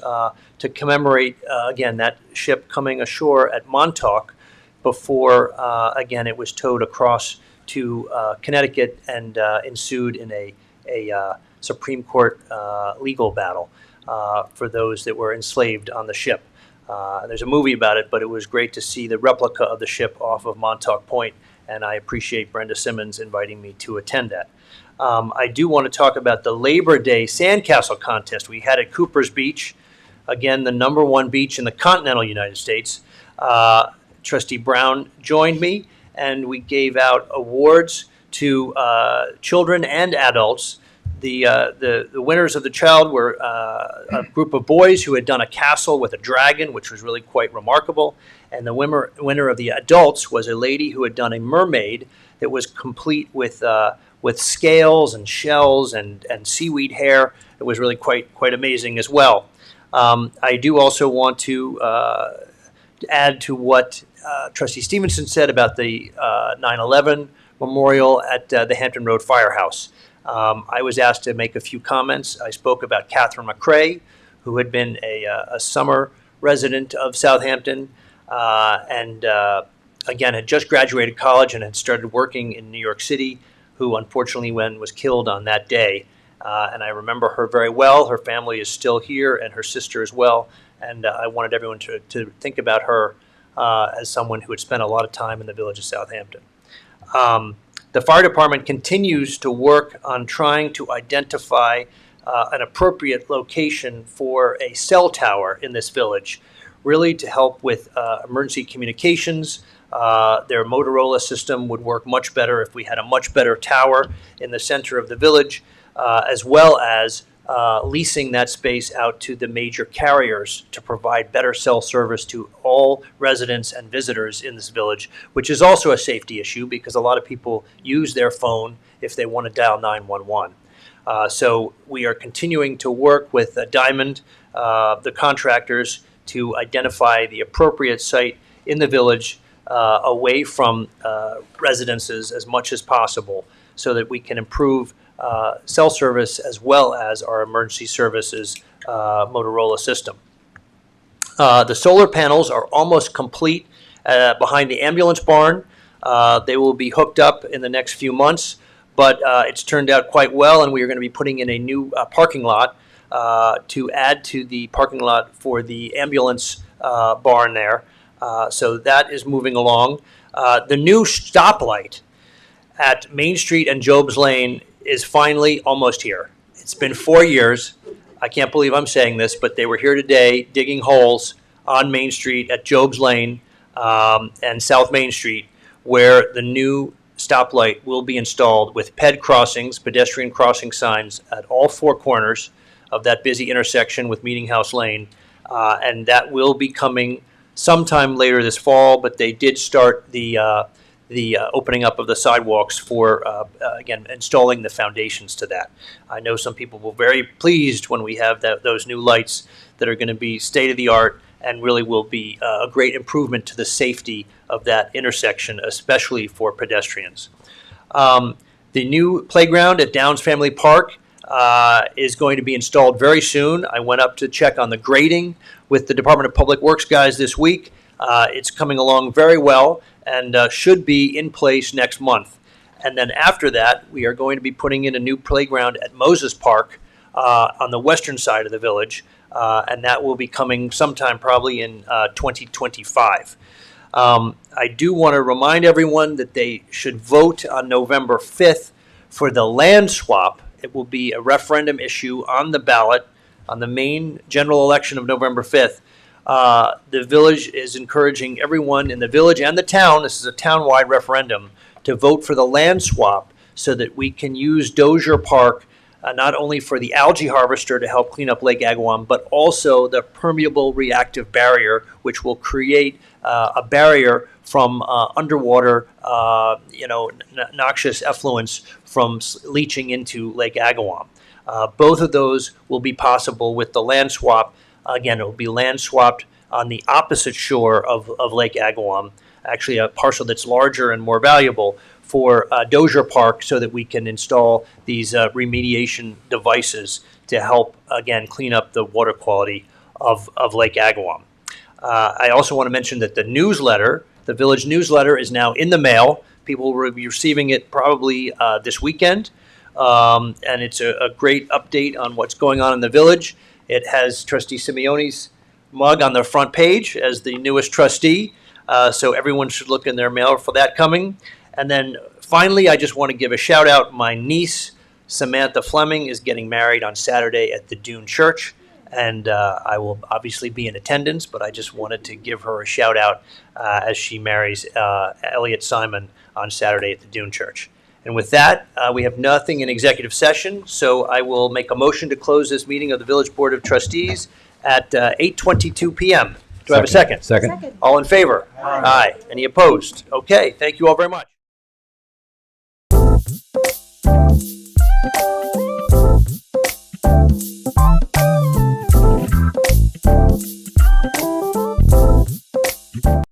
to commemorate, again, that ship coming ashore at Montauk before, again, it was towed across to Connecticut and ensued in a Supreme Court legal battle for those that were enslaved on the ship. There's a movie about it, but it was great to see the replica of the ship off of Montauk Point, and I appreciate Brenda Simmons inviting me to attend that. I do want to talk about the Labor Day Sandcastle Contest we had at Cooper's Beach, again, the #1 beach in the continental United States. Trustee Brown joined me, and we gave out awards to children and adults. The winners of the child were a group of boys who had done a castle with a dragon, which was really quite remarkable. And the winner of the adults was a lady who had done a mermaid that was complete with scales and shells and seaweed hair. It was really quite amazing as well. I do also want to add to what Trustee Stevenson said about the 9/11 memorial at the Hampton Road Firehouse. I was asked to make a few comments. I spoke about Catherine McCrae, who had been a summer resident of Southampton, and again had just graduated college and had started working in New York City, who unfortunately was killed on that day. And I remember her very well. Her family is still here, and her sister as well. And I wanted everyone to think about her as someone who had spent a lot of time in the village of Southampton. The fire department continues to work on trying to identify an appropriate location for a cell tower in this village, really to help with emergency communications. Their Motorola system would work much better if we had a much better tower in the center of the village, as well as leasing that space out to the major carriers to provide better cell service to all residents and visitors in this village, which is also a safety issue because a lot of people use their phone if they want to dial 911. So we are continuing to work with Diamond, the contractors, to identify the appropriate site in the village away from residences as much as possible so that we can improve cell service as well as our emergency services Motorola system. The solar panels are almost complete behind the ambulance barn. They will be hooked up in the next few months, but it's turned out quite well, and we are going to be putting in a new parking lot to add to the parking lot for the ambulance barn there. So that is moving along. The new stoplight at Main Street and Job's Lane is finally almost here. It's been 4 years. I can't believe I'm saying this, but they were here today digging holes on Main Street at Job's Lane and South Main Street, where the new stoplight will be installed with PED crossings, pedestrian crossing signs, at all four corners of that busy intersection with Meeting House Lane. And that will be coming sometime later this fall, but they did start the opening up of the sidewalks for, again, installing the foundations to that. I know some people were very pleased when we have those new lights that are going to be state-of-the-art and really will be a great improvement to the safety of that intersection, especially for pedestrians. The new playground at Downs Family Park is going to be installed very soon. I went up to check on the grading with the Department of Public Works guys this week. It's coming along very well and should be in place next month. And then after that, we are going to be putting in a new playground at Moses Park on the western side of the village, and that will be coming sometime probably in 2025. I do want to remind everyone that they should vote on November 5th for the land swap. It will be a referendum issue on the ballot on the main general election of November 5th. The village is encouraging everyone in the village and the town, this is a town-wide referendum, to vote for the land swap so that we can use Dozier Park not only for the algae harvester to help clean up Lake Agawam, but also the permeable reactive barrier, which will create a barrier from underwater, noxious effluents from leaching into Lake Agawam. Both of those will be possible with the land swap. Again, it will be land swapped on the opposite shore of Lake Agawam, actually a parcel that's larger and more valuable for Dozier Park, so that we can install these remediation devices to help, again, clean up the water quality of Lake Agawam. I also want to mention that the newsletter, the village newsletter, is now in the mail. People will be receiving it probably this weekend, and it's a great update on what's going on in the village. It has Trustee Simeone's mug on the front page as the newest trustee, so everyone should look in their mail for that coming. And then finally, I just want to give a shout out. My niece, Samantha Fleming, is getting married on Saturday at the Dune Church, and I will obviously be in attendance, but I just wanted to give her a shout out as she marries Elliot Simon on Saturday at the Dune Church. And with that, we have nothing in executive session, so I will make a motion to close this meeting of the Village Board of Trustees at 8:22 p.m. Do I have a second? Second. All in favor? Aye. Any opposed? Okay, thank you all very much.